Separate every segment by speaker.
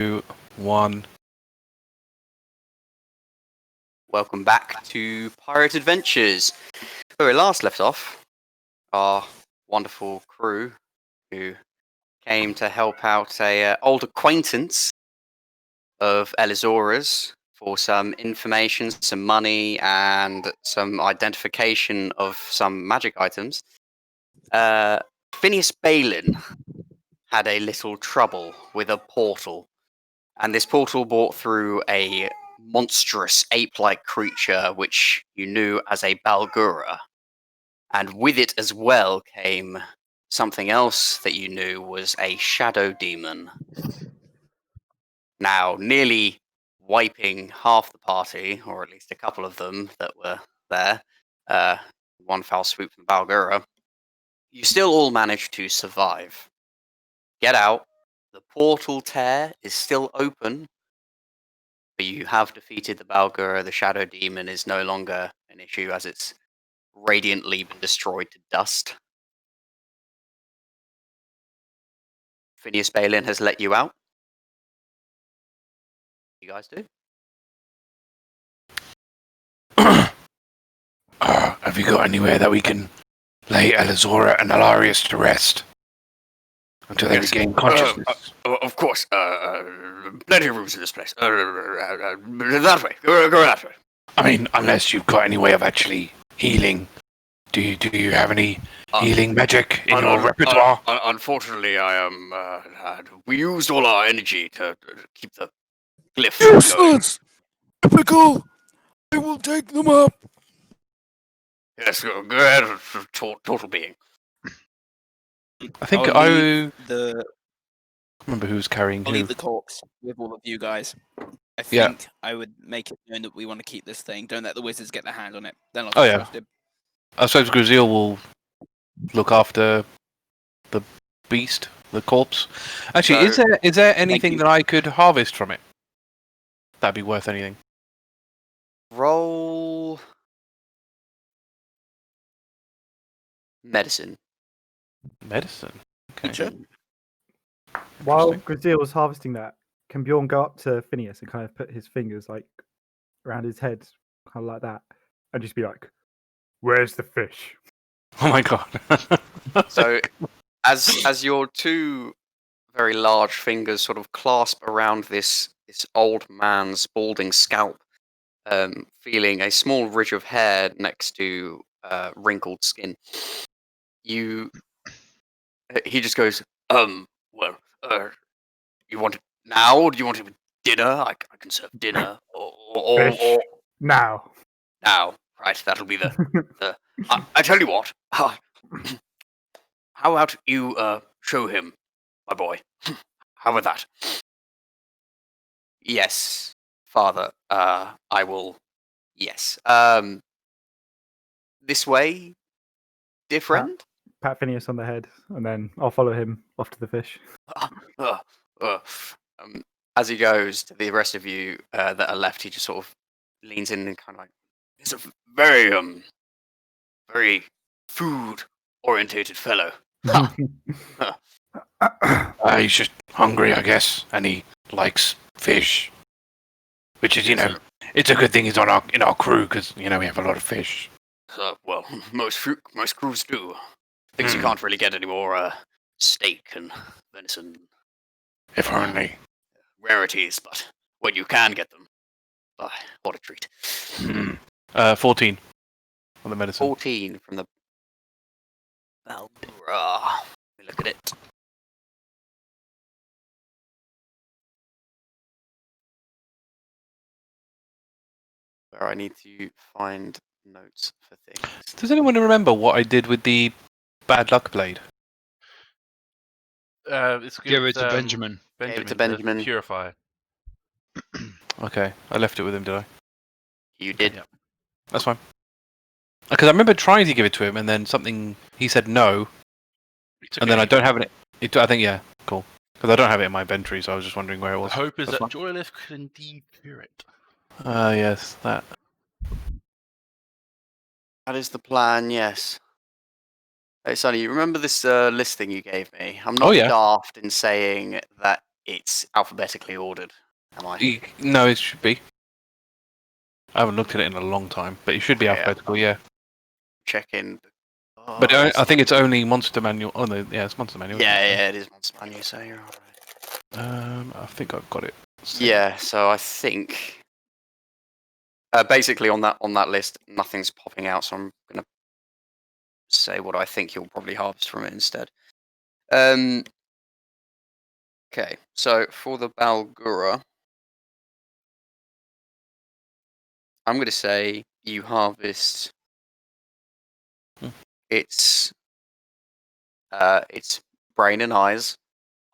Speaker 1: 1.
Speaker 2: Welcome back to Pirate Adventures. Where we last left off, our wonderful crew who came to help out a old acquaintance of Elizora's for some information, some money, and some identification of some magic items. Phineas Balin had a little trouble with a portal, and this portal brought through a monstrous ape-like creature which you knew as a Balgura. And with it as well came something else that you knew was a shadow demon. Now, nearly wiping half the party, or at least a couple of them that were there, one foul swoop from Balgura, you still all managed to survive. Get out. The portal tear is still open, but you have defeated the Balgura. The shadow demon is no longer an issue as it's radiantly been destroyed to dust. Phineas Balin has let you out. You guys do?
Speaker 1: Have you got anywhere that we can lay Elizora and Alarias to rest until they regain consciousness?
Speaker 2: Of course. Plenty of rooms in this place. That way. Go that way.
Speaker 1: I mean, unless you've got any way of actually healing. Do you have any healing magic in your repertoire?
Speaker 2: Unfortunately, I am. We used all our energy to keep the glyph
Speaker 1: Useless! Typical! I will take them up!
Speaker 2: Yes, go ahead, total being.
Speaker 1: I think
Speaker 3: I
Speaker 1: remember who was carrying
Speaker 3: I'll
Speaker 1: who.
Speaker 3: leave the corpse with all of you guys. I think I would make it known that we want to keep this thing. Don't let the wizards get their hand on it. Then I'll trust him.
Speaker 1: I suppose Gruzeel will look after the beast, the corpse. Actually,
Speaker 2: So,
Speaker 1: is there anything that I could harvest from it? That'd be worth anything.
Speaker 2: Roll medicine.
Speaker 1: Medicine? Okay.
Speaker 3: Sure.
Speaker 4: While Gruzeel was harvesting that, can Bjorn go up to Phineas and kind of put his fingers like around his head, kind of like that, and just be like, "Where's the fish?"
Speaker 1: Oh my god.
Speaker 2: So, as your two very large fingers sort of clasp around this old man's balding scalp, feeling a small ridge of hair next to wrinkled skin, he just goes, well, you want it now, or do you want it with dinner? I can serve dinner, or
Speaker 4: Now.
Speaker 2: now, right? That'll be the. I tell you what. How about you show him, my boy? How about that? Yes, father. I will. Yes. This way, dear friend.
Speaker 4: Pat Phineas on the head, and then I'll follow him off to the fish.
Speaker 2: As he goes to the rest of you that are left, he just sort of leans in and kind of like, he's a very food-orientated fellow.
Speaker 1: He's just hungry, I guess, and he likes fish. Which is, it's a good thing he's in our crew, because, we have a lot of fish.
Speaker 2: Well, most crews do. Things you can't really get anymore, steak and venison.
Speaker 1: If only.
Speaker 2: Rarities, but when you can get them, what a treat.
Speaker 1: 14 on the medicine.
Speaker 2: 14 from the Balgura. Let me look at it. Where I need to find notes for things.
Speaker 1: Does anyone remember what I did with the bad luck blade?
Speaker 5: Give it to Benjamin.
Speaker 2: Gave it to Benjamin.
Speaker 5: Purify.
Speaker 1: Okay, I left it with him, did I?
Speaker 2: You did.
Speaker 5: Yeah.
Speaker 1: That's fine. Because I remember trying to give it to him, and then he said no, and then I don't have it. I think, yeah, cool. Because I don't have it in my inventory, so I was just wondering where it was.
Speaker 5: The hope is
Speaker 1: That's
Speaker 5: that
Speaker 1: fine.
Speaker 5: Joylif could indeed cure it.
Speaker 1: Yes, that.
Speaker 2: That is the plan, yes. Hey, Sonny, you remember this listing you gave me? I'm not daft in saying that it's alphabetically ordered. Am I?
Speaker 1: No, it should be. I haven't looked at it in a long time, but it should be alphabetical, yeah.
Speaker 2: Check in.
Speaker 1: But I think it's only Monster Manual. Oh no, yeah, it's Monster Manual.
Speaker 2: Yeah, it is Monster Manual, so you're alright.
Speaker 1: I think I've got it.
Speaker 2: Yeah, so I think basically on that list, nothing's popping out, so I'm gonna say what I think you'll probably harvest from it instead. Okay, so for the Balgura, I'm gonna say you harvest its brain and eyes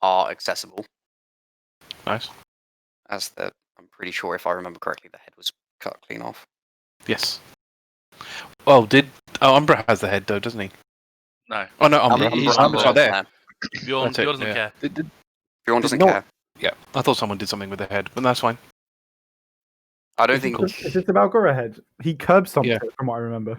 Speaker 2: are accessible.
Speaker 1: Nice.
Speaker 2: I'm pretty sure, if I remember correctly, the head was cut clean off.
Speaker 1: Yes. Well, Umbra has the head though, doesn't he?
Speaker 6: No.
Speaker 1: Oh no, Umbra. Umbra's not there.
Speaker 6: Bjorn doesn't care.
Speaker 2: Bjorn doesn't care.
Speaker 1: Yeah, I thought someone did something with the head, but that's fine.
Speaker 2: I don't think.
Speaker 4: Is this the Balgura head? He curbed something from what I remember.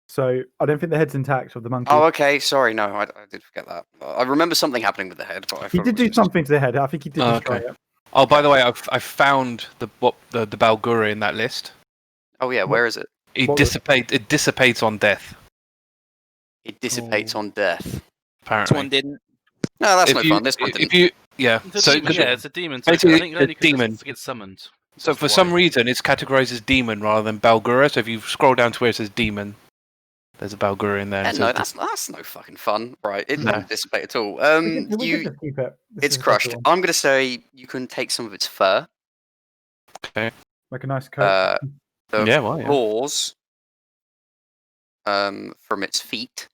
Speaker 4: So I don't think the head's intact of the monkey.
Speaker 2: Oh, okay. Sorry, no, I did forget that. I remember something happening with the head, but
Speaker 4: he did do something to the head. I think he did destroy it.
Speaker 1: Oh, by the way, I found the Balgura in that list.
Speaker 2: Oh yeah, where is it?
Speaker 1: It dissipates on death.
Speaker 2: It dissipates on death.
Speaker 1: Apparently.
Speaker 3: This one didn't.
Speaker 2: No, that's no fun. This one didn't.
Speaker 6: It's a demon. So
Speaker 1: Basically,
Speaker 6: I think it only
Speaker 1: it's a demon.
Speaker 6: gets summoned.
Speaker 1: So for some reason, it's categorized as demon rather than Balgura. So if you scroll down to where it says demon, there's a Balgura in there.
Speaker 2: No, that's no fucking fun. Right, it doesn't dissipate at all.
Speaker 4: We can keep it.
Speaker 2: It's crushed. I'm gonna say you can take some of its fur.
Speaker 1: Okay.
Speaker 4: Like a nice coat.
Speaker 2: The claws from its feet.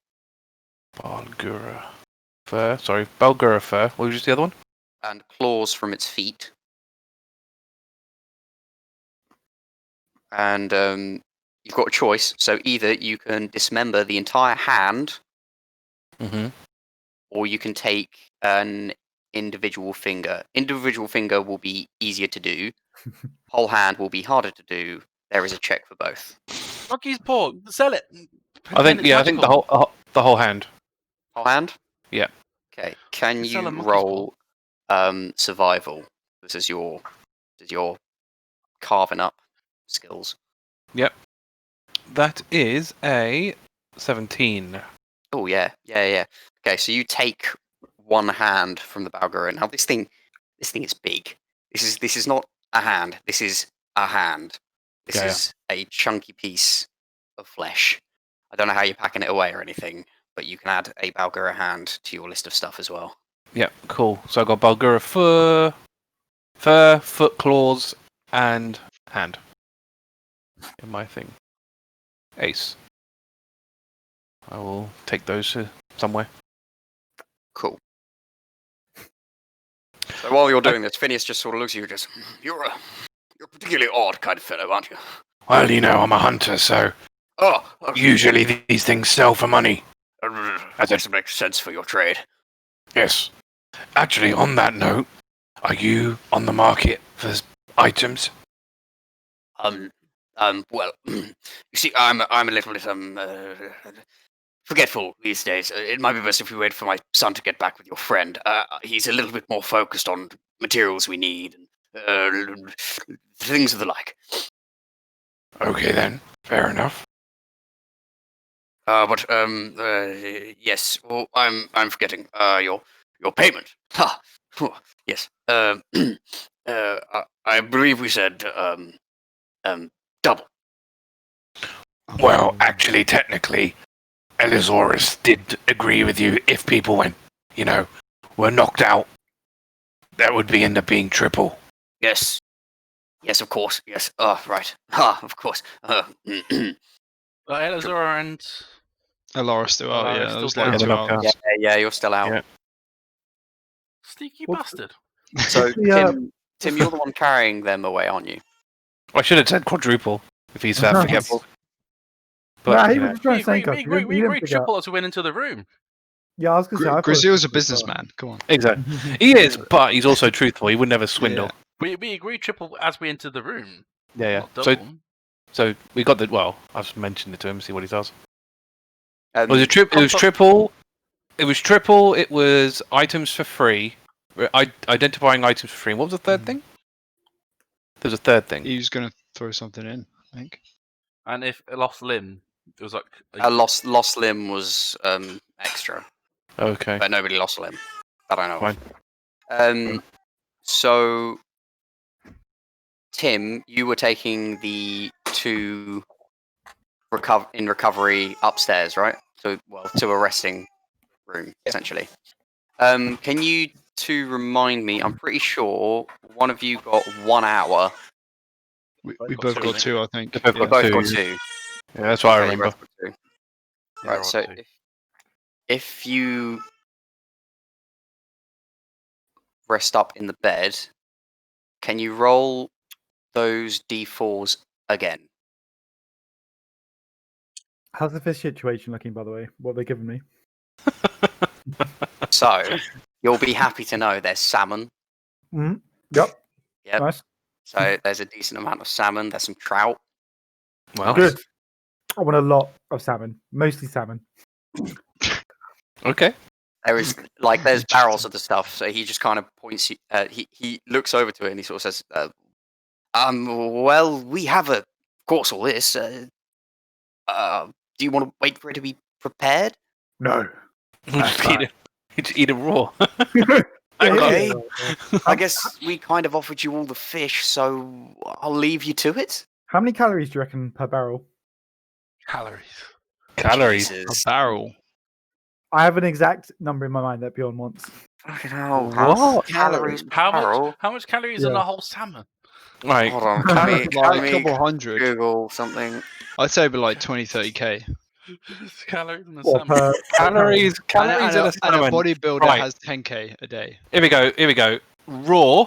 Speaker 1: Balgura fur. Sorry, Balgura fur. What was just the other one?
Speaker 2: And claws from its feet. And you've got a choice. So either you can dismember the entire hand, or you can take an individual finger. Individual finger will be easier to do. Whole hand will be harder to do. There is a check for both.
Speaker 6: Monkey's paw. Sell it.
Speaker 1: I think the whole hand.
Speaker 2: Whole hand?
Speaker 1: Yeah.
Speaker 2: Okay. Can you roll survival? This is your carving up skills.
Speaker 1: Yep. That is a 17.
Speaker 2: Oh yeah. Okay, so you take one hand from the Balgura. Now this thing is big. This is not a hand. This is a hand. This is a chunky piece of flesh. I don't know how you're packing it away or anything, but you can add a Balgura hand to your list of stuff as well.
Speaker 1: Yeah, cool. So I got Balgura fur, foot, claws, and hand in my thing. Ace. I will take those somewhere.
Speaker 2: Cool. So while you're doing this, Phineas just sort of looks at you and just, you're a particularly odd kind of fellow, aren't you?
Speaker 5: Well, you know, I'm a hunter, so usually these things sell for money.
Speaker 2: That doesn't make sense for your trade.
Speaker 5: Yes. Actually, on that note, are you on the market for items?
Speaker 2: Well, you see, I'm a little bit forgetful these days. It might be best if we wait for my son to get back with your friend. He's a little bit more focused on materials we need and things of the like.
Speaker 5: Okay then, fair enough.
Speaker 2: But yes. Well, I'm forgetting. Your payment. Ha. Yes. I believe we said double.
Speaker 5: Well, actually, technically, Elizora did agree with you. If people were knocked out, that would end up being triple.
Speaker 2: Yes. Yes, of course. Yes. Right. Of course.
Speaker 6: Elizora and
Speaker 7: Alarias still out.
Speaker 6: Alarias
Speaker 7: Yeah,
Speaker 6: still
Speaker 7: those
Speaker 6: down.
Speaker 7: two out.
Speaker 2: Yeah, you're still out.
Speaker 1: Yeah.
Speaker 6: Sneaky bastard.
Speaker 2: So, Tim, you're the one carrying them away, aren't you?
Speaker 1: I should have said quadruple if he's that forgetful.
Speaker 4: Nah, he
Speaker 1: you know.
Speaker 4: was trying to say
Speaker 6: We agreed triple as we went into the room.
Speaker 4: Yeah, I was going to say.
Speaker 7: Gruzeel's a businessman. Come on.
Speaker 1: Exactly. He is, but he's also truthful. He would never swindle.
Speaker 6: We agreed triple as we entered the room.
Speaker 1: Yeah.
Speaker 6: Not double.
Speaker 1: So we got the. Well, I've just mentioned it to him. See what he does.
Speaker 2: Um,
Speaker 1: It was triple. It was triple. It was items for free, Identifying items for free. What was the third thing? There was a third thing.
Speaker 7: He was going to throw something in, I think.
Speaker 6: And if a lost limb, it was like
Speaker 2: A lost limb was extra,
Speaker 1: Okay.
Speaker 2: but nobody lost a limb. That I know
Speaker 1: Fine.
Speaker 2: of. So, Tim, you were taking the two recovery upstairs, right? To a resting room, essentially. Can you two remind me? I'm pretty sure one of you got 1 hour.
Speaker 7: We both got 2, I think.
Speaker 1: They both
Speaker 2: You
Speaker 1: got
Speaker 2: both
Speaker 1: two.
Speaker 2: got 2.
Speaker 1: Yeah, that's what I
Speaker 2: Okay, you
Speaker 1: remember.
Speaker 2: both got 2.
Speaker 6: Yeah,
Speaker 2: Right, so
Speaker 6: two.
Speaker 2: if you rest up in the bed, can you roll those d4s again?
Speaker 4: How's the fish situation looking, by the way? What they giving me?
Speaker 2: So you'll be happy to know there's salmon.
Speaker 4: Mm-hmm. Yep.
Speaker 2: Yep.
Speaker 4: Nice.
Speaker 2: So there's a decent amount of salmon. There's some trout.
Speaker 1: Well,
Speaker 4: Good. I want a lot of salmon. Mostly salmon.
Speaker 1: okay.
Speaker 2: There's barrels of the stuff. So he just kind of points. He looks over to it and he sort of says, well, we have of course all this. Do you want to wait for it to be prepared?
Speaker 4: No.
Speaker 1: Just eat it raw.
Speaker 2: Okay. I guess we kind of offered you all the fish, so I'll leave you to it.
Speaker 4: How many calories do you reckon per barrel?
Speaker 1: Calories.
Speaker 2: Jesus.
Speaker 7: A barrel.
Speaker 4: I have an exact number in my mind that Bjorn wants.
Speaker 2: Fucking hell.
Speaker 1: What?
Speaker 2: Calories per
Speaker 6: How
Speaker 2: barrel?
Speaker 6: much calories in
Speaker 4: Yeah.
Speaker 6: a whole salmon?
Speaker 1: Right.
Speaker 2: Hold on.
Speaker 7: Like
Speaker 2: Let
Speaker 7: a
Speaker 2: me
Speaker 7: couple hundred.
Speaker 2: Google something.
Speaker 7: I'd say about like 20, 30k.
Speaker 6: Calories in a
Speaker 4: What,
Speaker 6: salmon.
Speaker 1: Calories in a
Speaker 7: And a
Speaker 1: salmon.
Speaker 7: bodybuilder
Speaker 1: Right.
Speaker 7: has 10k a day.
Speaker 1: Here we go. Raw.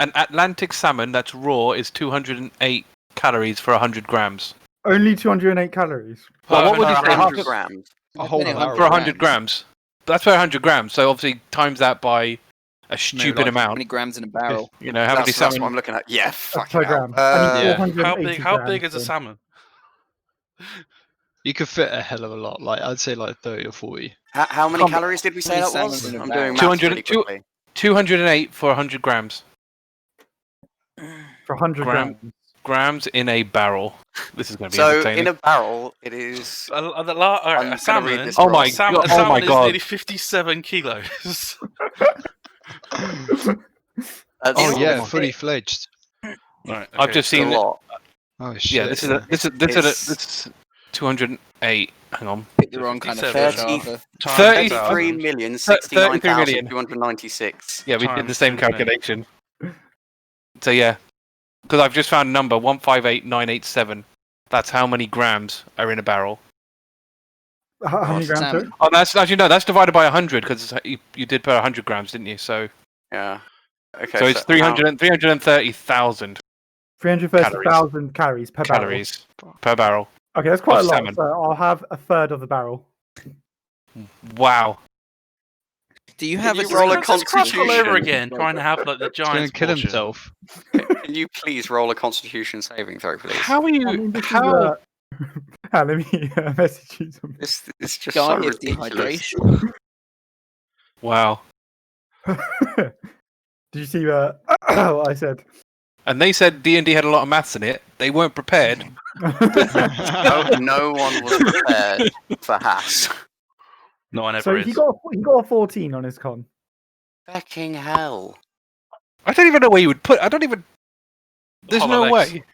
Speaker 1: An Atlantic salmon that's raw is 208 calories for 100 grams.
Speaker 4: Only 208 calories.
Speaker 1: Well, what would you say?
Speaker 2: 100 grams.
Speaker 7: A whole
Speaker 3: Depending on
Speaker 7: barrel.
Speaker 1: For 100 grams. That's for 100 grams. So obviously times that by a stupid
Speaker 7: like-
Speaker 3: How
Speaker 1: amount.
Speaker 3: many grams in a barrel?
Speaker 1: You know, how many
Speaker 2: That's what
Speaker 1: salmon?
Speaker 2: I'm looking at. Yeah,
Speaker 4: That's
Speaker 2: fucking
Speaker 4: per
Speaker 2: hell.
Speaker 4: gram. I need
Speaker 7: Yeah.
Speaker 4: 480
Speaker 6: How big
Speaker 4: grams,
Speaker 6: is a
Speaker 4: so-
Speaker 6: salmon?
Speaker 7: You could fit a hell of a lot. Like I'd say like 30 or 40.
Speaker 2: How many calories did we say that
Speaker 3: Salmon
Speaker 2: was?
Speaker 3: in a
Speaker 2: I'm
Speaker 3: barrel.
Speaker 2: doing maths
Speaker 1: 200
Speaker 2: really quickly.
Speaker 1: 208 for 100 grams.
Speaker 4: For 100
Speaker 1: Gram-
Speaker 4: grams.
Speaker 1: Grams in a barrel. This is going to be
Speaker 2: So
Speaker 1: entertaining.
Speaker 2: in a barrel, it is.
Speaker 6: A
Speaker 2: I'm gonna
Speaker 6: salmon.
Speaker 2: read this
Speaker 1: Oh my
Speaker 2: wrong.
Speaker 1: God.
Speaker 6: A salmon
Speaker 1: Oh my
Speaker 6: is
Speaker 1: God.
Speaker 6: nearly 57 kilos.
Speaker 2: That's
Speaker 7: Oh
Speaker 2: not
Speaker 7: yeah,
Speaker 2: a
Speaker 7: fully
Speaker 2: bit.
Speaker 7: fledged.
Speaker 6: Right.
Speaker 1: I've just
Speaker 2: It's a
Speaker 1: seen it.
Speaker 2: lot.
Speaker 7: Oh shit.
Speaker 1: Yeah, this is 208. Hang on.
Speaker 3: Pick the wrong kind of
Speaker 2: 57.
Speaker 3: fish, Arthur.
Speaker 2: 33,69,296.
Speaker 1: Yeah, we did
Speaker 6: Times
Speaker 1: the same
Speaker 6: 208.
Speaker 1: calculation. So yeah, because I've just found a number 158987. That's how many grams are in a barrel.
Speaker 4: How many grams?
Speaker 3: salmon.
Speaker 4: Sorry?
Speaker 1: Oh, that's actually no. That's divided by 100 because you did put 100 grams, didn't you? So
Speaker 2: Yeah. Okay.
Speaker 1: so it's 330,000
Speaker 4: 330,000 calories per barrel.
Speaker 1: calories per barrel.
Speaker 4: Okay, that's quite a
Speaker 1: of
Speaker 4: lot.
Speaker 1: salmon.
Speaker 4: So I'll have a third of the barrel.
Speaker 1: Wow.
Speaker 3: Do you have
Speaker 2: you
Speaker 3: a
Speaker 2: roll a
Speaker 3: drink?
Speaker 6: Let's crash all over
Speaker 2: constitution?
Speaker 6: again, trying to have like the
Speaker 7: He's gonna
Speaker 6: giant
Speaker 7: kill
Speaker 6: portion.
Speaker 7: himself.
Speaker 2: Can you please roll a Constitution saving throw, please?
Speaker 1: How are you?
Speaker 4: I mean, this is,
Speaker 1: how?
Speaker 4: let me message you something.
Speaker 2: This is just
Speaker 3: Die
Speaker 2: so
Speaker 3: of
Speaker 2: ridiculous.
Speaker 3: dehydration.
Speaker 1: Wow.
Speaker 4: Did you see what I said?
Speaker 1: And they said D&D had a lot of maths in it. They weren't prepared.
Speaker 2: No one was prepared for Haiss.
Speaker 6: No one ever
Speaker 4: So
Speaker 6: is.
Speaker 4: he got a 14 on his con.
Speaker 2: Fucking hell.
Speaker 1: I don't even know where you would put. I don't even. There's
Speaker 6: Hold
Speaker 1: no
Speaker 6: on,
Speaker 1: way.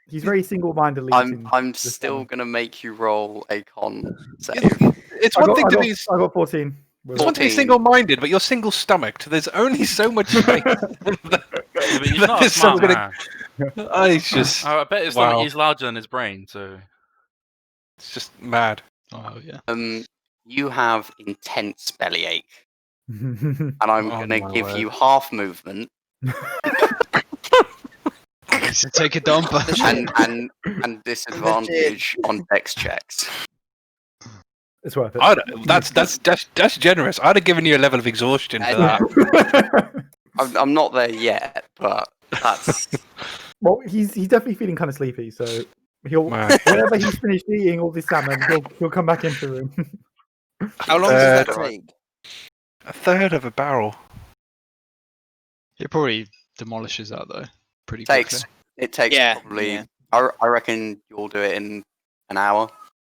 Speaker 4: He's very single-mindedly.
Speaker 2: I'm
Speaker 4: this
Speaker 2: still
Speaker 4: one.
Speaker 2: gonna make you roll a con save.
Speaker 1: It's
Speaker 4: I
Speaker 1: one
Speaker 4: got,
Speaker 1: thing
Speaker 4: I
Speaker 1: to
Speaker 4: got,
Speaker 1: be.
Speaker 4: I got 14.
Speaker 1: It's one to be
Speaker 2: 14.
Speaker 1: single-minded, but you're single-stomached. There's only so much space.
Speaker 6: Yeah, but he's not a
Speaker 1: There's
Speaker 6: smart
Speaker 1: something-
Speaker 6: man.
Speaker 1: It's just.
Speaker 6: I bet his
Speaker 1: Wow.
Speaker 6: stomach is larger than his brain, so...
Speaker 1: It's just mad.
Speaker 7: Oh yeah.
Speaker 2: You have intense bellyache,
Speaker 4: and
Speaker 2: and I'm
Speaker 1: Oh
Speaker 2: gonna
Speaker 1: my
Speaker 2: give
Speaker 1: word.
Speaker 2: you half movement
Speaker 7: So take a dumper.
Speaker 2: and disadvantage on dex checks.
Speaker 4: it's worth it.
Speaker 1: That's generous. I'd have given you a level of exhaustion for that.
Speaker 2: I'm not there yet, but that's
Speaker 4: Well, he's definitely feeling kind of sleepy, so he'll
Speaker 1: Man.
Speaker 4: whenever he's finished eating all this salmon, he'll come back into the room.
Speaker 3: How long does that
Speaker 1: Uh,
Speaker 3: take?
Speaker 1: A third of a barrel.
Speaker 7: It probably demolishes that though, pretty quickly.
Speaker 2: It takes
Speaker 3: Yeah,
Speaker 2: probably.
Speaker 3: yeah.
Speaker 2: I reckon you'll do it in an hour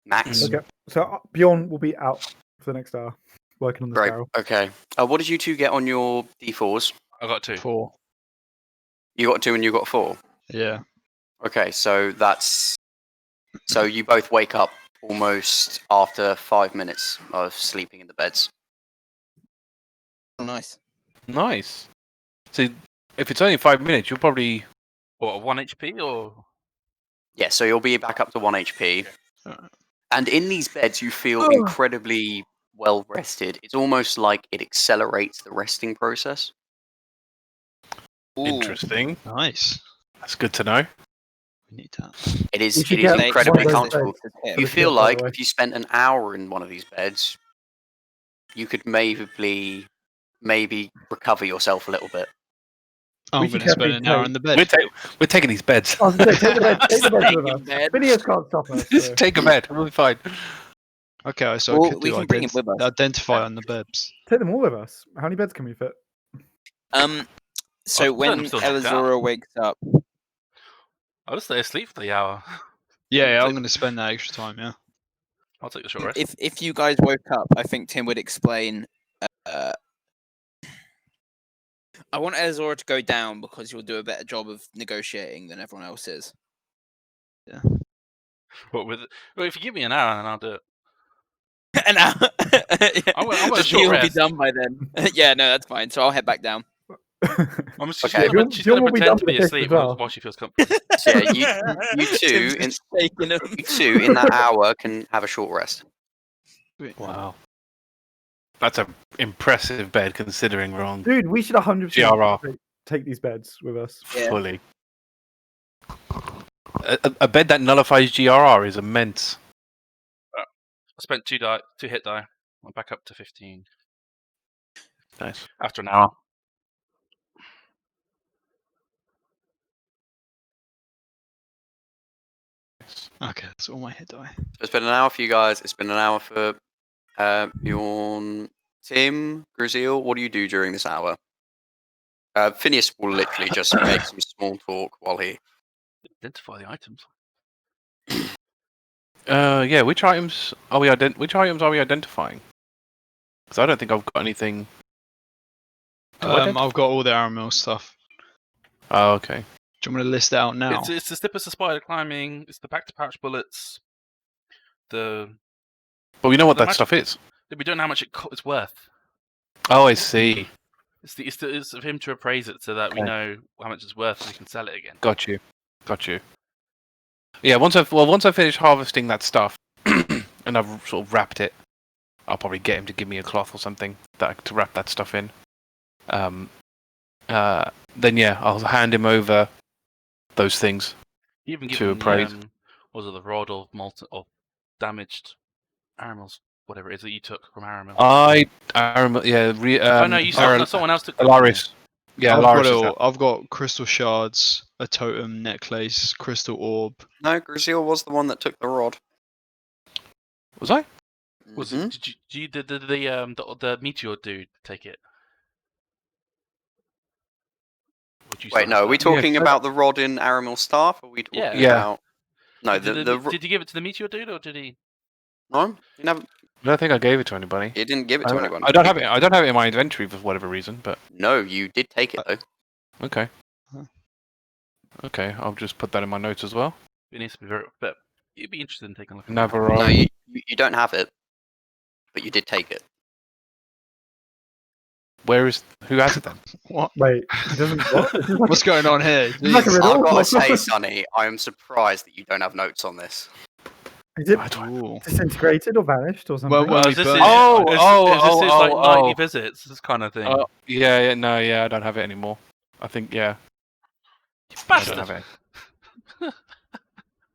Speaker 2: max.
Speaker 4: Okay, so Bjorn will be out for the next hour, working on this
Speaker 2: Great.
Speaker 4: barrel.
Speaker 2: Okay. What did you two get on your D4s?
Speaker 6: I got 2.
Speaker 7: 4.
Speaker 2: You got 2 and you got 4.
Speaker 7: Yeah.
Speaker 2: Okay, so you both wake up almost after 5 minutes of sleeping in the beds.
Speaker 3: Oh, nice.
Speaker 1: Nice. So if it's only 5 minutes, you'll probably.
Speaker 6: What, 1 HP or?
Speaker 2: Yeah, so you'll be back up to 1 HP.
Speaker 7: Alright.
Speaker 2: And in these beds, you feel incredibly well rested. It's almost like it accelerates the resting process.
Speaker 3: Ooh.
Speaker 1: Interesting.
Speaker 7: Nice.
Speaker 1: That's good to know.
Speaker 7: We need that.
Speaker 2: It is
Speaker 4: We should
Speaker 2: it is
Speaker 4: get
Speaker 2: incredibly
Speaker 4: one of those
Speaker 2: comfortable.
Speaker 4: beds.
Speaker 2: You
Speaker 4: Look
Speaker 2: feel
Speaker 4: at it, by the
Speaker 2: like
Speaker 4: way.
Speaker 2: if you spent an hour in one of these beds, you could maybe recover yourself a little bit.
Speaker 7: I'm
Speaker 4: should
Speaker 7: going to spend
Speaker 4: definitely
Speaker 7: an hour
Speaker 4: take-
Speaker 7: in the bed.
Speaker 1: We're taking these beds.
Speaker 4: I was gonna say, take the bed
Speaker 3: Staying
Speaker 4: with
Speaker 3: in
Speaker 4: us.
Speaker 3: bed.
Speaker 4: Phineas can't stop us.
Speaker 1: Just
Speaker 4: So.
Speaker 1: take a bed. We'll be fine.
Speaker 7: Okay, so
Speaker 3: Well,
Speaker 7: I could
Speaker 3: we
Speaker 7: do
Speaker 3: can bring him with us.
Speaker 7: identify on the beds.
Speaker 4: Take them all with us. How many beds can we fit?
Speaker 3: So
Speaker 6: Oh,
Speaker 3: when
Speaker 6: I'm still knocked out.
Speaker 3: Elizora wakes up,
Speaker 6: I'll just stay asleep for the hour.
Speaker 7: Yeah, I'm going to spend that extra time, yeah.
Speaker 6: I'll take the short rest.
Speaker 3: if you guys woke up, I think Tim would explain. I want Elizora to go down because you'll do a better job of negotiating than everyone else is.
Speaker 6: Well, if you give me an hour, then I'll do it.
Speaker 3: An hour.
Speaker 6: I want a
Speaker 3: The
Speaker 6: short
Speaker 3: deal will be
Speaker 6: rest.
Speaker 3: done by then. Yeah, no, that's fine. So I'll head back down.
Speaker 6: I'm just,
Speaker 2: Okay.
Speaker 6: she's
Speaker 4: Bjorn
Speaker 6: gonna
Speaker 4: will be done
Speaker 6: pretend to
Speaker 4: with
Speaker 6: be
Speaker 4: this
Speaker 6: asleep
Speaker 4: as well.
Speaker 6: while she feels comfortable.
Speaker 2: So yeah, you two
Speaker 3: Tim's just shaking him.
Speaker 2: you two in that hour can have a short rest.
Speaker 1: Wow. That's an impressive bed considering we're on
Speaker 4: Dude, we should 100%
Speaker 1: GRR
Speaker 4: take these beds with us.
Speaker 3: Yeah.
Speaker 1: fully. A bed that nullifies GRR is immense.
Speaker 6: I spent 2 hit die. I'm back up to 15
Speaker 1: Nice.
Speaker 6: after an hour.
Speaker 7: Okay, that's all my hit die.
Speaker 2: So it's been an hour for you guys. It's been an hour for Bjorn, Tim, Gruzeel. What do you do during this hour? Phineas will literally just make some small talk while he.
Speaker 6: Identify the items.
Speaker 1: Yeah, which items are we identifying? Because I don't think I've got anything. to identify.
Speaker 7: I've got all the Aramil stuff.
Speaker 1: Oh, okay.
Speaker 7: Do you want me to list it out now?
Speaker 6: It's the snippets of spider climbing. It's the back-to-pouch bullets.
Speaker 1: But we know what
Speaker 6: the
Speaker 1: that stuff is.
Speaker 6: We don't know how much it's worth.
Speaker 1: Oh, I see.
Speaker 6: It's of him to appraise it so that we
Speaker 1: Okay.
Speaker 6: know how much it's worth and we can sell it again.
Speaker 1: Got you. Yeah, once I finish harvesting that stuff and I've sort of wrapped it, I'll probably get him to give me a cloth or something to wrap that stuff in. Then yeah, I'll hand him over those things.
Speaker 6: You even
Speaker 1: To
Speaker 6: give him
Speaker 1: appraise.
Speaker 6: the rod of molten or damaged Aramils, whatever it is that you took from Aramil.
Speaker 1: Oh
Speaker 6: no, you saw someone else took them.
Speaker 1: Alarias. Yeah,
Speaker 7: I've
Speaker 1: Alarias.
Speaker 7: got,
Speaker 1: is that.
Speaker 7: I've got crystal shards, a totem necklace, crystal orb.
Speaker 2: No, Gruzeel was the one that took the rod.
Speaker 1: Was I?
Speaker 6: Was
Speaker 2: Mhm.
Speaker 6: did the meteor dude take it? Or did you
Speaker 2: Wait,
Speaker 6: still
Speaker 2: no,
Speaker 6: have
Speaker 2: are we
Speaker 6: that?
Speaker 2: talking
Speaker 1: Yeah.
Speaker 2: about the rod in Aramil's staff? Or are we talking
Speaker 6: Yeah.
Speaker 2: about? No,
Speaker 6: Did you give it to the meteor dude or did he?
Speaker 2: no, you never.
Speaker 1: I don't think I gave it to anybody.
Speaker 2: You didn't give it to anyone.
Speaker 1: I don't have it. I don't have it in my inventory for whatever reason. But
Speaker 2: No, you did take it though.
Speaker 1: okay.
Speaker 7: Huh.
Speaker 1: Okay, I'll just put that in my notes as well.
Speaker 6: It needs to be but you'd be interested in taking a look at it.
Speaker 1: Navarro.
Speaker 2: No, you don't have it, but you did take it.
Speaker 1: Who has it then?
Speaker 7: What?
Speaker 4: Wait, he doesn't. What? This is like,
Speaker 7: What's going on here?
Speaker 4: this is like a
Speaker 7: Jeez.
Speaker 4: riddle.
Speaker 2: I've got to say, Sonny, I am surprised that you don't have notes on this.
Speaker 4: Is it
Speaker 1: I don't-
Speaker 7: Ooh.
Speaker 4: disintegated or vanished or something?
Speaker 7: Well,
Speaker 6: Well,
Speaker 7: we
Speaker 6: is this
Speaker 7: burn
Speaker 6: is,
Speaker 7: it.
Speaker 6: is this like nightly
Speaker 1: oh.
Speaker 6: visits, this kind of thing?
Speaker 1: Yeah, I don't have it anymore. I think
Speaker 6: You
Speaker 1: I
Speaker 6: bastard!
Speaker 1: don't have it.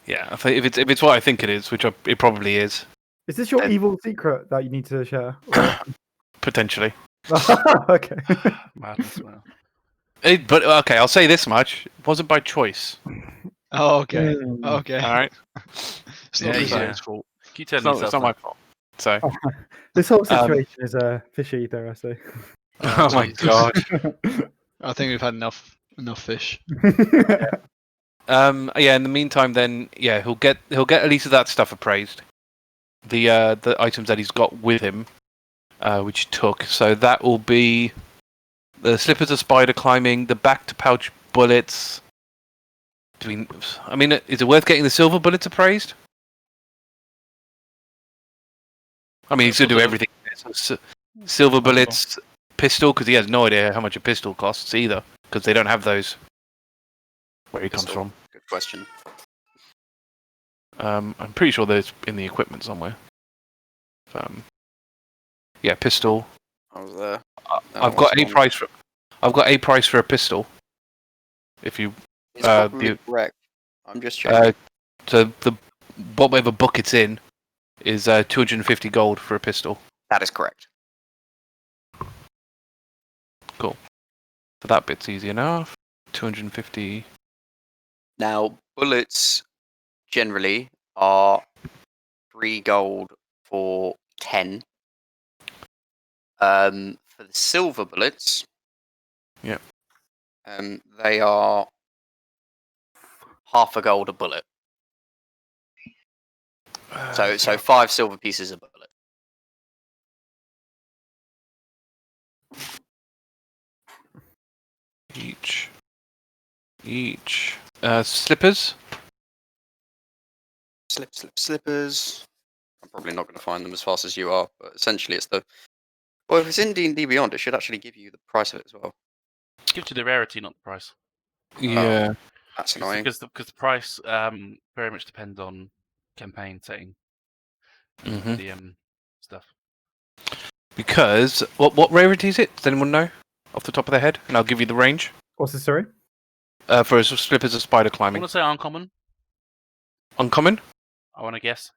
Speaker 1: Yeah, I think if it's what I think it is, which it probably is,
Speaker 4: Is this your evil secret that you need to share?
Speaker 1: potentially.
Speaker 4: Okay.
Speaker 6: Madness, man.
Speaker 1: But okay, I'll say this much: it wasn't by choice.
Speaker 7: Oh, okay.
Speaker 4: Mm.
Speaker 7: Okay.
Speaker 1: All right,
Speaker 7: It's not
Speaker 6: Yeah,
Speaker 7: his
Speaker 6: yeah.
Speaker 7: fault.
Speaker 6: Keep
Speaker 1: it's
Speaker 6: telling
Speaker 1: not,
Speaker 6: yourself
Speaker 1: my fault. So,
Speaker 4: This whole situation is fishy, dare I say.
Speaker 1: oh my
Speaker 7: Jesus.
Speaker 1: god.
Speaker 7: I think we've had enough fish.
Speaker 1: Yeah. In the meantime, then he'll get at least that stuff appraised. The items that he's got with him, which he took. So that will be the slippers of spider climbing, the back to pouch bullets. Is it worth getting the silver bullets appraised? I mean, he's going to do everything. Silver bullets, pistol, because he has no idea how much a pistol costs either, because they don't have those where he comes from.
Speaker 2: Good question.
Speaker 1: I'm pretty sure there's in the equipment somewhere. Pistol.
Speaker 2: I was there.
Speaker 1: I've got a price for a pistol. If you
Speaker 2: It's probably correct. I'm just checking.
Speaker 1: so whatever book it's in is 250 gold for a pistol.
Speaker 2: That is correct.
Speaker 1: Cool. So that bit's easy enough. 250.
Speaker 2: Now, bullets generally are 3 gold for 10. For the silver bullets, they are half a gold a bullet. So 5 silver pieces a bullet.
Speaker 1: Each. Slippers.
Speaker 2: Slippers. I'm probably not going to find them as fast as you are, but essentially it's the. Well, if it's in D&D Beyond, it should actually give you the price of it as well.
Speaker 6: Give you the rarity, not the price.
Speaker 1: Yeah.
Speaker 2: That's annoying.
Speaker 6: Because the price very much depends on campaign setting. The stuff.
Speaker 1: Because what rarity is it? Does anyone know off the top of their head? And I'll give you the range.
Speaker 4: What's this, sorry?
Speaker 1: For slippers of spider
Speaker 6: I
Speaker 1: climbing.
Speaker 6: want to say uncommon.
Speaker 1: Uncommon?
Speaker 6: I want to guess.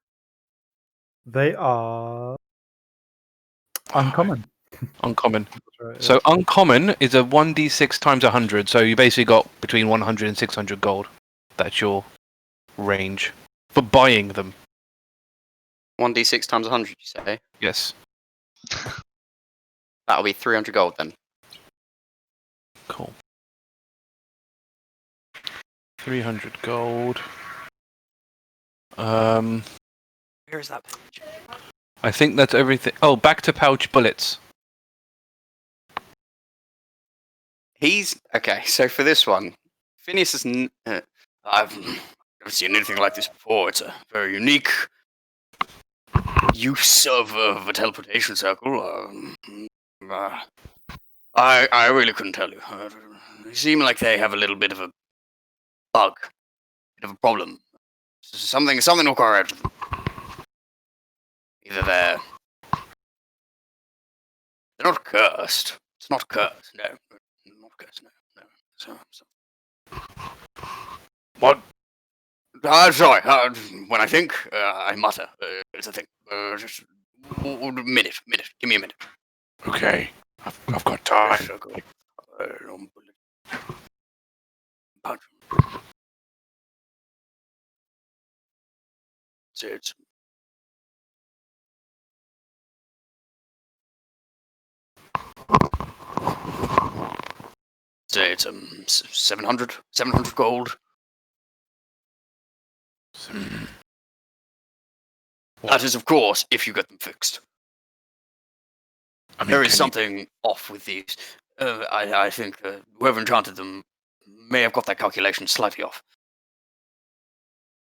Speaker 4: They are uncommon.
Speaker 1: Uncommon.
Speaker 4: Right,
Speaker 1: So uncommon is a 1d6 times 100. So you basically got between 100 and 600 gold. That's your range for buying them.
Speaker 2: 1d6 times 100, you say?
Speaker 1: Yes.
Speaker 2: That'll be 300 gold then.
Speaker 1: Cool. 300 gold.
Speaker 2: Where is that page?
Speaker 1: I think that's everything. Oh, back to pouch bullets.
Speaker 2: He's okay. So for this one, Phineas is. I've never seen anything like this before. It's a very unique use of a teleportation circle. I really couldn't tell you. They seem like they have a little bit of a bug, bit of a problem. Something will go out with them. Either they're not cursed. It's not cursed. No, not cursed. No. So.
Speaker 5: What?
Speaker 2: Sorry. When I think, I mutter. It's a thing. Just a minute. Give me a minute.
Speaker 5: Okay, I've got time.
Speaker 2: It's 700 gold. That is, of course, if you get them fixed.
Speaker 5: I mean,
Speaker 2: There is something off with these. I think whoever enchanted them may have got that calculation slightly off.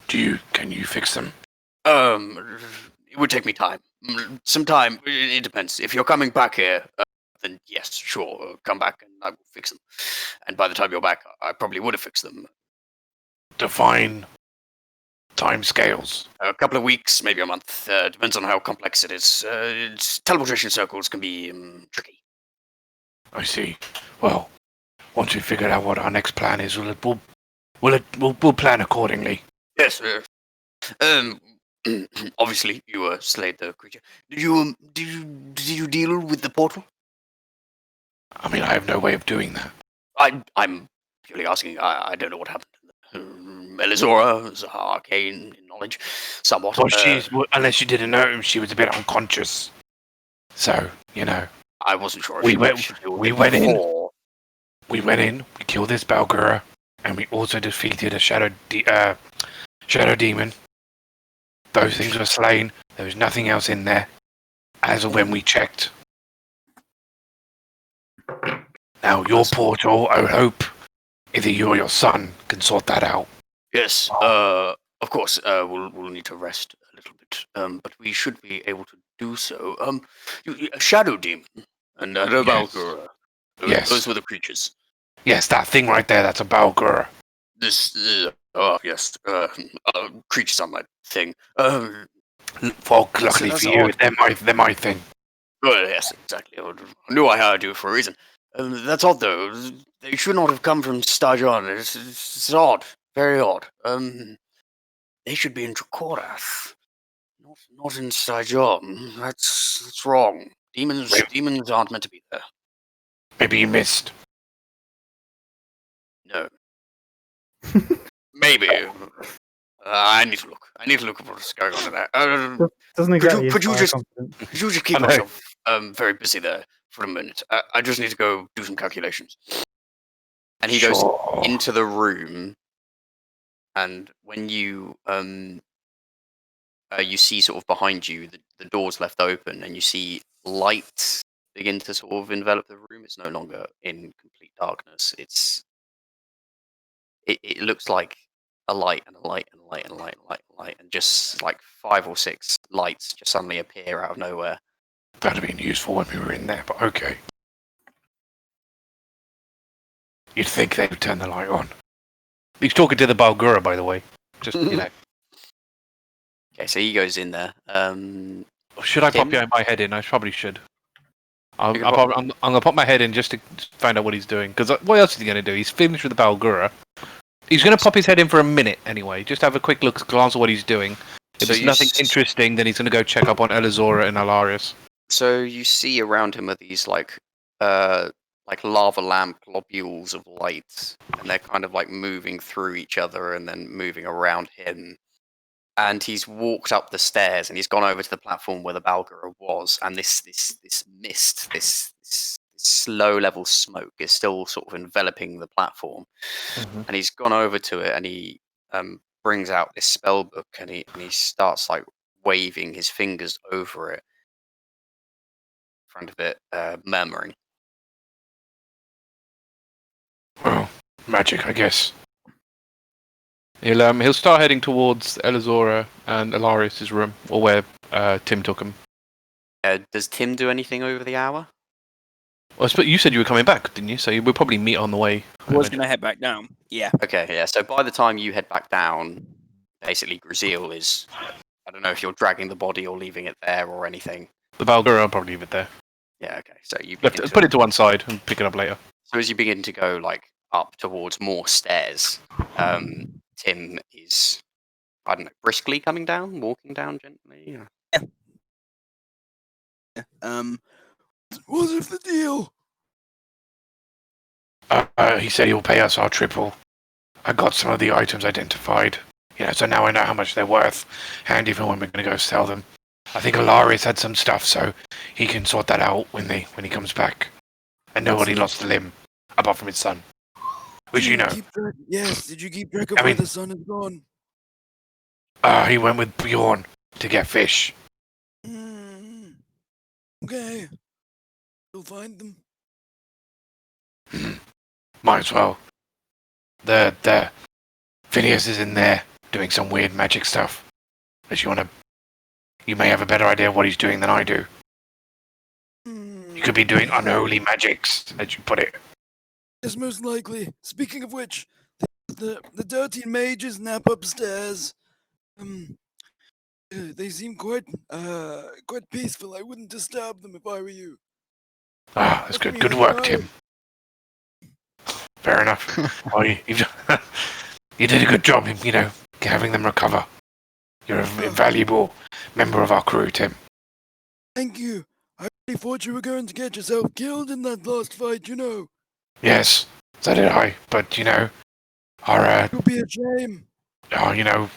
Speaker 5: Can you fix them?
Speaker 2: It would take me time. Some time. It depends. If you're coming back here, then yes, sure, come back and I will fix them. And by the time you're back, I probably would have fixed them.
Speaker 5: Define timescales.
Speaker 2: A couple of weeks, maybe a month. Depends on how complex it is. Teleportation circles can be tricky.
Speaker 5: I see. Well, once we figured out what our next plan is, we'll plan accordingly.
Speaker 2: Yes. Obviously, you slayed the creature. Did you deal with the portal?
Speaker 5: I mean, I have no way of doing that.
Speaker 2: I'm purely asking. I don't know what happened. Elizora is arcane in knowledge, somewhat.
Speaker 5: Well, unless you didn't know, she was a bit unconscious. So,
Speaker 2: I wasn't sure. If
Speaker 5: we
Speaker 2: you
Speaker 5: went
Speaker 2: should deal with
Speaker 5: we
Speaker 2: it
Speaker 5: went in.
Speaker 2: before.
Speaker 5: we went in, we killed this Balgura, and we also defeated a shadow demon. Those things were slain. There was nothing else in there, as of when we checked. Now, your portal, I would hope either you or your son can sort that out.
Speaker 2: Yes, of course, we'll need to rest a little bit, but we should be able to do so. A shadow demon and a Balgura.
Speaker 5: Yes.
Speaker 2: Those were the creatures.
Speaker 5: Yes, that thing right there, that's a Balgura.
Speaker 2: Yes, creatures are my thing.
Speaker 5: Well, luckily
Speaker 2: that's
Speaker 5: for you,
Speaker 2: odd.
Speaker 5: they're my thing.
Speaker 2: Well, yes, exactly. I knew I had to do it for a reason. That's odd, though. They should not have come from Stajon. It's odd. Very odd. They should be in Dracorath. Not in Stajon. That's wrong. Demons aren't meant to be there.
Speaker 5: Maybe you missed.
Speaker 2: No. Maybe. I need to look. I need to look at what's going on in there.
Speaker 4: Doesn't exactly
Speaker 2: could you
Speaker 4: inspire
Speaker 2: just-
Speaker 4: confidence.
Speaker 2: Could you just keep yourself very busy there for a minute? I just need to go do some calculations. And he goes
Speaker 5: Sure.
Speaker 2: into the room, and when you you see sort of behind you, the door's left open, and you see light begin to sort of envelop the room. It's no longer in complete darkness. It looks like a light and a light and a light and a light and a light and a light, and just like 5 or 6 lights just suddenly appear out of nowhere.
Speaker 5: That'd have been useful when we were in there, but okay. You'd think they would turn the light on.
Speaker 1: He's talking to the Balgura, by the way. Just, you know.
Speaker 2: Okay, so he goes in there.
Speaker 1: Should I
Speaker 2: Tim?
Speaker 1: pop my head in? I probably should. I'm
Speaker 2: You can pop-
Speaker 1: going to pop my head in just to find out what he's doing. Because what else is he going to do? He's finished with the Balgura. He's going to pop his head in for a minute anyway. Just have a quick look, glance at what he's doing. If
Speaker 2: So
Speaker 1: there's
Speaker 2: you
Speaker 1: nothing interesting, then he's going to go check up on Elizora and Alarias.
Speaker 2: So you see around him are these like lava lamp globules of light, and they're kind of like moving through each other and then moving around him. And he's walked up the stairs and he's gone over to the platform where the Balgura was, and this mist, this low level smoke is still sort of enveloping the platform.
Speaker 1: Mhm.
Speaker 2: And he's gone over to it and he brings out this spell book and he starts like waving his fingers over it, in front of it, murmuring.
Speaker 5: Well, magic, I guess.
Speaker 1: He'll start heading towards Elizora and Alarias' room, or where Tim took him.
Speaker 2: Does Tim do anything over the hour?
Speaker 1: Well, you said you were coming back, didn't you? So we'll probably meet on the way.
Speaker 3: I was going to head back down. Yeah.
Speaker 2: Okay, yeah. So by the time you head back down, basically Gruzeel is. I don't know if you're dragging the body or leaving it there or anything.
Speaker 1: The Balgura, I'll probably leave it there.
Speaker 2: Yeah. Okay. So you
Speaker 1: Put it to one side and pick it up later.
Speaker 2: So as you begin to go like up towards more stairs, Tim is, I don't know, briskly coming down, walking down gently.
Speaker 3: What's the deal?
Speaker 5: He said he'll pay us our triple. I got some of the items identified. So now I know how much they're worth, handy for when we're going to go sell them. I think Alarias had some stuff, so he can sort that out when he comes back. And nobody lost a limb, apart from his son. Which you know.
Speaker 8: Yes, did you keep track of
Speaker 5: I
Speaker 8: where
Speaker 5: mean-
Speaker 8: the sun has gone?
Speaker 5: He went with Bjorn to get fish.
Speaker 8: Okay. You'll find them.
Speaker 5: Might as well. The Phineas is in there doing some weird magic stuff. You may have a better idea of what he's doing than I do. He could be doing unholy magics, as you put it.
Speaker 8: Yes, most likely. Speaking of which, the dirty mages nap upstairs. They seem quite peaceful. I wouldn't disturb them if I were you.
Speaker 5: Ah, that's good. Good work, Tim. Fair enough. Well, you did a good job, having them recover. You're a invaluable member of our crew, Tim.
Speaker 8: Thank you. I really thought you were going to get yourself killed in that last fight,
Speaker 5: Yes, so did I. But, our,
Speaker 8: It would be a shame.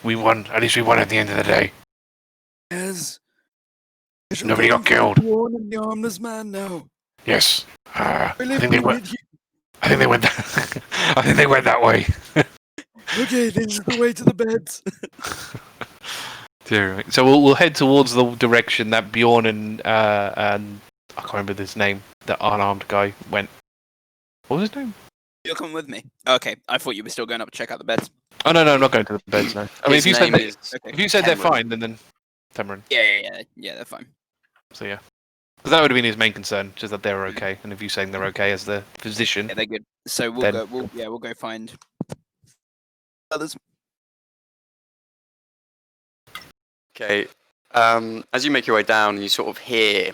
Speaker 5: we won. At least we won at the end of the day.
Speaker 8: Yes. I shall
Speaker 5: Nobody
Speaker 8: go
Speaker 5: got
Speaker 8: and find
Speaker 5: killed.
Speaker 8: Bjorn and the armless man now.
Speaker 5: Yes. I
Speaker 8: I live
Speaker 5: think they
Speaker 8: to
Speaker 5: were.
Speaker 8: meet you.
Speaker 5: I think they went that. I think they went that way.
Speaker 8: Okay, this is the way to the beds.
Speaker 1: Dear me. So we'll head towards the direction that Bjorn and I can't remember his name. The unarmed guy went. What was his name?
Speaker 3: You're coming with me. Okay, I thought you were still going up to check out the beds.
Speaker 1: Oh no, I'm not going to the beds. No. I mean,
Speaker 2: His
Speaker 1: if you said
Speaker 2: name
Speaker 1: that,
Speaker 2: is
Speaker 1: if you said they're
Speaker 2: Cameron.
Speaker 1: fine, then Tamarin.
Speaker 3: Yeah, they're fine.
Speaker 1: So yeah, because that would have been his main concern, just that they were okay. And if you're saying they're okay as the physician,
Speaker 3: Yeah, they're good. So we'll
Speaker 1: Then-
Speaker 3: go. We'll go find others.
Speaker 2: Okay. As you make your way down, you sort of hear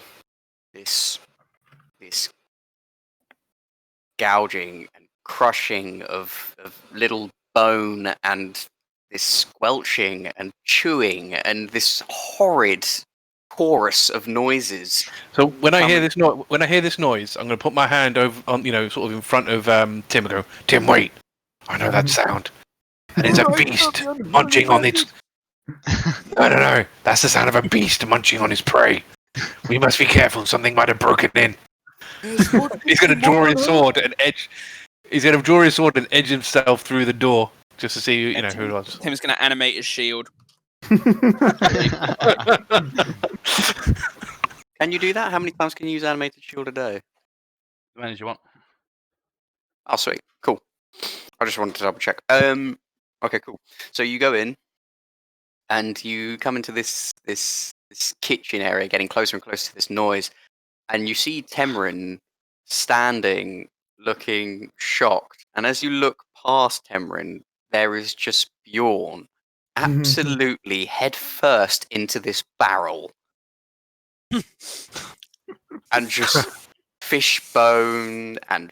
Speaker 2: this gouging and crushing of little bone, and this squelching and chewing, and this horrid chorus of noises.
Speaker 1: So when I hear
Speaker 2: Coming-
Speaker 1: this noise, I'm going to put my hand over on, sort of in front of Tim and go,
Speaker 5: Tim, wait. I know that sound. And it's a beast munching on its. No. That's the sound of a beast munching on his prey. We must be careful. Something might have broken in.
Speaker 8: Yes, what
Speaker 1: he's going to draw his sword and edge. He's going to draw his sword and edge himself through the door just to see, who it was.
Speaker 3: Tim's going to animate his shield.
Speaker 2: Can you do that? How many times can you use animated shield a day?
Speaker 6: As many as you want.
Speaker 2: Oh, sweet. Cool. I just wanted to double check. Okay, cool. So you go in, and you come into this kitchen area, getting closer and closer to this noise, and you see Temarin standing, looking shocked. And as you look past Temarin, there is just Bjorn, absolutely head first into this barrel, and just fish bone and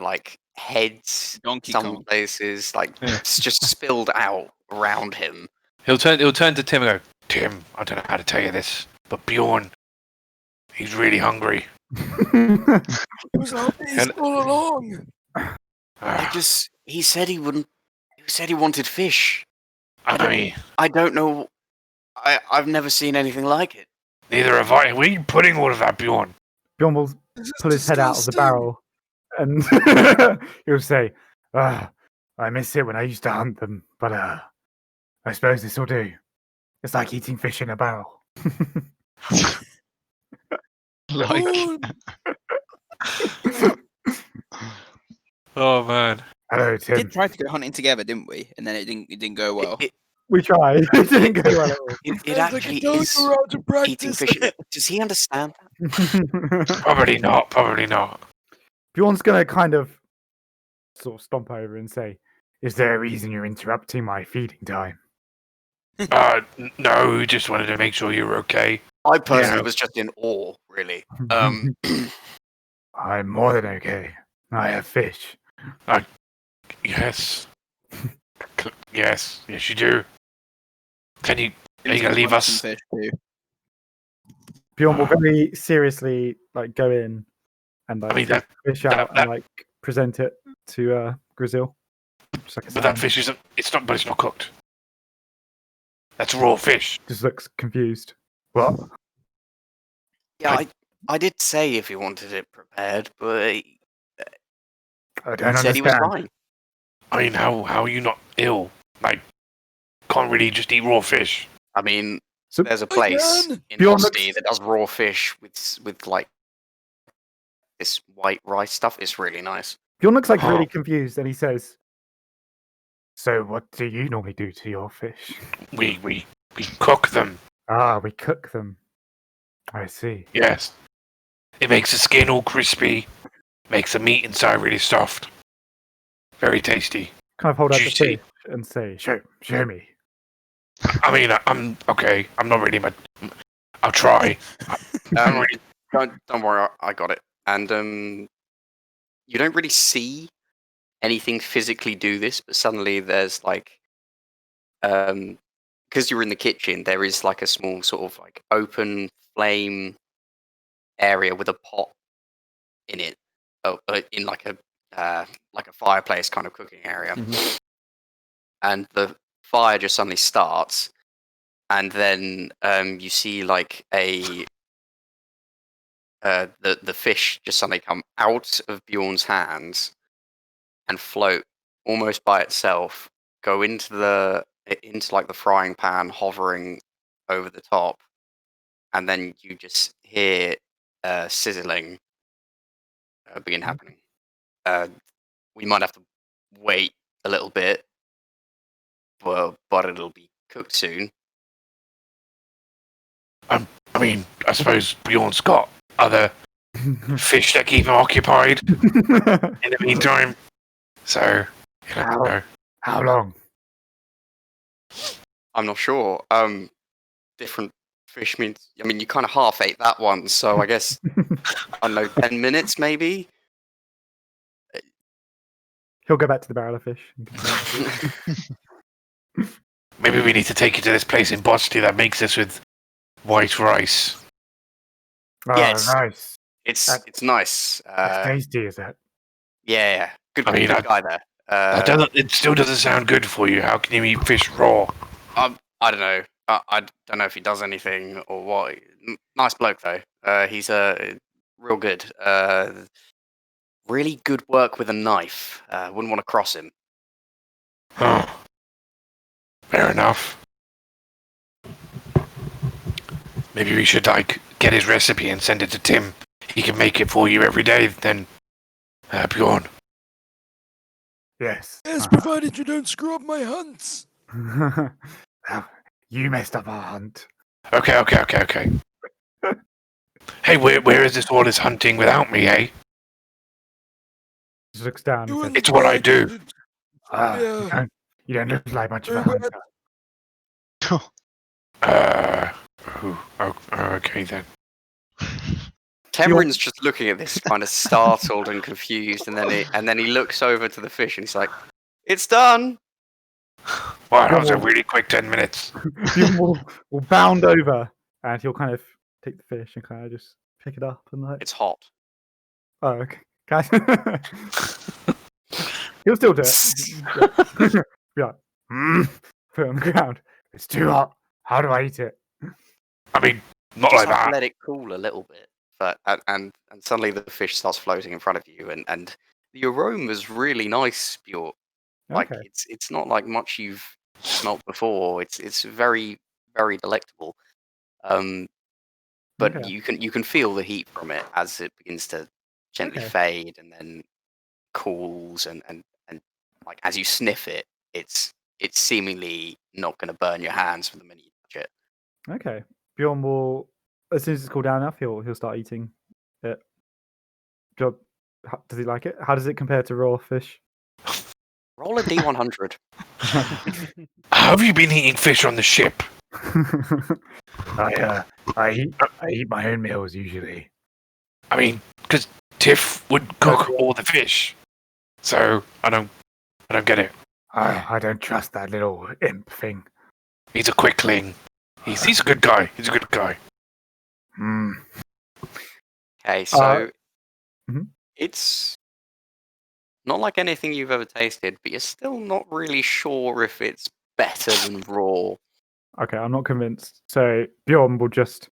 Speaker 2: like heads.
Speaker 3: Donkey
Speaker 2: Some
Speaker 3: Kong.
Speaker 2: places, like
Speaker 1: Yeah.
Speaker 2: it's just spilled out around him.
Speaker 1: He'll turn to Tim and go,
Speaker 5: Tim, I don't know how to tell you this, but Bjorn, he's really hungry.
Speaker 8: It was obvious
Speaker 1: And-
Speaker 8: all along.
Speaker 2: He said he wouldn't. He said he wanted fish.
Speaker 5: I mean,
Speaker 2: I don't know. I've never seen anything like it.
Speaker 5: neither have I. Where are you putting all of that, Bjorn?
Speaker 4: Bjorn will
Speaker 8: This is
Speaker 4: pull his head out of the
Speaker 8: disgusting.
Speaker 4: barrel and he'll say, I miss it when I used to hunt them, but I suppose this will do. It's like eating fish in a barrel.
Speaker 7: Like,
Speaker 1: "Oh man."
Speaker 4: Hello,
Speaker 3: We
Speaker 4: Tim.
Speaker 3: did try to go hunting together, didn't we? And then it didn't go well.
Speaker 4: We tried. It didn't go well at all.
Speaker 2: It
Speaker 8: Sounds like
Speaker 2: actually
Speaker 8: a dog
Speaker 2: is
Speaker 8: you're out to
Speaker 2: eating
Speaker 8: practice.
Speaker 2: fish. Does he understand that?
Speaker 5: Probably not. Probably not.
Speaker 4: Bjorn's going to kind of sort of stomp over and say, is there a reason you're interrupting my feeding time?
Speaker 5: No, we just wanted to make sure you were okay.
Speaker 2: I personally
Speaker 5: Yeah.
Speaker 2: was just in awe, really.
Speaker 4: I'm more than okay. I have fish.
Speaker 5: Yes. Yes, you do. Are you
Speaker 3: Tim's
Speaker 5: gonna leave
Speaker 3: want
Speaker 5: us?
Speaker 3: some fish too.
Speaker 4: Bjorn will very seriously go in and
Speaker 5: I mean,
Speaker 4: take the fish out
Speaker 5: that-
Speaker 4: and present it to Gruzeel. Just like a
Speaker 5: But that
Speaker 4: sign.
Speaker 5: fish isn't. It's not cooked. That's raw fish.
Speaker 4: Just looks confused. What?
Speaker 2: Yeah, I did say if he wanted it prepared, but he
Speaker 4: I don't
Speaker 2: said he was
Speaker 4: understand.
Speaker 2: fine.
Speaker 5: I mean, how are you not ill? Like, can't really just eat raw fish.
Speaker 2: I mean,
Speaker 4: So
Speaker 2: there's a place
Speaker 8: Again?
Speaker 2: in
Speaker 4: Bjorn
Speaker 2: Esti
Speaker 4: looks-
Speaker 2: that does raw fish with like this white rice stuff. It's really nice.
Speaker 4: Bjorn looks like
Speaker 5: Oh.
Speaker 4: really confused, and he says, "So, what do you normally do to your fish?"
Speaker 5: We cook them.
Speaker 4: Ah, we cook them. I see.
Speaker 5: Yes. It makes the skin all crispy. Makes the meat inside really soft. Very tasty.
Speaker 4: Kind of hold out the
Speaker 5: Juicy.
Speaker 4: fish and say, "Show me."
Speaker 5: I mean, I'm okay. I'm not really. I'll try. I'm really.
Speaker 2: Don't worry, I got it. And you don't really see anything physically do this, but suddenly there's like, because you're in the kitchen, there is like a small sort of like open flame area with a pot in it, in like a fireplace kind of cooking area, and the fire just suddenly starts, and then you see like the fish just suddenly come out of Bjorn's hands and float almost by itself, go into like the frying pan, hovering over the top, and then you just hear sizzling begin happening. We might have to wait a little bit, but it'll be cooked soon.
Speaker 5: I mean, I suppose Bjorn's got other fish that keep him occupied in the meantime. So, you know.
Speaker 4: How long?
Speaker 2: I'm not sure. Different fish means. I mean, you kind of half ate that one, so I guess I don't know, 10 minutes maybe.
Speaker 4: He'll go back to the barrel of fish. And continue.
Speaker 5: Maybe we need to take you to this place in Boston that makes this with white rice.
Speaker 4: Oh,
Speaker 2: Yes.
Speaker 4: nice.
Speaker 2: It's nice.
Speaker 4: That's tasty, is it?
Speaker 2: Yeah. Good,
Speaker 5: I mean,
Speaker 2: good guy there.
Speaker 5: it still doesn't sound good for you. How can you eat fish raw?
Speaker 2: I don't know. I don't know if he does anything or what. Nice bloke though. He's real good. Really good work with a knife. Wouldn't want to cross him.
Speaker 5: Oh. Fair enough. Maybe we should get his recipe and send it to Tim. He can make it for you every day. Then, Bjorn.
Speaker 4: Yes.
Speaker 8: Yes, provided you don't screw up my hunts.
Speaker 4: You messed up our hunt.
Speaker 5: Okay. Hey, where is this all this hunting without me, eh?
Speaker 4: Just looks down.
Speaker 8: You
Speaker 4: And
Speaker 8: and
Speaker 4: says,
Speaker 5: It's what I do.
Speaker 8: Yeah.
Speaker 4: you don't look like much of a
Speaker 8: Very
Speaker 4: hunter.
Speaker 5: Okay then.
Speaker 2: Cameron's just looking at this, kind of startled and confused, and then he looks over to the fish and he's like, "It's done."
Speaker 5: Wow, that was a really quick 10 minutes.
Speaker 4: Bjorn will bound over and he'll kind of take the fish and kind of just pick it up and like.
Speaker 2: It's hot.
Speaker 4: Oh, okay. Guys. He'll still do it. Be like, put it on the ground. It's too hot. How do I eat it?
Speaker 5: I mean, not
Speaker 2: Just
Speaker 5: like that.
Speaker 2: let it cool a little bit, but and suddenly the fish starts floating in front of you, and the aroma's really nice, Bjorn. Like
Speaker 4: Okay.
Speaker 2: it's not like much you've smelt before. It's very, very delectable. But
Speaker 4: Okay.
Speaker 2: you can feel the heat from it as it begins to gently
Speaker 4: Okay.
Speaker 2: fade and then cools and like as you sniff it, it's seemingly not going to burn your hands from the minute you touch it.
Speaker 4: Okay. Bjorn will, as soon as it's cooled down enough, he'll start eating it. Does he like it? How does it compare to raw fish?
Speaker 2: Roll a d100.
Speaker 5: How have you been eating fish on the ship?
Speaker 4: I eat my own meals usually.
Speaker 5: I mean, because Tiff would cook all the fish. So, I don't get it.
Speaker 4: I don't trust that little imp thing.
Speaker 5: He's a quickling. He's a good guy. He's a good guy.
Speaker 2: Okay, so
Speaker 4: mhm.
Speaker 2: it's not like anything you've ever tasted, but you're still not really sure if it's better than raw.
Speaker 4: Okay, I'm not convinced. So Bjorn will just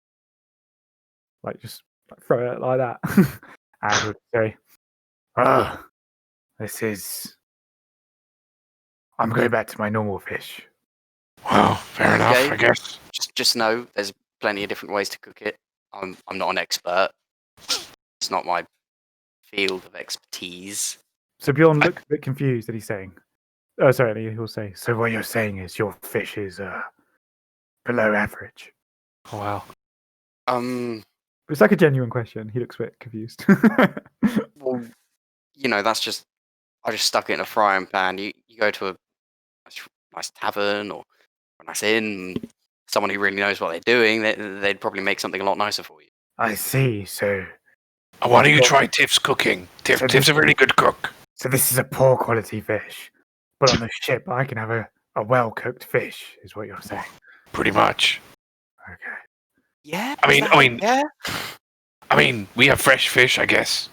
Speaker 4: throw it like that, and would say, this is. I'm going back to my normal fish."
Speaker 5: Well, fair enough,
Speaker 2: Okay.
Speaker 5: I guess.
Speaker 2: Just know there's plenty of different ways to cook it. I'm not an expert. It's not my field of expertise.
Speaker 4: So Bjorn looks a bit confused, and he's saying, "Oh, sorry." And he'll say, "So what you're saying is your fish is below average?"
Speaker 5: Oh, wow.
Speaker 4: It's like a genuine question. He looks a bit confused.
Speaker 2: Well, that's just I just stuck it in a frying pan. You go to a nice tavern or a nice inn, someone who really knows what they're doing, they'd probably make something a lot nicer for you.
Speaker 4: I see. So
Speaker 5: Why don't you try Tiff's cooking? Tiff's a really good cook.
Speaker 4: So this is a poor quality fish, but on the ship I can have a well cooked fish, is what you're saying.
Speaker 5: Pretty much.
Speaker 4: Okay.
Speaker 2: Yeah.
Speaker 5: I
Speaker 2: yeah.
Speaker 5: mean, we have fresh fish, I guess.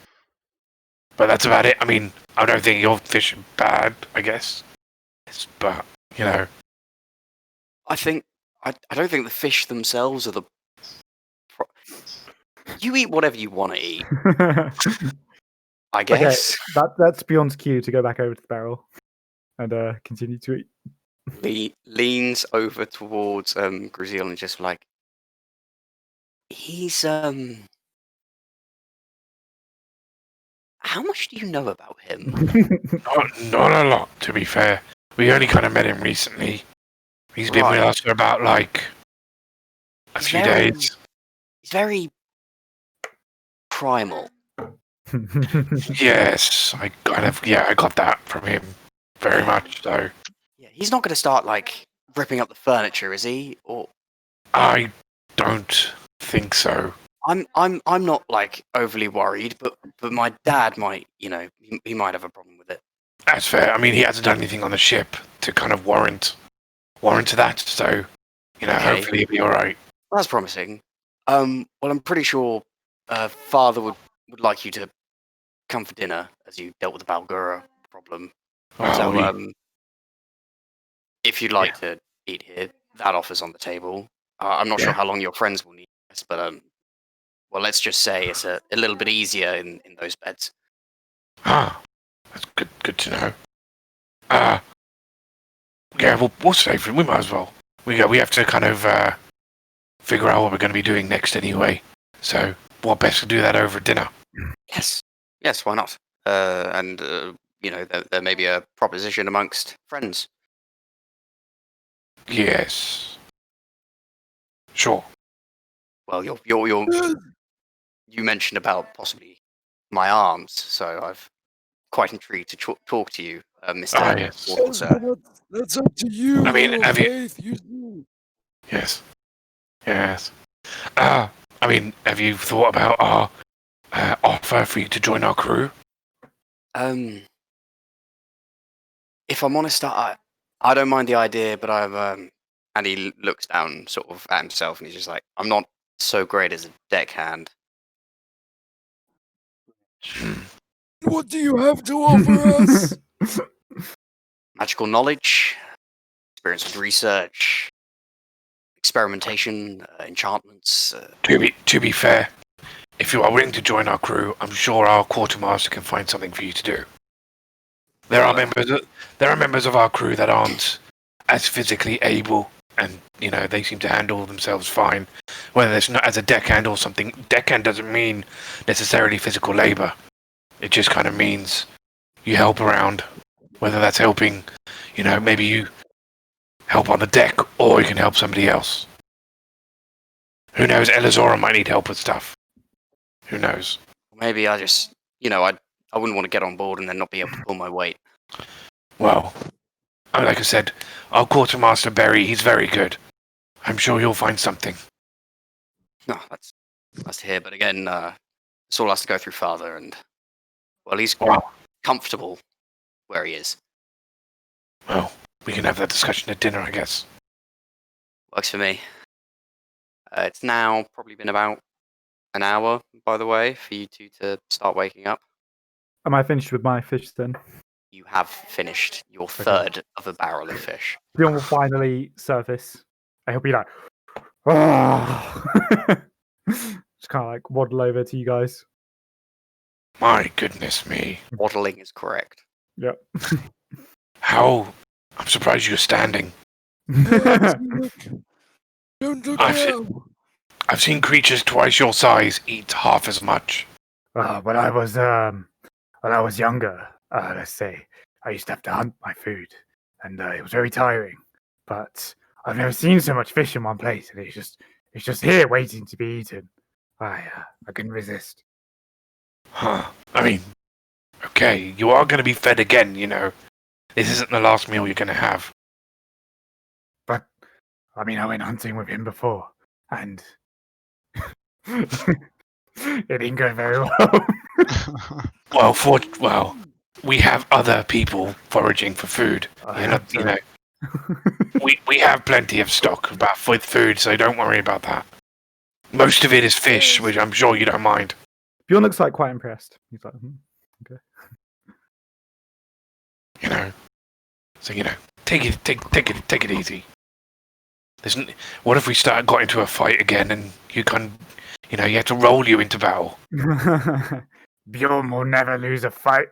Speaker 5: But that's about it. I mean, I don't think your fish are bad, I guess. But,
Speaker 2: I don't think the fish themselves are the. You eat whatever you want to eat. I guess.
Speaker 4: That's Bjorn's cue to go back over to the barrel and continue to eat.
Speaker 2: Leans over towards Gruzeel and just like, he's how much do you know about him?
Speaker 5: Not a lot, to be fair. We only kind of met him recently. He's been with us for about like a few days.
Speaker 2: He's very primal.
Speaker 5: Yes, I got that from him very much. So
Speaker 2: Yeah, he's not going to start like ripping up the furniture, is he? Or
Speaker 5: I don't think so.
Speaker 2: I'm not like overly worried, but my dad might, he might have a problem with it.
Speaker 5: That's fair. I mean, he hasn't done anything on the ship to kind of warrant that. So,
Speaker 2: Okay.
Speaker 5: hopefully he'll be all right.
Speaker 2: That's promising. Well, I'm pretty sure Father would like you to come for dinner as you dealt with the Balgura problem. So, if you'd like to eat here, that offer's on the table. I'm not sure how long your friends will need this, but well, let's just say it's a little bit easier in those beds.
Speaker 5: That's good to know. We'll save it. We might as well. We have to kind of figure out what we're going to be doing next anyway. So, what best to do that over dinner?
Speaker 2: Yes, why not? And there may be a proposition amongst friends.
Speaker 5: Yes. Sure.
Speaker 2: Well, you mentioned about possibly my arms, so I've quite intrigued to talk to you, Mr.
Speaker 5: Yes.
Speaker 2: Tortle.
Speaker 8: That's up to you.
Speaker 5: I mean, have you?
Speaker 8: Faith, you...
Speaker 5: Yes. I mean, have you thought about our offer for you to join our crew?
Speaker 2: If I'm honest, I don't mind the idea, but I've and he looks down sort of at himself and he's just like, I'm not so great as a deckhand.
Speaker 8: What do you have to offer us?
Speaker 2: Magical knowledge, experience with research, experimentation, enchantments.
Speaker 5: To be fair, if you are willing to join our crew, I'm sure our quartermaster can find something for you to do. There are members of our crew that aren't as physically able, and they seem to handle themselves fine. Whether it's not as a deckhand or something, deckhand doesn't mean necessarily physical labor. It just kind of means you help around. Whether that's helping, maybe you help on the deck, or you can help somebody else. Who knows? Elizora might need help with stuff. Who knows?
Speaker 2: Maybe I just, I wouldn't want to get on board and then not be able to pull my weight.
Speaker 5: Well, like I said, our quartermaster Berry, he's very good. I'm sure you'll find something.
Speaker 2: No, that's nice to hear. But again, this all has to go through Father, and well, he's comfortable where he is.
Speaker 5: Well, we can have that discussion at dinner, I guess.
Speaker 2: Works for me. It's now probably been about an hour, by the way, for you two to start waking up.
Speaker 4: Am I finished with my fish then?
Speaker 2: You have finished your third of a barrel of fish.
Speaker 4: Bjorn will finally surface. I hope you like, just kind of like waddle over to you guys.
Speaker 5: My goodness me.
Speaker 2: Waddling is correct.
Speaker 4: Yep.
Speaker 5: I'm surprised you're standing.
Speaker 8: Don't look now.
Speaker 5: I've seen creatures twice your size eat half as much.
Speaker 4: When I was younger, let's say, I used to have to hunt my food, and it was very tiring. But I've never seen so much fish in one place, and it's just here waiting to be eaten. I couldn't resist.
Speaker 5: Huh. I mean, okay, you are going to be fed again, This isn't the last meal you're going to have.
Speaker 4: But, I mean, I went hunting with him before, and it didn't go very well.
Speaker 5: Well, we have other people foraging for food. We have plenty of stock with food, so don't worry about that. Most of it is fish, which I'm sure you don't mind.
Speaker 4: Bjorn looks like quite impressed. He's like, okay.
Speaker 5: So take it easy. What if we got into a fight again, and you have to roll you into battle?
Speaker 4: Bjorn will never lose a fight,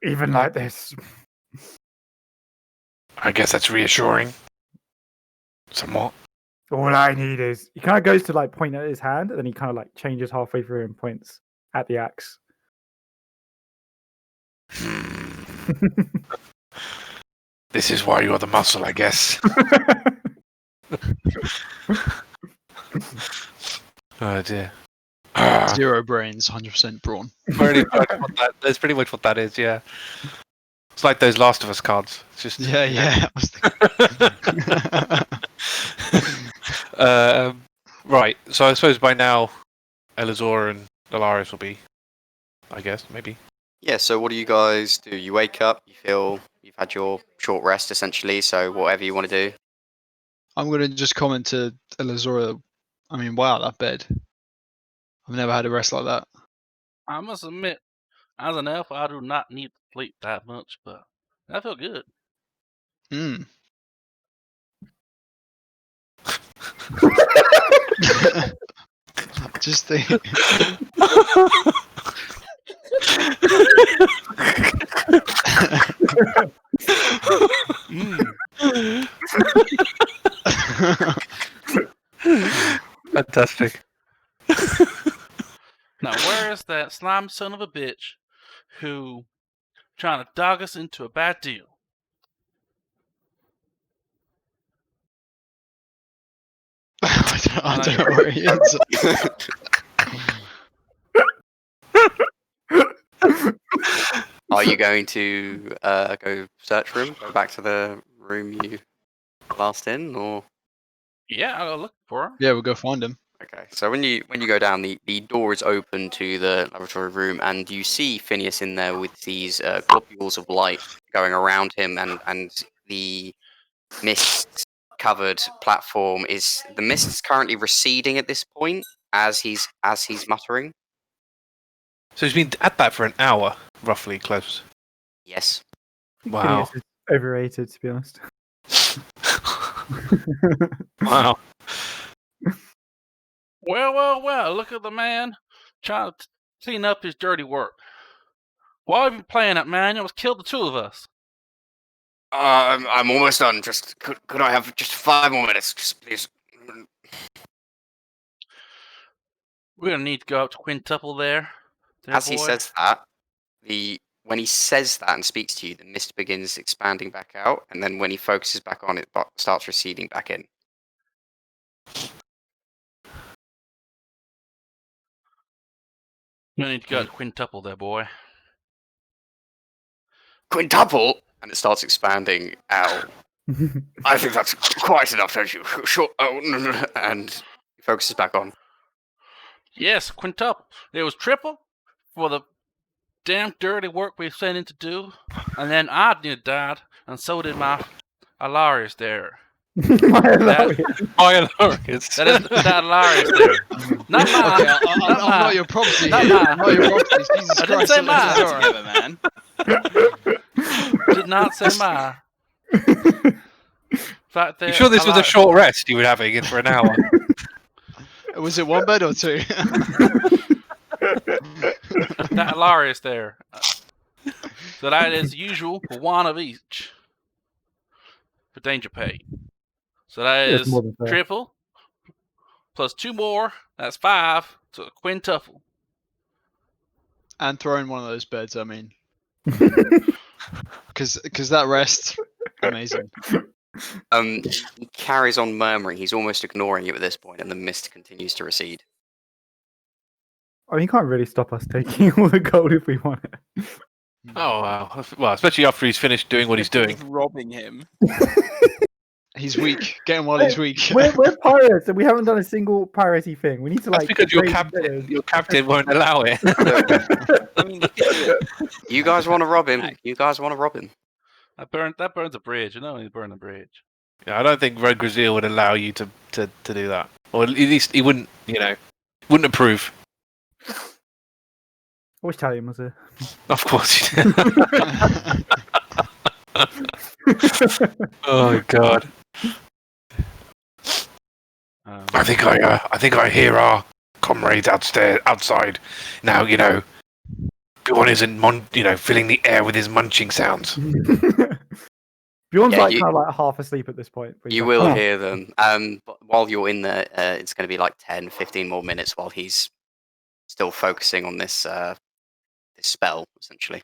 Speaker 4: even like this.
Speaker 5: I guess that's reassuring. Somewhat.
Speaker 4: All I need is he kind of goes to like point at his hand, and then he kind of like changes halfway through and points at the axe.
Speaker 5: This is why you're the muscle, I guess.
Speaker 1: Oh dear.
Speaker 7: 0 brains, 100% brawn.
Speaker 1: That's pretty much what that is. Yeah. It's like those Last of Us cards. It's just
Speaker 7: Yeah.
Speaker 1: right. So I suppose by now, Elizora and Alarias will be. I guess maybe.
Speaker 2: Yeah, so what do you guys do? You wake up, you feel you've had your short rest essentially, so whatever you want to do.
Speaker 7: I'm going to just comment to Elizora. I mean, wow, that bed. I've never had a rest like that.
Speaker 6: I must admit, as an elf, I do not need to sleep that much, but I feel good.
Speaker 7: Just think.
Speaker 1: Fantastic.
Speaker 6: Now, where is that slime son of a bitch who trying to dog us into a bad deal?
Speaker 7: I don't know where he is.
Speaker 2: Are you going to go search for him? Go back to the room you last in, or?
Speaker 6: Yeah, I'll go look for him.
Speaker 7: Yeah, we'll go find him.
Speaker 2: Okay, so when you go down, the door is open to the laboratory room, and you see Phineas in there with these globules of light going around him, and the mist-covered platform is the mist is currently receding at this point as he's muttering.
Speaker 1: So he's been at that for an hour, roughly close.
Speaker 2: Yes.
Speaker 1: Wow.
Speaker 4: Phineas is overrated, to be honest.
Speaker 1: Wow.
Speaker 6: Well, look at the man trying to clean up his dirty work. Why have you been playing that, man? You almost killed the two of us.
Speaker 2: I'm almost done. Just could I have just 5 more minutes, just please?
Speaker 6: We're gonna need to go up to Quintuple there.
Speaker 2: As he
Speaker 6: boy.
Speaker 2: says that, when he says that and speaks to you, the mist begins expanding back out, and then when he focuses back on it, starts receding back in.
Speaker 6: We're gonna need to go up to Quintuple there, boy.
Speaker 2: Quintuple, and it starts expanding out. I think that's quite enough, don't you? Sure. Oh, no. And he focuses back on.
Speaker 6: Yes, Quintuple. It was triple for the damn dirty work we sent in to do, and then I nearly died, and so did my Alarias there.
Speaker 4: My Alarias.
Speaker 6: That is that Alarias there. Not mine.
Speaker 7: Okay, I'm not your property.
Speaker 6: Not
Speaker 7: here.
Speaker 6: mine.
Speaker 7: I'm not your property. Jesus
Speaker 6: I didn't
Speaker 7: Christ.
Speaker 6: say mine.
Speaker 3: Together, man.
Speaker 6: Did not say mine. Fact there,
Speaker 1: You sure this was a
Speaker 6: Alarias.
Speaker 1: short rest you were having in for an hour?
Speaker 7: Was it 1 bed or 2?
Speaker 6: That Alarias there. So that is usual for 1 of each for danger pay. So that
Speaker 4: It's
Speaker 6: is
Speaker 4: more than fair.
Speaker 6: triple plus 2 more. That's 5 to a quintuple.
Speaker 7: And throw in one of those beds, I mean. Because that rest, amazing.
Speaker 2: He carries on murmuring. He's almost ignoring you at this point, and the mist continues to recede.
Speaker 4: I mean, you can't really stop us taking all the gold if we want it.
Speaker 1: Oh wow. Well, especially after he's finished doing what he's doing.
Speaker 3: Just robbing him.
Speaker 7: He's weak. Get him while he's weak.
Speaker 4: We're pirates, and we haven't done a single piratey thing. We need to
Speaker 1: That's
Speaker 4: like.
Speaker 1: because your
Speaker 4: trade
Speaker 1: captain won't allow it.
Speaker 3: I mean,
Speaker 2: You guys want to rob him? You guys want to rob him?
Speaker 6: That burns a bridge. You know, you burn a bridge.
Speaker 1: Yeah, I don't think Red Gruzeel would allow you to do that, or at least he wouldn't. Wouldn't approve.
Speaker 4: I wish Talion was here.
Speaker 1: Of course. Oh God.
Speaker 5: I think I hear our comrades outside. Now, Bjorn isn't, filling the air with his munching sounds.
Speaker 4: Bjorn's
Speaker 2: Yeah,
Speaker 4: kind of like half asleep at this point. But he's
Speaker 2: You
Speaker 4: like,
Speaker 2: will
Speaker 4: "Oh."
Speaker 2: hear them. But while you're in there, it's going to be like 10, 15 more minutes while he's still focusing on this this spell, essentially.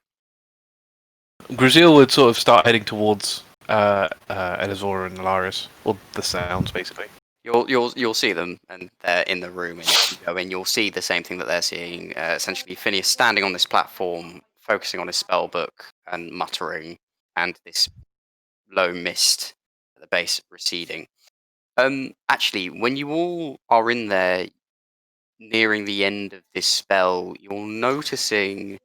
Speaker 1: Gruzeel would sort of start heading towards Elizora and Alarias, or the sounds, basically.
Speaker 2: You'll see them, and they're in the room. And if you go in, you'll see the same thing that they're seeing. Essentially, Phineas standing on this platform, focusing on his spell book and muttering, and this low mist at the base receding. Actually, when you all are in there, nearing the end of this spell, you're noticing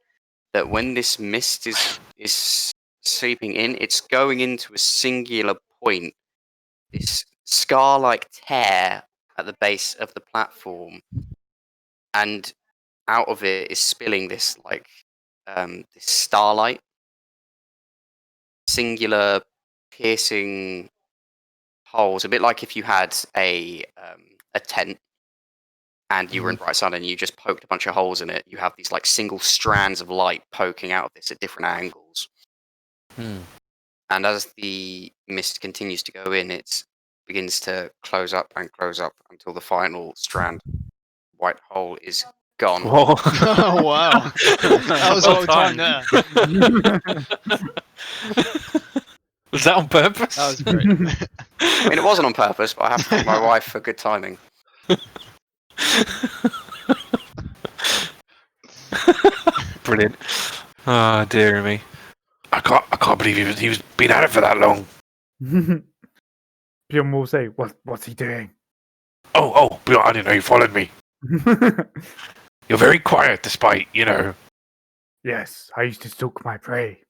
Speaker 2: that when this mist is seeping in, it's going into a singular point. This scar-like tear at the base of the platform, and out of it is spilling this this starlight, singular piercing holes, a bit like if you had a tent and you were in bright sun and you just poked a bunch of holes in it. You have these like single strands of light poking out of this at different angles. And as the mist continues to go in, it begins to close up until the final strand white hole is gone.
Speaker 7: Oh wow, that was all time there.
Speaker 1: Was that on purpose?
Speaker 7: That was great.
Speaker 2: I mean, it wasn't on purpose, but I have to thank my wife for good timing.
Speaker 1: Brilliant. Ah, dear me.
Speaker 5: I can't believe he was been at it for that long.
Speaker 4: Bjorn will say, "What's he doing?"
Speaker 5: Oh, Bjorn, I didn't know you followed me. You're very quiet, despite,
Speaker 4: Yes, I used to stalk my prey.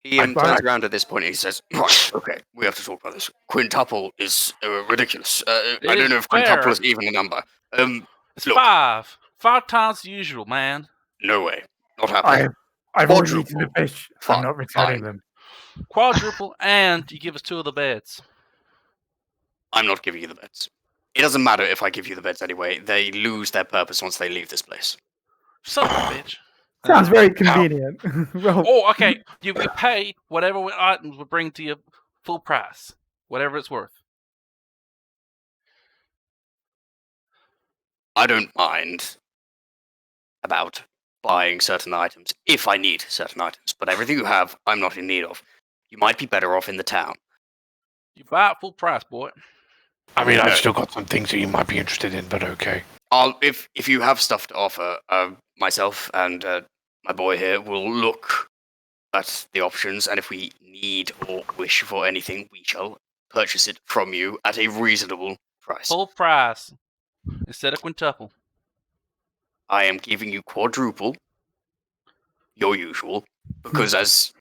Speaker 2: He turns around at this point and he says, "Right, okay, we have to talk about this. Quintuple is ridiculous. I don't know if quintuple is even a number.
Speaker 6: It's
Speaker 2: look.
Speaker 6: 5. 5 times the usual, man.
Speaker 2: No way. Not happening.
Speaker 4: I've already eaten the fish. I'm not returning them.
Speaker 6: Quadruple, and you give us 2 of the beds.
Speaker 2: I'm not giving you the beds. It doesn't matter if I give you the beds anyway. They lose their purpose once they leave this place.
Speaker 6: Son of a bitch.
Speaker 4: Sounds very convenient. Well,
Speaker 6: Oh, okay. You pay whatever items we bring to you full price. Whatever it's worth.
Speaker 2: I don't mind about buying certain items if I need certain items, but everything you have, I'm not in need of. You might be better off in the town.
Speaker 6: You buy it full price, boy.
Speaker 5: I mean, I've still got some things that you might be interested in, but okay.
Speaker 2: If you have stuff to offer, myself and my boy here will look at the options, and if we need or wish for anything, we shall purchase it from you at a reasonable price.
Speaker 6: Full price. Instead of quintuple.
Speaker 2: I am giving you quadruple, your usual, because as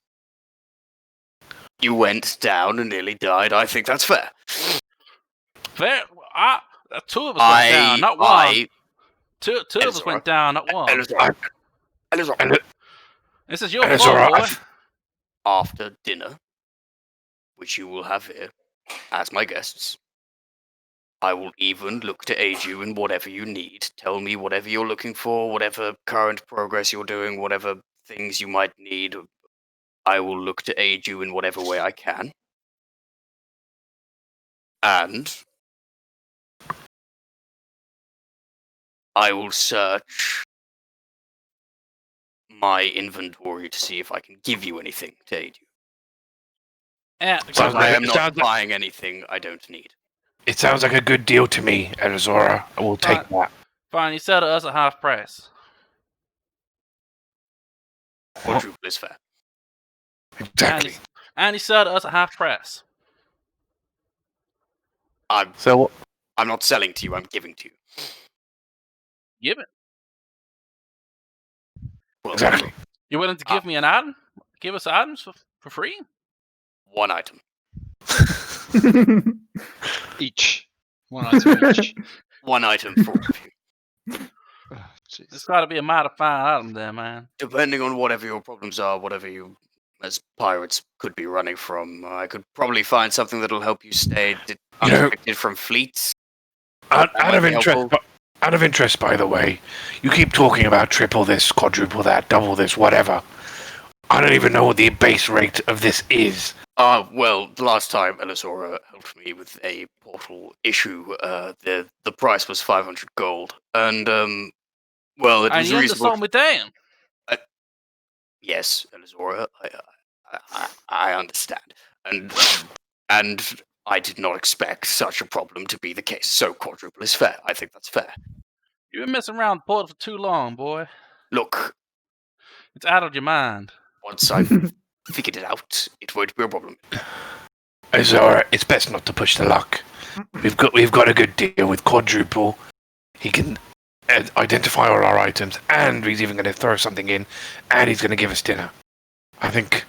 Speaker 2: you went down and nearly died, I think that's fair.
Speaker 6: Fair. 2 of us went down, not one. Two of us went down, not one.
Speaker 2: Elizora.
Speaker 6: This is your fault, boy.
Speaker 2: After dinner, which you will have here as my guests, I will even look to aid you in whatever you need. Tell me whatever you're looking for, whatever current progress you're doing, whatever things you might need. I will look to aid you in whatever way I can. And I will search my inventory to see if I can give you anything to aid you. Because I am not buying anything I don't need.
Speaker 5: It sounds like a good deal to me, Elizora. I will take that.
Speaker 6: Fine, you sell to us at half price.
Speaker 2: Quadruple is fair.
Speaker 5: Exactly.
Speaker 6: And you sell to us at half price.
Speaker 2: I'm not selling to you, I'm giving to you.
Speaker 6: Give it.
Speaker 2: Well,
Speaker 5: Exactly.
Speaker 6: You willing to give me an item? Give us items for free?
Speaker 2: One item.
Speaker 7: Each. One item each.
Speaker 2: One item for all of you.
Speaker 7: Oh, jeez.
Speaker 6: It's got to be a mighty fine item there, man.
Speaker 2: Depending on whatever your problems are, whatever you, as pirates, could be running from, I could probably find something that'll help you stay undetected from fleets.
Speaker 5: Out of Out of interest, by the way, you keep talking about triple this, quadruple that, double this, whatever. I don't even know what the base rate of this is.
Speaker 2: Well, the last time Elizora helped me with a portal issue, the price was 500 gold, and well, it
Speaker 6: And
Speaker 2: was
Speaker 6: you
Speaker 2: reasonable.
Speaker 6: undersold me, damn.
Speaker 2: Yes, Elizora, I understand, and I did not expect such a problem to be the case. So quadruple is fair. I think that's fair.
Speaker 6: You've been messing around the portal for too long, boy.
Speaker 2: Look,
Speaker 6: It's out of your mind.
Speaker 2: once I've figured it out, it won't be a problem.
Speaker 5: Elizora, it's best not to push the luck. We've got a good deal with quadruple. He can identify all our items, and he's even going to throw something in, and he's going to give us dinner. I think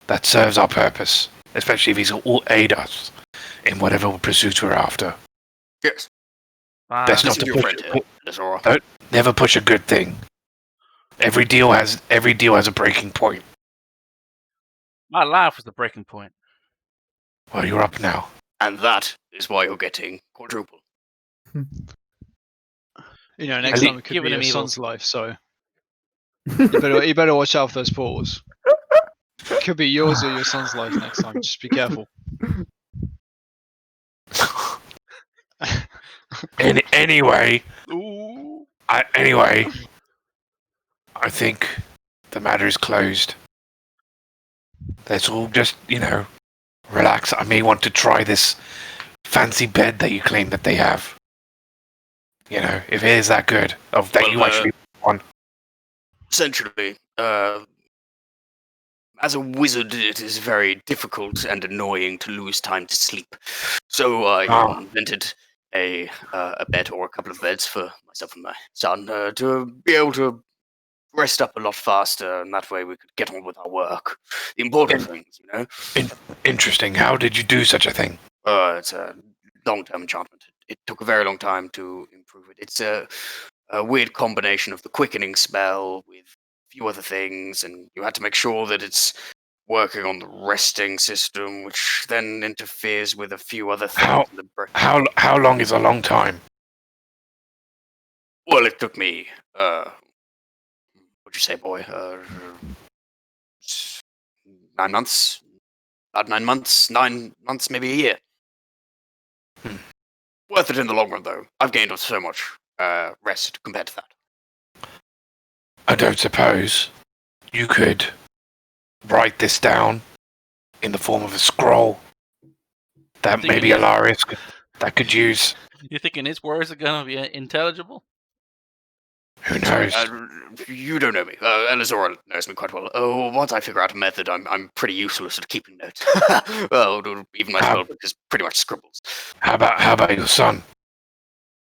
Speaker 5: that serves our purpose, especially if he's will aid us in whatever pursuit we're after.
Speaker 2: Yes.
Speaker 5: Best not
Speaker 2: Listen
Speaker 5: to
Speaker 2: to your
Speaker 5: push.
Speaker 2: friend here, Elizora.
Speaker 5: Don't never push a good thing. Every deal has a breaking point.
Speaker 6: My life was the breaking point.
Speaker 5: Well, you're up now.
Speaker 2: And that is why you're getting quadruple.
Speaker 7: You know, next time it could
Speaker 6: Giving
Speaker 7: be
Speaker 6: him
Speaker 7: your
Speaker 6: evil.
Speaker 7: son's life, so you better watch out for those portals. It could be yours or your son's life next time. Just be careful.
Speaker 5: Anyway,
Speaker 6: Ooh.
Speaker 5: I think the matter is closed. Let's all just, relax. I may want to try this fancy bed that you claim that they have. If it is that good, that
Speaker 2: Well,
Speaker 5: you actually want.
Speaker 2: Essentially, as a wizard, it is very difficult and annoying to lose time to sleep. So I invented a bed or a couple of beds for myself and my son to be able to rest up a lot faster, and that way we could get on with our work. The important things,
Speaker 5: Interesting. How did you do such a thing?
Speaker 2: It's a long-term enchantment. It took a very long time to improve it. It's a weird combination of the quickening spell with a few other things, and you had to make sure that it's working on the resting system, which then interferes with a few other things.
Speaker 5: How long is a long time?
Speaker 2: Well, it took me, what'd you say, boy? 9 months? About 9 months? 9 months, maybe a year. Worth it in the long run, though. I've gained so much rest compared to that.
Speaker 5: I don't suppose you could write this down in the form of a scroll that maybe Alarias could use.
Speaker 6: You thinking his words are gonna be intelligible?
Speaker 5: Who knows?
Speaker 2: You don't know me. Elizora knows me quite well. Oh, once I figure out a method, I'm pretty useless at keeping notes. Well, even my spellbook is pretty much scribbles.
Speaker 5: How about your son?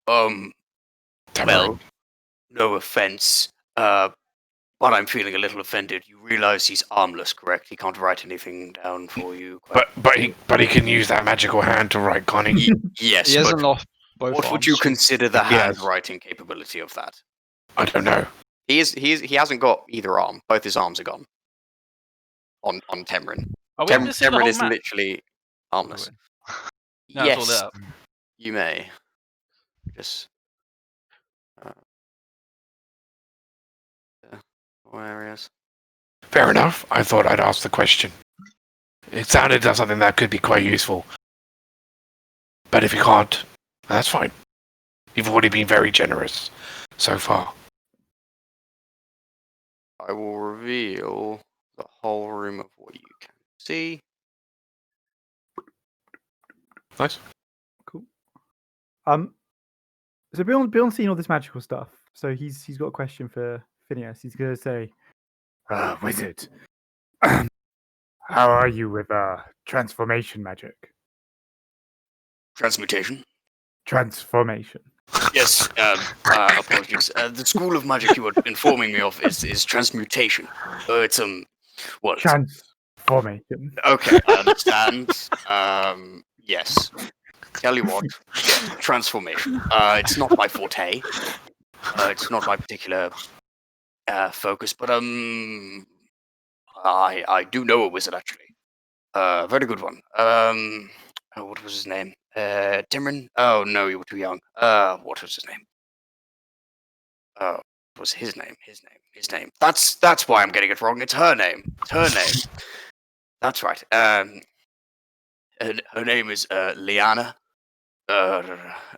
Speaker 2: Well, no offense, but I'm feeling a little offended. You realize he's armless, correct? He can't write anything down for you.
Speaker 5: But he can use that magical hand to write, can't he?
Speaker 2: Yes,
Speaker 7: He hasn't
Speaker 2: but
Speaker 7: lost both
Speaker 2: what would
Speaker 7: arms.
Speaker 2: you consider the
Speaker 5: Yes.
Speaker 2: handwriting capability of that?
Speaker 5: I don't know.
Speaker 2: He hasn't got either arm. Both his arms are gone. On Temrin.
Speaker 6: Are we missing the
Speaker 2: Temrin
Speaker 6: whole
Speaker 2: is
Speaker 6: map?
Speaker 2: literally armless.
Speaker 6: No, it's all
Speaker 2: Yes,
Speaker 6: up.
Speaker 2: you may. Just areas.
Speaker 5: Fair enough. I thought I'd ask the question. It sounded like something that could be quite useful. But if you can't, that's fine. You've already been very generous so far.
Speaker 2: I will reveal the whole room of what you can see.
Speaker 1: Nice.
Speaker 4: Cool. So beyond seeing all this magical stuff, so he's got a question for Phineas. He's gonna say, "Wizard, how are you with transformation magic?"
Speaker 2: Transmutation.
Speaker 4: Transformation.
Speaker 2: Yes. Apologies. The school of magic you were informing me of is transmutation. It's what?
Speaker 4: Transformation.
Speaker 2: Okay, I understand. Yes. Tell you what, yeah, transformation. It's not my forte. It's not my particular focus, but I do know a wizard actually. Very good one. What was his name? Timrin? Oh no, you were too young. What was his name? what was his name? His name. That's why I'm getting it wrong. It's her name. That's right. Her name is Liana.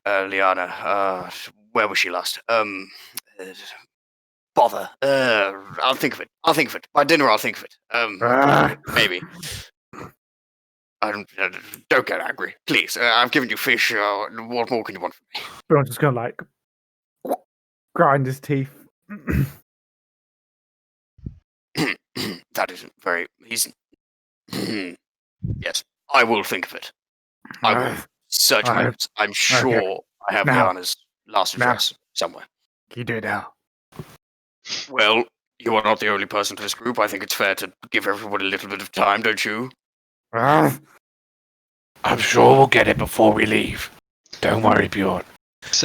Speaker 2: Liana. Where was she last? Bother. I'll think of it. By dinner, I'll think of it. Maybe. Don't get angry, please. I've given you fish. What more can you want from me?
Speaker 4: But I'm just gonna like grind his teeth.
Speaker 2: That isn't very. He's. Yes, I will think of it. I will search my notes. I'm sure I have Liana's last address somewhere.
Speaker 4: Can you do it now?
Speaker 2: Well, you are not the only person to this group. I think it's fair to give everyone a little bit of time, don't you?
Speaker 5: I'm sure we'll get it before we leave. Don't worry, Bjorn.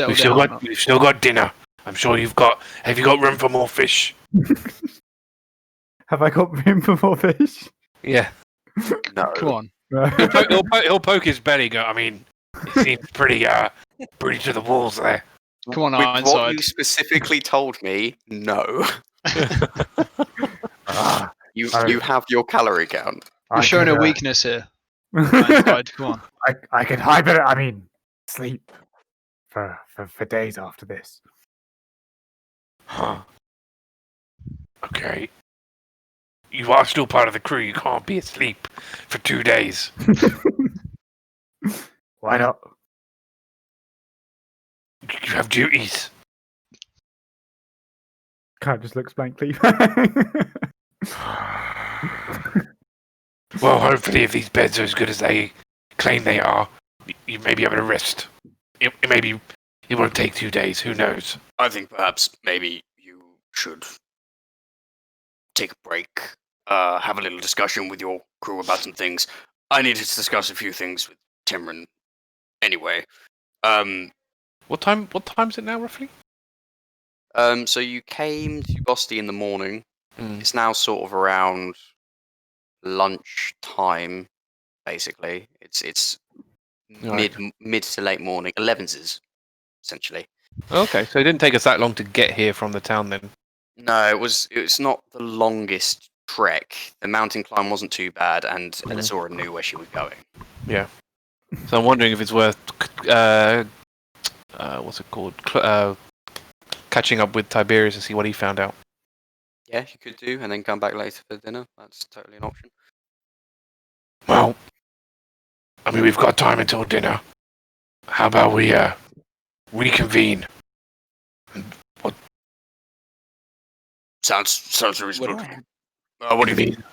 Speaker 5: We've still got dinner. I'm sure you've got. Have you got room for more fish?
Speaker 4: Have I got room for more fish?
Speaker 1: Yeah.
Speaker 2: No.
Speaker 7: Come on.
Speaker 5: He'll poke his belly. Go. I mean, it seems pretty to the walls there.
Speaker 7: Come on,
Speaker 2: With
Speaker 7: Ironside.
Speaker 2: what you specifically told me, no. You have your calorie count.
Speaker 7: You're showing a weakness here. Ironside, come on.
Speaker 4: I can hibernate. I mean, sleep for days after this.
Speaker 5: Huh. Okay. You are still part of the crew. You can't be asleep for 2 days.
Speaker 4: Why not?
Speaker 5: You have duties.
Speaker 4: Kind of just looks blankly.
Speaker 5: Well, hopefully, if these beds are as good as they claim they are, you may be able to rest. It won't take 2 days. Who knows?
Speaker 2: I think perhaps maybe you should take a break, have a little discussion with your crew about some things. I needed to discuss a few things with Timron anyway.
Speaker 1: What time is it now, roughly?
Speaker 2: So you came to Bosti in the morning. It's now sort of around lunch time, basically. It's
Speaker 1: Right.
Speaker 2: mid to late morning. 11s, essentially.
Speaker 1: Okay, so it didn't take us that long to get here from the town then.
Speaker 2: No, it's not the longest trek. The mountain climb wasn't too bad, and Elizora knew where she was going.
Speaker 1: Yeah. So I'm wondering if it's worth what's it called? Catching up with Tiberius and see what he found out.
Speaker 2: Yeah, you could do, and then come back later for dinner. That's totally an option.
Speaker 5: Well, I mean, we've got time until dinner. How about we reconvene? What?
Speaker 2: Sounds reasonable. What do you mean?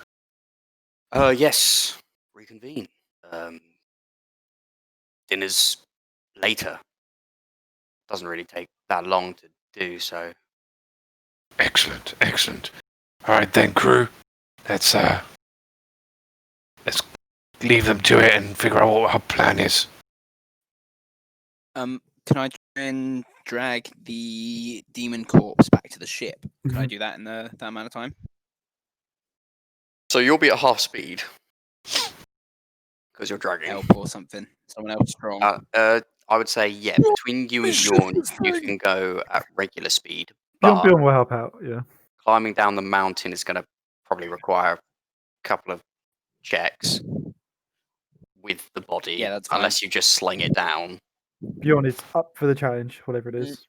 Speaker 2: Yes, reconvene. Dinner's later. Doesn't really take that long to do so.
Speaker 5: Excellent. All right then, crew. Let's leave them to it and figure out what our plan is.
Speaker 3: Can I try and drag the demon corpse back to the ship? Can I do that in that amount of time?
Speaker 2: So you'll be at half speed because you're dragging.
Speaker 3: Help or something. Someone else strong.
Speaker 2: I would say between you and Bjorn, you can go at regular speed. But
Speaker 4: Bjorn will help out. Yeah.
Speaker 2: climbing down the mountain is going to probably require a couple of checks with the body.
Speaker 3: Yeah, that's fine.
Speaker 2: Unless you just sling it down.
Speaker 4: Bjorn is up for the challenge, whatever it is.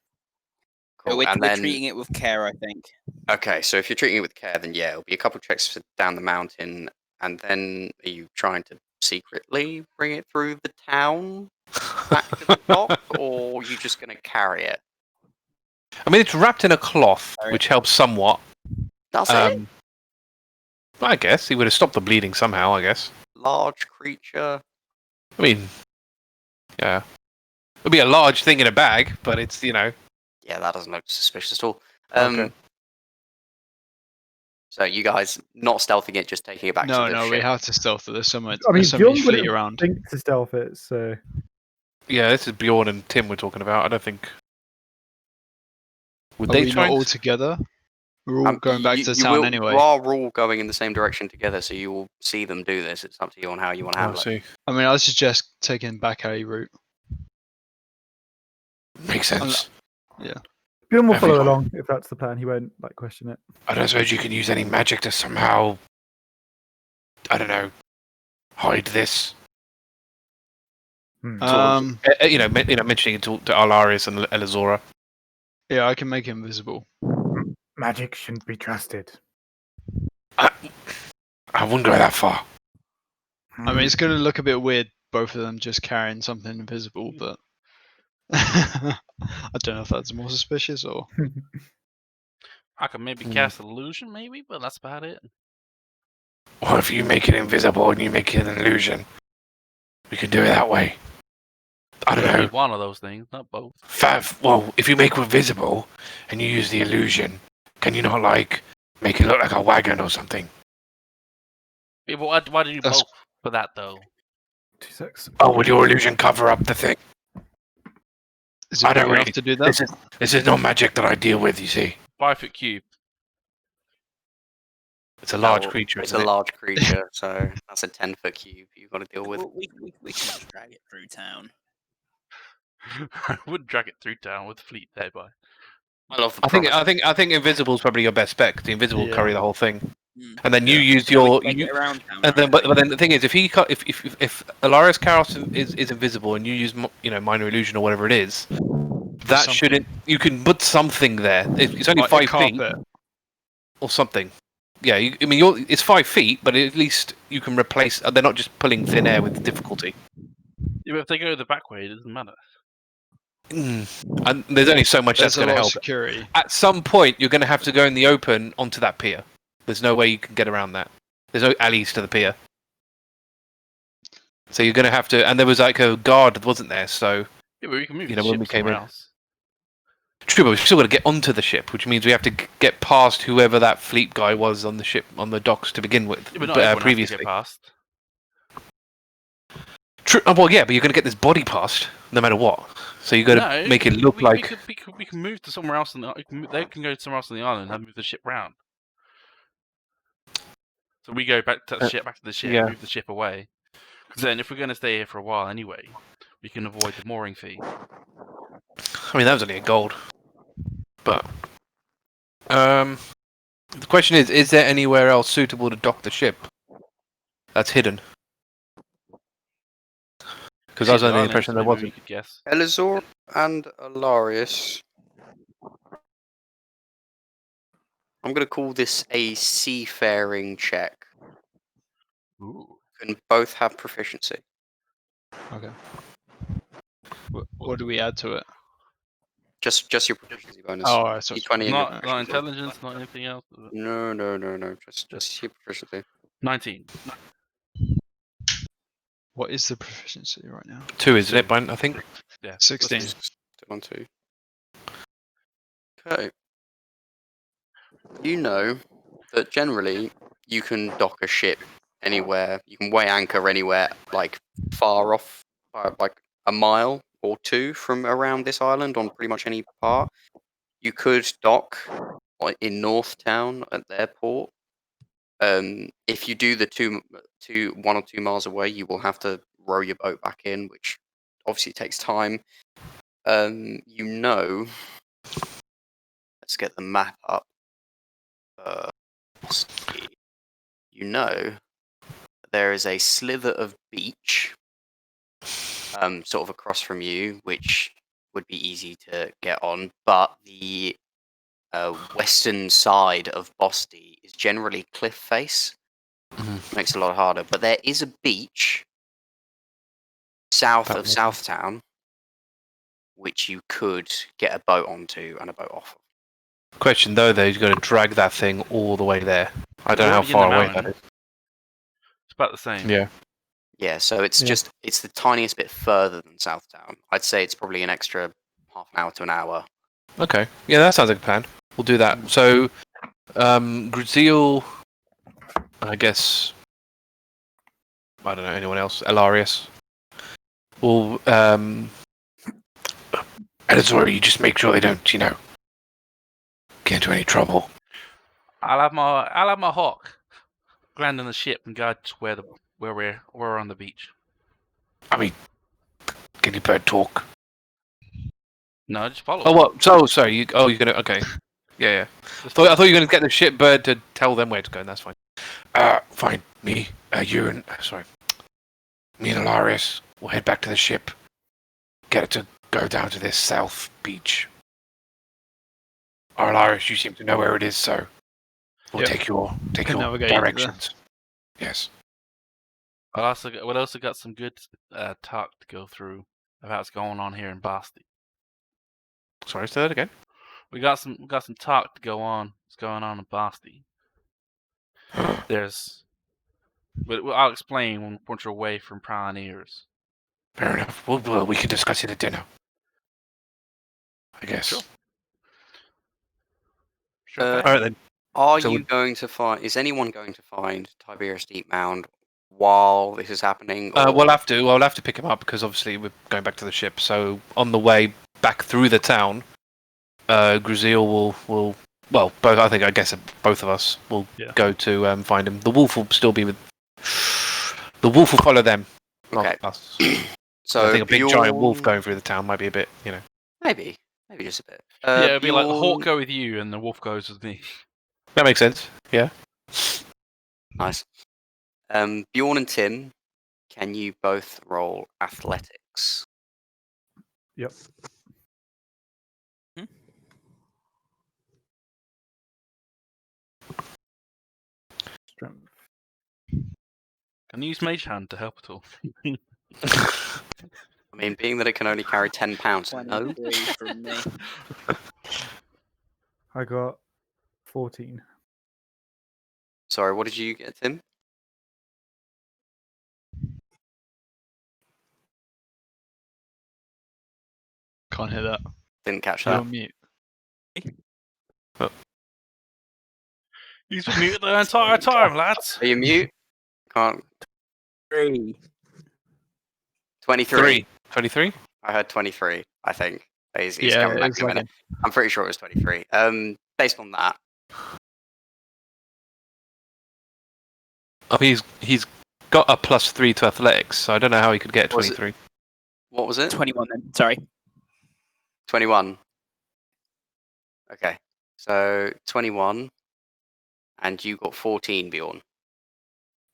Speaker 2: Cool.
Speaker 3: We're
Speaker 2: And then,
Speaker 3: treating it with care, I think.
Speaker 2: okay, so if you're treating it with care, then it'll be a couple of checks down the mountain, and then are you trying to secretly bring it through the town back to the top, or are you just going to carry it?
Speaker 1: I mean, it's wrapped in a cloth, which helps somewhat.
Speaker 2: That's it?
Speaker 1: I guess he would have stopped the bleeding somehow. I guess.
Speaker 2: Large creature.
Speaker 1: I mean, yeah, it'd be a large thing in a bag, but it's
Speaker 2: Yeah, that doesn't look suspicious at all.
Speaker 1: Okay.
Speaker 2: So you guys not stealthing it, just taking it back to the
Speaker 7: No,
Speaker 2: ship.
Speaker 7: we have to stealth it. There's so much.
Speaker 4: I mean,
Speaker 7: There's so many
Speaker 4: Bjorn
Speaker 7: fleet
Speaker 4: wouldn't
Speaker 7: around.
Speaker 4: think to stealth it, so
Speaker 1: Yeah, this is Bjorn and Tim we're talking about. I don't think. Would
Speaker 7: Are
Speaker 1: they
Speaker 7: we
Speaker 1: try?
Speaker 7: not all together? We're all going back to the
Speaker 2: you
Speaker 7: town
Speaker 2: will,
Speaker 7: anyway.
Speaker 2: You are all going in the same direction together, so you will see them do this. It's up to you on how you want to
Speaker 1: Oh, I
Speaker 2: handle it.
Speaker 1: see.
Speaker 7: I mean, I suggest taking back alley route.
Speaker 5: Makes sense.
Speaker 7: Yeah.
Speaker 4: Bjorn will
Speaker 5: Have you
Speaker 4: follow
Speaker 5: got-
Speaker 4: along if that's the plan. He won't question it.
Speaker 5: I don't suppose you can use any magic to somehow, I don't know, hide this.
Speaker 7: Um,
Speaker 1: Mentioning it to Alarias and Elizora.
Speaker 7: yeah, I can make him visible.
Speaker 4: Magic shouldn't be trusted.
Speaker 5: I wouldn't go that far.
Speaker 7: I mean, it's going to look a bit weird, both of them just carrying something invisible, but I don't know if that's more suspicious or.
Speaker 6: I could maybe cast illusion, maybe, but that's about it.
Speaker 5: Or if you make it invisible and you make it an illusion, we can do it that way. I don't know.
Speaker 6: One of those things, not both.
Speaker 5: Well, if you make it visible and you use the illusion, can you not, like, make it look like a wagon or something?
Speaker 6: Yeah, but why did you
Speaker 7: That's-
Speaker 6: both for that, though?
Speaker 4: 2 secs.
Speaker 5: Oh, would your illusion cover up the thing?
Speaker 7: Is it
Speaker 5: I don't
Speaker 7: big
Speaker 5: really.
Speaker 7: enough to do that?
Speaker 5: This is not magic that I deal with, you see.
Speaker 6: 5 foot cube.
Speaker 1: It's a large
Speaker 2: Well,
Speaker 1: creature.
Speaker 2: It's
Speaker 1: Isn't
Speaker 2: a
Speaker 1: it?
Speaker 2: large creature, so that's a 10-foot cube you've got to deal with.
Speaker 3: We can just drag it through town.
Speaker 6: I would drag it through town with fleet thereby.
Speaker 2: I love the
Speaker 1: I think
Speaker 2: promise.
Speaker 1: I think invisible is probably your best bet. 'Cause the invisible will
Speaker 7: Yeah.
Speaker 1: carry the whole thing,
Speaker 3: Mm.
Speaker 1: and then you use
Speaker 3: So we
Speaker 1: your.
Speaker 3: can make it around town.
Speaker 1: And then, but then the thing is, if Alarias Chaos is invisible and you use minor illusion or whatever it is, that
Speaker 7: Something.
Speaker 1: shouldn't. You can put something there. It's only
Speaker 7: Like a
Speaker 1: 5 feet
Speaker 7: carpet.
Speaker 1: or something. Yeah, it's 5 feet, but at least you can replace. They're not just pulling thin air with difficulty.
Speaker 6: Yeah, but if they go the back way, it doesn't matter.
Speaker 1: And there's only so much
Speaker 7: There's
Speaker 1: that's
Speaker 7: a
Speaker 1: going to
Speaker 7: lot of
Speaker 1: help.
Speaker 7: security.
Speaker 1: At some point, you're going to have to go in the open onto that pier. There's no way you can get around that. There's no alleys to the pier. So you're going to have to. And there was like a guard, wasn't there? So
Speaker 6: Yeah, but we can move
Speaker 1: You
Speaker 6: the
Speaker 1: know, when
Speaker 6: ship
Speaker 1: we came
Speaker 6: somewhere
Speaker 1: in.
Speaker 6: else.
Speaker 1: true, but we've still got to get onto the ship, which means we have to get past whoever that fleet guy was on the ship on the docks to begin with.
Speaker 6: Yeah, but not everyone has to
Speaker 1: previously.
Speaker 6: get past.
Speaker 1: True. Well, yeah, but you're going to get this body past no matter what. So you got to
Speaker 6: No,
Speaker 1: make it look like.
Speaker 6: we can move to somewhere else. They can go somewhere else on the island and move the ship round. So we go back to the ship,
Speaker 1: yeah.
Speaker 6: move the ship away. Because then, if we're going to stay here for a while anyway, we can avoid the mooring fee.
Speaker 1: I mean, that was only a gold. But the question is there anywhere else suitable to dock the ship that's hidden? Because I was under the impression there wasn't.
Speaker 6: You could guess.
Speaker 2: Elizora and Alarias. I'm going to call this a seafaring check.
Speaker 6: Ooh.
Speaker 2: Can both have proficiency.
Speaker 7: Okay. What do we add to it?
Speaker 2: Just your proficiency bonus.
Speaker 7: Oh, alright, so it's
Speaker 2: D20 and your
Speaker 6: Not
Speaker 2: proficiency.
Speaker 6: intelligence, not anything else. is it?
Speaker 2: No. Just your proficiency.
Speaker 6: 19.
Speaker 7: what is the proficiency right now?
Speaker 1: 2, isn't it, Brian? I think.
Speaker 6: Yeah.
Speaker 7: 16.
Speaker 2: Still on 2. Okay. You know that generally you can dock a ship anywhere. You can weigh anchor anywhere, like far off, like a mile or 2 from around this island on pretty much any part. You could dock in North Town at the airport. If you do the 1 or 2 miles away, you will have to row your boat back in, which obviously takes time. You know, let's get the map up. You know, there is a slither of beach, sort of across from you, which would be easy to get on, but the western side of Bosty is generally cliff face. Makes it a lot harder. But there is a beach south of Southtown, which you could get a boat onto and a boat off of.
Speaker 1: Question though, you've got to drag that thing all the way there. I don't know how
Speaker 6: Already in
Speaker 1: far
Speaker 6: the
Speaker 1: away
Speaker 6: mountain.
Speaker 1: that is.
Speaker 6: It's about the same.
Speaker 1: Yeah.
Speaker 2: Yeah, so it's just it's the tiniest bit further than Southtown. I'd say it's probably an extra half an hour to an hour.
Speaker 1: Okay. Yeah, that sounds like a plan. We'll do that. So, Gruzeel, I guess. I don't know anyone else. Alarias. Well,
Speaker 5: Elizora, you just make sure they don't, get into any trouble.
Speaker 6: I'll have my hawk land on the ship and guide to where we're on the beach.
Speaker 5: I mean, can you bird talk?
Speaker 6: No, just follow.
Speaker 1: Oh, what? So, sorry. You're gonna. Okay. Yeah.
Speaker 6: Just
Speaker 1: I thought you were gonna get the shipbird to tell them where to go, and that's fine.
Speaker 5: Fine. Me, you and me and Alarias will head back to the ship. Get it to go down to this south beach. Alarias, you seem to know where it is, so we'll
Speaker 7: Yep.
Speaker 5: take your
Speaker 7: Can navigate you there.
Speaker 5: directions. Yes.
Speaker 6: we also got some good talk to go through about what's going on here in Basti.
Speaker 1: Sorry, say that again.
Speaker 6: We got some talk to go on. What's going on in Basti? I'll explain once we're away from Pioneers.
Speaker 5: Fair enough. We can discuss it at dinner. I guess.
Speaker 6: Sure.
Speaker 2: Uh,
Speaker 1: All right then.
Speaker 2: Are
Speaker 1: So
Speaker 2: you
Speaker 1: we-
Speaker 2: going to find? Is anyone going to find Tiberius Deep Mound while this is happening?
Speaker 1: We'll have to. I'll have to pick him up because obviously we're going back to the ship. So on the way back through the town, Gruzeel will. Well, both. I guess both of us will go to find him. The wolf will still be with. The wolf will follow them. not
Speaker 2: Okay.
Speaker 1: us.
Speaker 2: So
Speaker 1: I think a big giant wolf
Speaker 2: Bjorn-
Speaker 1: going through the town might be a bit,
Speaker 2: Maybe just a bit.
Speaker 6: Yeah, it'd be like the hawk
Speaker 2: Bjorn-
Speaker 6: go with you and the wolf goes with me.
Speaker 1: That makes sense. Yeah.
Speaker 2: Nice. Bjorn and Tim, can you both roll athletics?
Speaker 4: Yep. Strength.
Speaker 6: Can you use Mage Hand to help at all?
Speaker 2: I mean, being that it can only carry 10 pounds, no.
Speaker 3: 23 from me.
Speaker 4: I got 14.
Speaker 2: Sorry, what did you get, Tim?
Speaker 7: Can't hear that.
Speaker 2: Didn't catch
Speaker 7: You're
Speaker 2: that.
Speaker 7: on mute.
Speaker 6: He's been muted the entire time, lads.
Speaker 2: Are you mute? Can't.
Speaker 3: 3.
Speaker 2: 23.
Speaker 1: 23?
Speaker 2: I heard 23, I think. He's
Speaker 7: Yeah,
Speaker 2: coming back
Speaker 7: it's
Speaker 2: in a
Speaker 7: like
Speaker 2: minute. I'm pretty sure it was 23. Based on that,
Speaker 1: I mean, he's got a +3 to athletics, so I don't know how he could get
Speaker 2: Was it-
Speaker 1: 23.
Speaker 2: what was it?
Speaker 3: 21 then. Sorry.
Speaker 2: 21. Okay. So 21. And you got 14, Bjorn.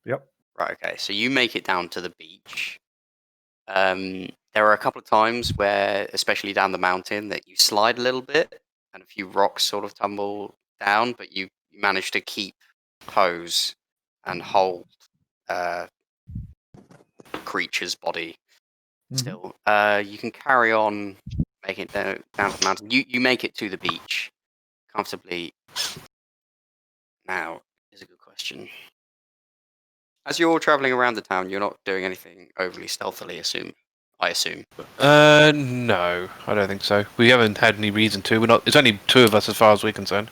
Speaker 4: Yep.
Speaker 2: Right, okay. So you make it down to the beach. There are a couple of times where, especially down the mountain, that you slide a little bit and a few rocks sort of tumble down, but you manage to keep pose and hold creature's body still. You can carry on making it down to the mountain. You make it to the beach comfortably. Now, here's a good question. As you're traveling around the town, you're not doing anything overly stealthily, I assume.
Speaker 1: No, I don't think so. We haven't had any reason to. We're not. It's only 2 of us as far as we're concerned.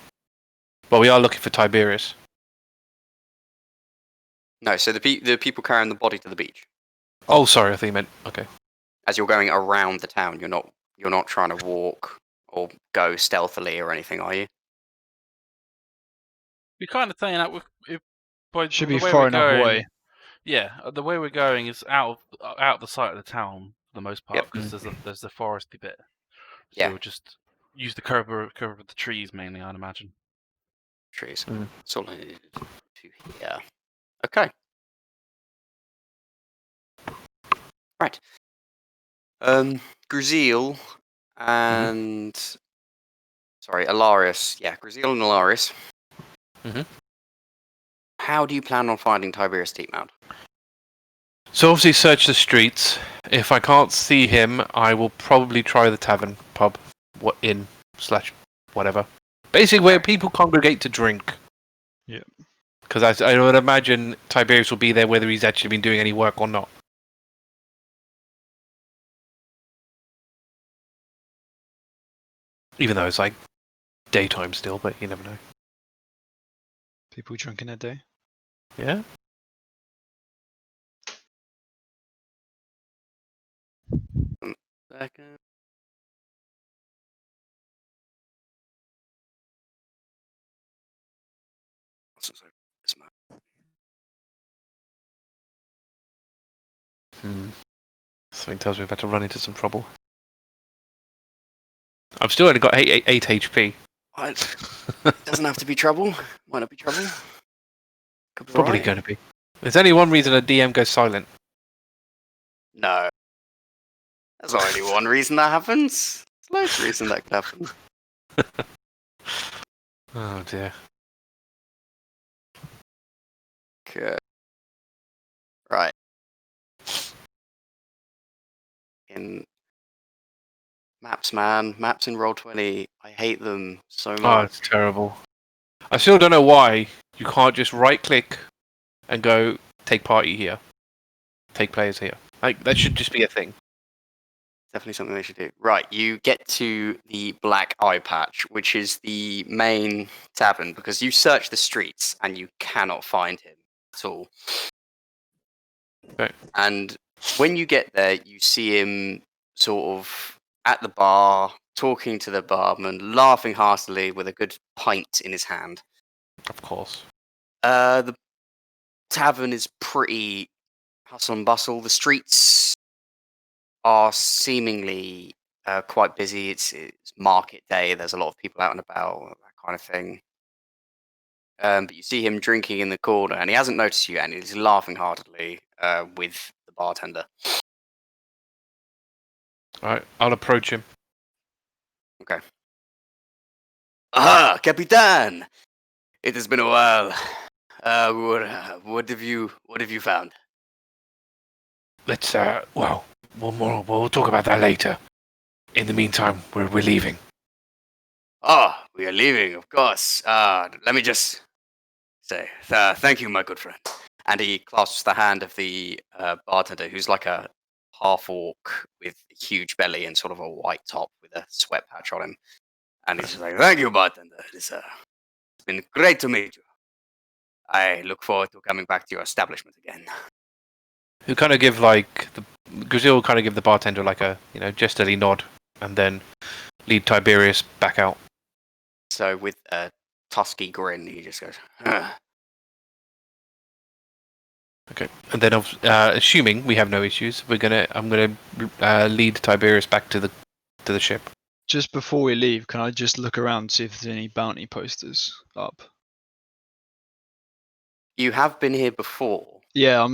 Speaker 1: But we are looking for Tiberius.
Speaker 2: No, so the people carrying the body to the beach.
Speaker 1: Oh, sorry, I think you meant. Okay.
Speaker 2: As you're going around the town, you're not trying to walk or go stealthily or anything, are you?
Speaker 6: We're kind of saying that
Speaker 7: Should
Speaker 6: the
Speaker 7: be
Speaker 6: way
Speaker 7: far
Speaker 6: we're
Speaker 7: enough
Speaker 6: going-
Speaker 7: away.
Speaker 6: Yeah, the way we're going is out of the sight of the town for the most part
Speaker 2: Yep.
Speaker 6: because there's the foresty bit. So
Speaker 2: Yeah.
Speaker 6: we'll just use the cover of the trees mainly, I'd imagine.
Speaker 2: Trees.
Speaker 1: Mm.
Speaker 2: That's all I needed to hear. Okay. Right. Gruzeel and sorry, Alarias. Yeah, Gruzeel and Alarias.
Speaker 1: Mhm.
Speaker 2: How do you plan on finding Tiberius Deep Mound?
Speaker 1: So obviously search the streets. If I can't see him, I will probably try the tavern, pub, /whatever. Basically where people congregate to drink.
Speaker 7: Yeah.
Speaker 1: Because I would imagine Tiberius will be there whether he's actually been doing any work or not. Even though it's like daytime still, but you never know.
Speaker 7: People drunk in a day.
Speaker 1: Yeah?
Speaker 2: Second.
Speaker 1: Something tells me we're about to run into some trouble. I've still only got 8 HP.
Speaker 2: Doesn't have to be trouble. Might not be trouble. Could be
Speaker 1: Probably
Speaker 2: alright.
Speaker 1: going to be. There's only one reason a DM goes silent.
Speaker 2: No. There's not only one reason that happens. There's loads of reasons that could happen.
Speaker 1: Oh dear.
Speaker 2: Okay. Right. In maps, man. Maps in Roll20. I hate them so much.
Speaker 1: Oh, it's terrible. I still don't know why you can't just right click and go take party here. Take players here. Like, that should just be a thing.
Speaker 2: Definitely something they should do. Right, you get to the Black Eye Patch, which is the main tavern, because you search the streets and you cannot find him at all.
Speaker 1: Okay.
Speaker 2: And when you get there, you see him sort of at the bar, talking to the barman, laughing heartily with a good pint in his hand.
Speaker 1: Of course.
Speaker 2: The tavern is pretty hustle and bustle. The streets are seemingly quite busy. It's market day. There's a lot of people out and about, that kind of thing. But you see him drinking in the corner, and he hasn't noticed you, and he's laughing heartily with the bartender.
Speaker 1: Alright, I'll approach him.
Speaker 2: Okay. Aha, Capitan! It has been a while. What have you found?
Speaker 5: Let's, well, we'll talk about that later. In the meantime, we're leaving.
Speaker 2: Ah, we are leaving, of course. Let me just say, thank you, my good friend. And he clasps the hand of the bartender, who's like a half-orc with a huge belly and sort of a white top with a sweat patch on him. And he's just like, thank you, bartender. It's been great to meet you. I look forward to coming back to your establishment again.
Speaker 1: Who kind of give like Gruzeel will kind of give the bartender like a gesterly nod, and then lead Tiberius back out.
Speaker 2: So with a tusky grin, he just goes,
Speaker 1: Okay, and then assuming we have no issues, I'm gonna lead Tiberius back to the ship.
Speaker 7: Just before we leave, can I just look around and see if there's any bounty posters up?
Speaker 2: You have been here before.
Speaker 7: Yeah,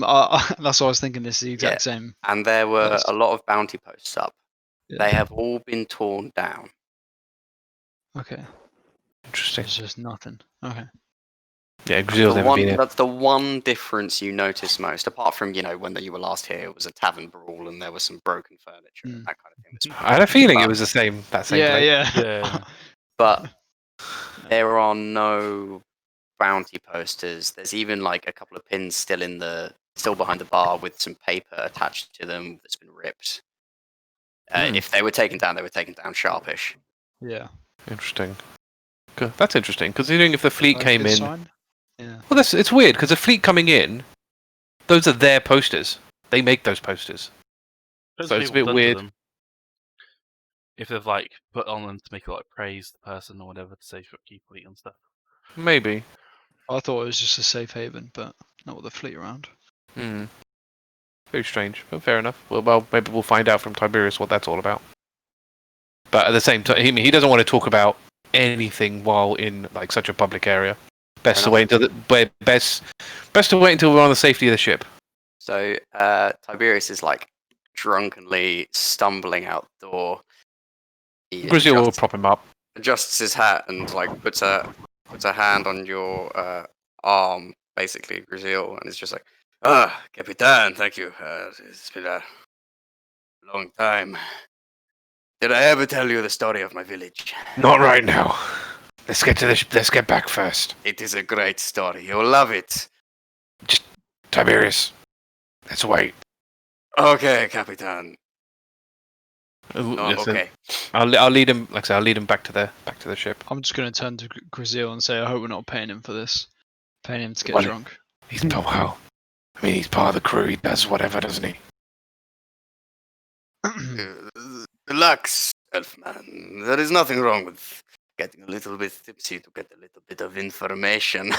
Speaker 7: that's what I was thinking. This is the exact same.
Speaker 2: And there were
Speaker 7: Post.
Speaker 2: a lot of bounty posts up.
Speaker 7: Yeah.
Speaker 2: They have all been torn down.
Speaker 7: Okay.
Speaker 1: Interesting.
Speaker 7: There's just nothing. Okay.
Speaker 1: Yeah, Gruzeel's never been here.
Speaker 2: That's the one difference you notice most, apart from, when you were last here, it was a tavern brawl and there was some broken furniture and that kind of thing.
Speaker 1: I had a feeling it was that same place.
Speaker 3: Yeah.
Speaker 2: But there are no bounty posters. There's even like a couple of pins still behind the bar with some paper attached to them that's been ripped. If they were taken down, they were taken down sharpish.
Speaker 7: Yeah.
Speaker 1: Interesting. Good. That's interesting, considering if the fleet
Speaker 7: That's a
Speaker 1: came
Speaker 7: good
Speaker 1: in.
Speaker 7: sign. Yeah.
Speaker 1: Well, it's weird because the fleet coming in, those are their posters. They make those posters. So it's a bit weird.
Speaker 6: If they've like put on them to make it like praise the person or whatever to say keep fleet and stuff.
Speaker 1: Maybe.
Speaker 7: I thought it was just a safe haven, but not with the fleet around.
Speaker 1: Very strange, but fair enough. Well, maybe we'll find out from Tiberius what that's all about. But at the same time, he doesn't want to talk about anything while in like such a public area. Best to wait until we're on the safety of the ship.
Speaker 2: So Tiberius is like drunkenly stumbling out the door.
Speaker 1: Gruzeel will prop him up.
Speaker 2: Adjusts his hat and like puts a hand on your arm, basically, Gruzeel, and is just like, Capitan, thank you. It's been a long time. Did I ever tell you the story of my village?
Speaker 5: Not right now. Let's get back first.
Speaker 2: It is a great story. You'll love it.
Speaker 5: Just Tiberius. Let's wait.
Speaker 2: Okay, Capitan.
Speaker 1: Yes,
Speaker 2: Okay.
Speaker 1: I'll lead him. Like I said, I'll lead him back to the ship.
Speaker 7: I'm just going to turn to Gruzeel and say, I hope we're not paying him for this. Paying him to get drunk.
Speaker 5: He's well. I mean, he's part of the crew. He does whatever, doesn't he?
Speaker 2: Relax, Elfman. There is nothing wrong with getting a little bit tipsy to get a little bit of information.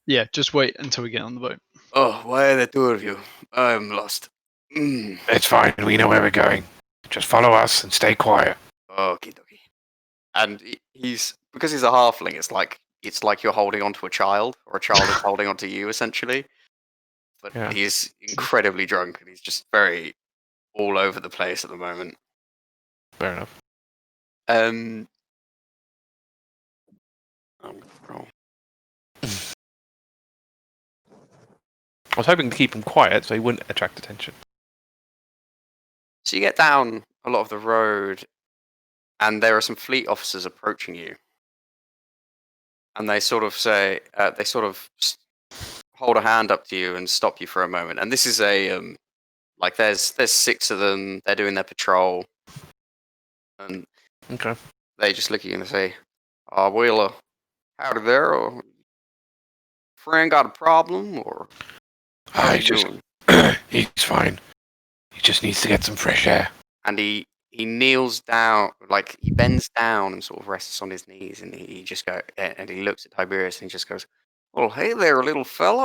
Speaker 7: Yeah, just wait until we get on the boat.
Speaker 2: Oh, why are the two of you? I'm lost.
Speaker 5: It's fine. We know where we're going. Just follow us and stay quiet.
Speaker 2: Okie dokie. And because he's a halfling, it's like you're holding onto a child, or a child is holding onto you, essentially. But
Speaker 1: Yeah.
Speaker 2: he's incredibly drunk, and he's just very all over the place at the moment.
Speaker 1: Fair enough.
Speaker 2: I'm gonna roll.
Speaker 1: I was hoping to keep him quiet so he wouldn't attract attention.
Speaker 2: So you get down a lot of the road, and there are some fleet officers approaching you. And they sort of say, hold a hand up to you and stop you for a moment. And this is there's 6 of them. They're doing their patrol, and
Speaker 1: Okay.
Speaker 2: they just look at you and they say, well, howdy there. Or, friend got a problem, or how you doing?
Speaker 5: He's fine. He just needs to get some fresh air.
Speaker 2: And he kneels down, like he bends down and sort of rests on his knees, and he looks at Tiberius and he just goes, "Well, hey there, little fella.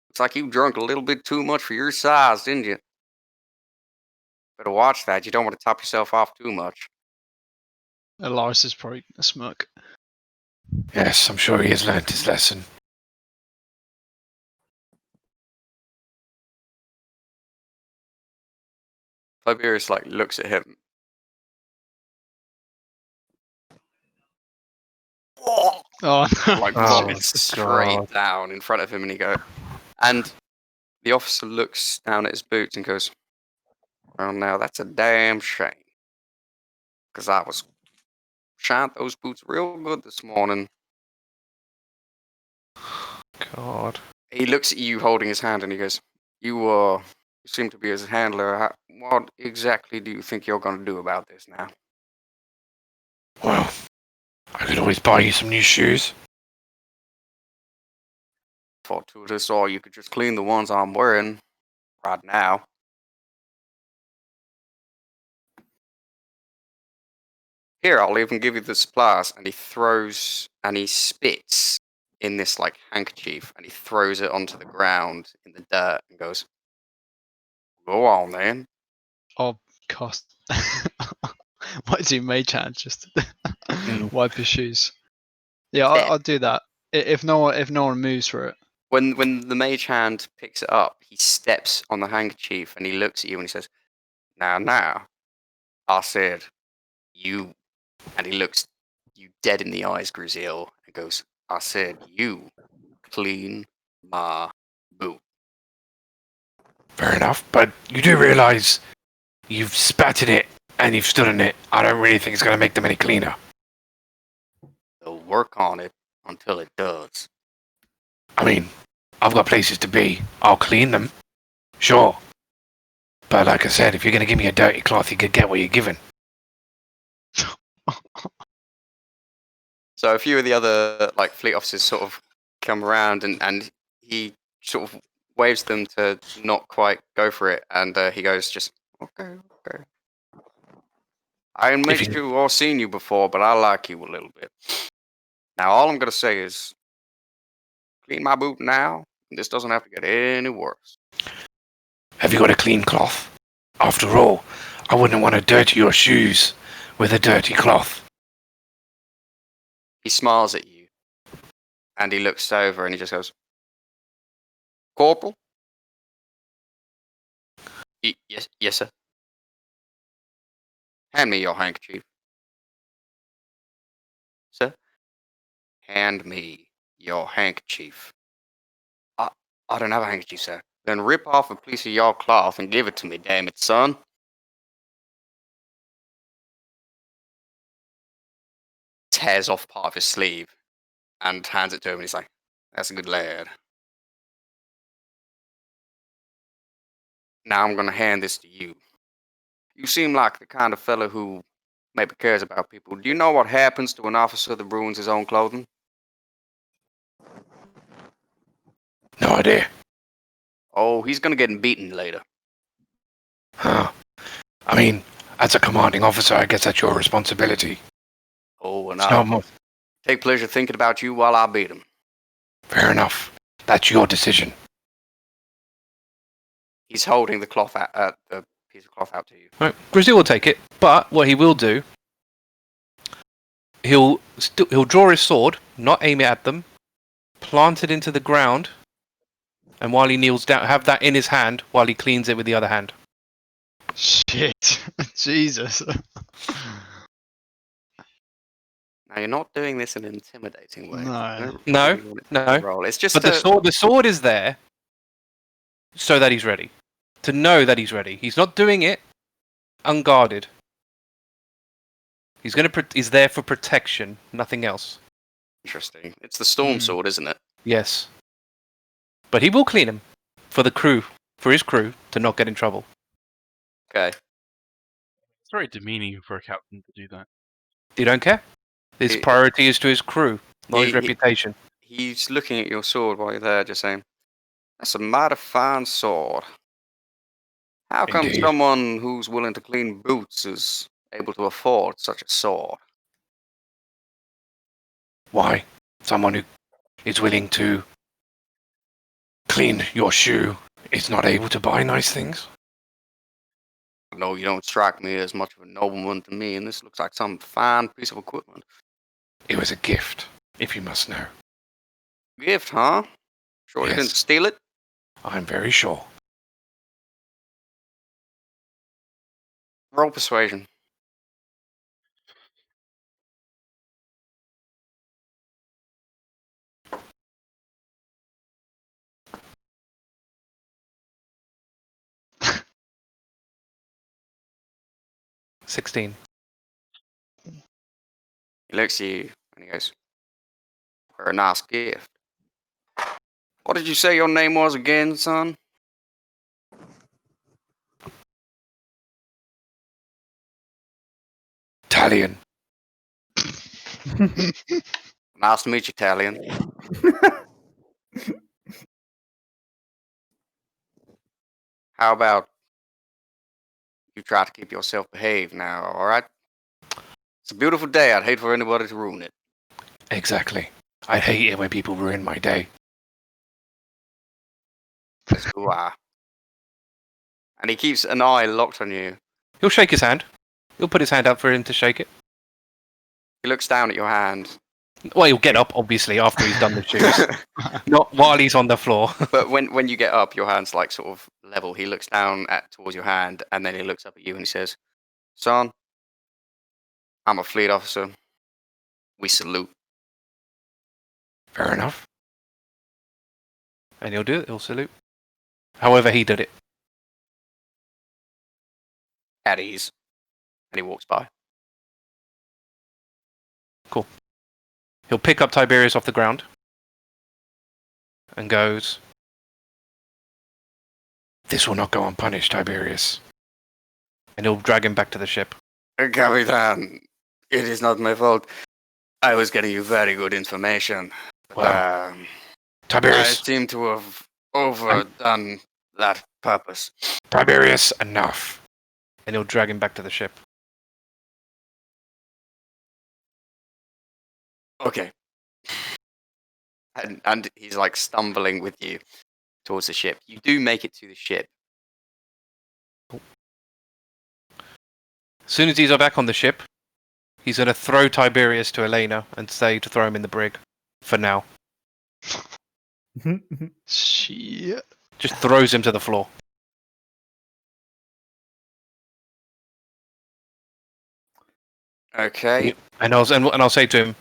Speaker 2: Looks like you drunk a little bit too much for your size, didn't you? Better watch that. You don't want to top yourself off too much."
Speaker 7: Alarias is probably a smirk.
Speaker 5: Yes, I'm sure he has learnt his lesson.
Speaker 2: Tiberius looks at him.
Speaker 7: Oh, no.
Speaker 2: Vomits straight
Speaker 1: God.
Speaker 2: down in front of him, and the officer looks down at his boots and goes, "Well, now that's a damn shame, because I was shined those boots real good this morning."
Speaker 1: God.
Speaker 2: He looks at you holding his hand and he goes, You seem to be his handler. What exactly do you think you're going to do about this now?"
Speaker 5: Well, I could always buy you some new shoes.
Speaker 2: Fortuitous, or you could just clean the ones I'm wearing right now. Here, I'll even give you the supplies. And he spits in this handkerchief, and he throws it onto the ground in the dirt and goes, "Go on then."
Speaker 7: Oh, cost. Why do you mage hand just wipe his shoes? Yeah, I'll do that. If no one moves for it.
Speaker 2: When the mage hand picks it up, he steps on the handkerchief and he looks at you and he says, Now, I said, you," and he looks you dead in the eyes, Gruzeel, and goes, "I said, you clean my boot."
Speaker 5: Fair enough, but you do realise you've spat in it and you've stood in it. I don't really think it's going to make them any cleaner.
Speaker 2: They'll work on it until it does.
Speaker 5: I mean, I've got places to be. I'll clean them. Sure. But like I said, if you're going to give me a dirty cloth, you could get what you're given.
Speaker 2: So a few of the other fleet officers sort of come around and he sort of waves them to not quite go for it, and he goes, just, okay. I ain't met you or seen you before, but I like you a little bit. Now all I'm going to say is, clean my boot now, and this doesn't have to get any worse.
Speaker 5: Have you got a clean cloth? After all, I wouldn't want to dirty your shoes with a dirty cloth.
Speaker 2: He smiles at you, and he looks over and he just goes, "Corporal?" Yes, sir." "Hand me your handkerchief." "Sir?" "Hand me your handkerchief." I don't have a handkerchief, sir." "Then rip off a piece of your cloth and give it to me, damn it, son." Tears off part of his sleeve and hands it to him, and he's like, "That's a good lad. Now I'm going to hand this to you. You seem like the kind of fellow who maybe cares about people. Do you know what happens to an officer that ruins his own clothing?"
Speaker 5: No idea.
Speaker 2: "Oh, he's going to get beaten later."
Speaker 5: Huh. I mean, as a commanding officer, I guess that's your responsibility.
Speaker 2: "Oh, and
Speaker 5: It's not
Speaker 2: I'll take pleasure thinking about you while I beat him."
Speaker 5: fair enough. That's your decision.
Speaker 2: He's holding the cloth at the piece of cloth out to you.
Speaker 1: Right, Gruzeel will take it, but what he will do, he'll draw his sword, not aim it at them, plant it into the ground, and while he kneels down, have that in his hand while he cleans it with the other hand.
Speaker 7: Shit. Jesus.
Speaker 2: Now you're not doing this in an intimidating way.
Speaker 7: No.
Speaker 1: No.
Speaker 2: Roll. It's just
Speaker 1: But the sword is there so that he's ready. To know that he's ready. He's not doing it unguarded. He's there for protection, nothing else.
Speaker 2: Interesting. It's the storm sword, isn't it?
Speaker 1: Yes. But he will clean him for his crew to not get in trouble.
Speaker 2: Okay.
Speaker 6: It's very demeaning for a captain to do that.
Speaker 1: You don't care? His priority is to his crew, not his reputation.
Speaker 2: He's looking at your sword while you're there, just saying, "That's a mighty fine sword. How come
Speaker 5: Indeed.
Speaker 2: someone who's willing to clean boots is able to afford such a sword?"
Speaker 5: Why? Someone who is willing to clean your shoe is not able to buy nice things?
Speaker 2: No, you don't strike me as much of a nobleman to me, and this looks like some fine piece of equipment.
Speaker 5: It was a gift, if you must know.
Speaker 2: Gift, huh? Sure you
Speaker 5: Yes.
Speaker 2: didn't steal it?
Speaker 5: I'm very sure.
Speaker 2: Roll persuasion.
Speaker 1: $16.
Speaker 2: He looks at you and he goes, "Very nice gift. What did you say your name was again, son?"
Speaker 5: Talion.
Speaker 2: Nice to meet you, Talion. How about you try to keep yourself behaved now, alright? It's a beautiful day. I'd hate for anybody to ruin it.
Speaker 5: Exactly. I hate it when people ruin my day.
Speaker 2: As do I. And he keeps an eye locked on you.
Speaker 1: He'll shake his hand. He'll put his hand up for him to shake it.
Speaker 2: He looks down at your hand.
Speaker 1: Well, he'll get up, obviously, after he's done the shoes. Not while he's on the floor.
Speaker 2: But when you get up, your hand's like sort of level. He looks down towards your hand, and then he looks up at you and he says, "Son, I'm a fleet officer. We salute."
Speaker 5: Fair enough.
Speaker 1: And he'll do it. He'll salute. However he did it.
Speaker 2: At ease. And he walks by.
Speaker 1: Cool. He'll pick up Tiberius off the ground. And goes,
Speaker 5: This will not go unpunished, Tiberius.
Speaker 1: and he'll drag him back to the ship.
Speaker 2: Capitan, it is not my fault. I was getting you very good information.
Speaker 5: Well,
Speaker 2: I
Speaker 5: Tiberius,
Speaker 2: seem to have overdone that purpose.
Speaker 5: Tiberius, enough.
Speaker 1: And he'll drag him back to the ship.
Speaker 2: Okay. And he's like stumbling with you towards the ship. You do make it to the ship.
Speaker 1: As soon as he's back on the ship, he's going to throw Tiberius to Elena and say to throw him in the brig. For now.
Speaker 7: Shit.
Speaker 1: Just throws him to the floor.
Speaker 2: Okay.
Speaker 1: And I'll say to him,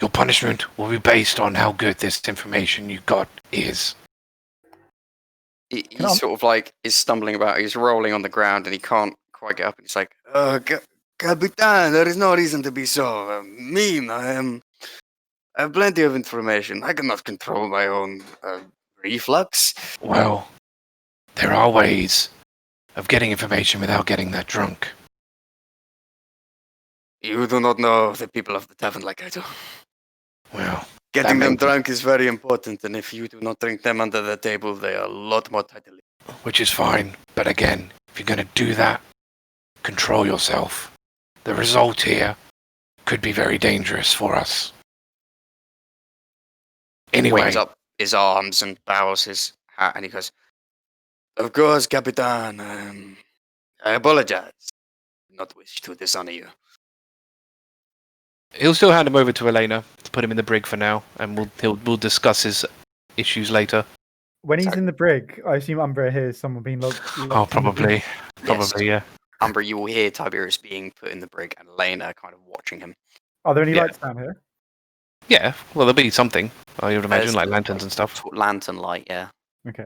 Speaker 5: Your punishment will be based on how good this information you got is.
Speaker 2: He sort of like is stumbling about. He's rolling on the ground and he can't quite get up. And he's like, Capitan, there is no reason to be so mean. I have plenty of information. I cannot control my own reflux.
Speaker 5: Well, there are ways of getting information without getting that drunk.
Speaker 2: You do not know the people of the tavern like I do.
Speaker 5: Well,
Speaker 2: Getting
Speaker 5: that
Speaker 2: them
Speaker 5: may be-
Speaker 2: drunk is very important, and if you do not drink them under the table, they are a lot more tightly.
Speaker 5: which is fine. But again, if you're going to do that, control yourself. The result here could be very dangerous for us. Anyway,
Speaker 2: Wakes up his arms and bows his hat, and he goes, Of course, Capitan. I apologize. Not wish to dishonor you.
Speaker 1: He'll still hand him over to Elena to put him in the brig for now, and we'll discuss his issues later.
Speaker 4: When he's in the brig, I assume Umbra hears someone being locked.
Speaker 1: Oh, probably. Probably, yeah.
Speaker 2: Umbra, you will hear Tiberius being put in the brig and Elena kind of watching him.
Speaker 4: Are there any
Speaker 1: Yeah.
Speaker 4: lights down here?
Speaker 1: Yeah, well, there'll be something. I would imagine,
Speaker 2: There's
Speaker 1: like lanterns and stuff.
Speaker 2: Lantern light, yeah.
Speaker 4: Okay.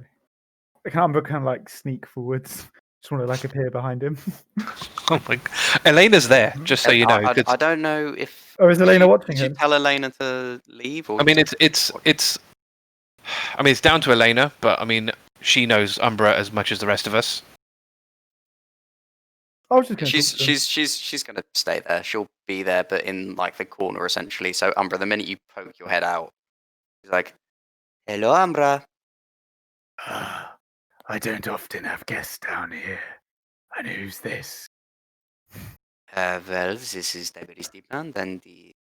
Speaker 4: Can Umbra kind of like sneak forwards? Just want to like appear behind him.
Speaker 1: Oh my! Elena's there, just so you know.
Speaker 2: I don't know if.
Speaker 4: Oh, is Elena watching
Speaker 2: Did you
Speaker 4: him?
Speaker 2: tell Elena to leave? Or
Speaker 1: I mean, it's. I mean, it's down to Elena, but I mean, she knows Umbra as much as the rest of us.
Speaker 4: I was just going
Speaker 2: she's gonna stay there. She'll be there, but in like the corner essentially. So Umbra, the minute you poke your head out, she's like, "Hello, Umbra."
Speaker 9: I don't often have guests down here. And who's this?
Speaker 2: Well, this is Tiberius Deepland, and the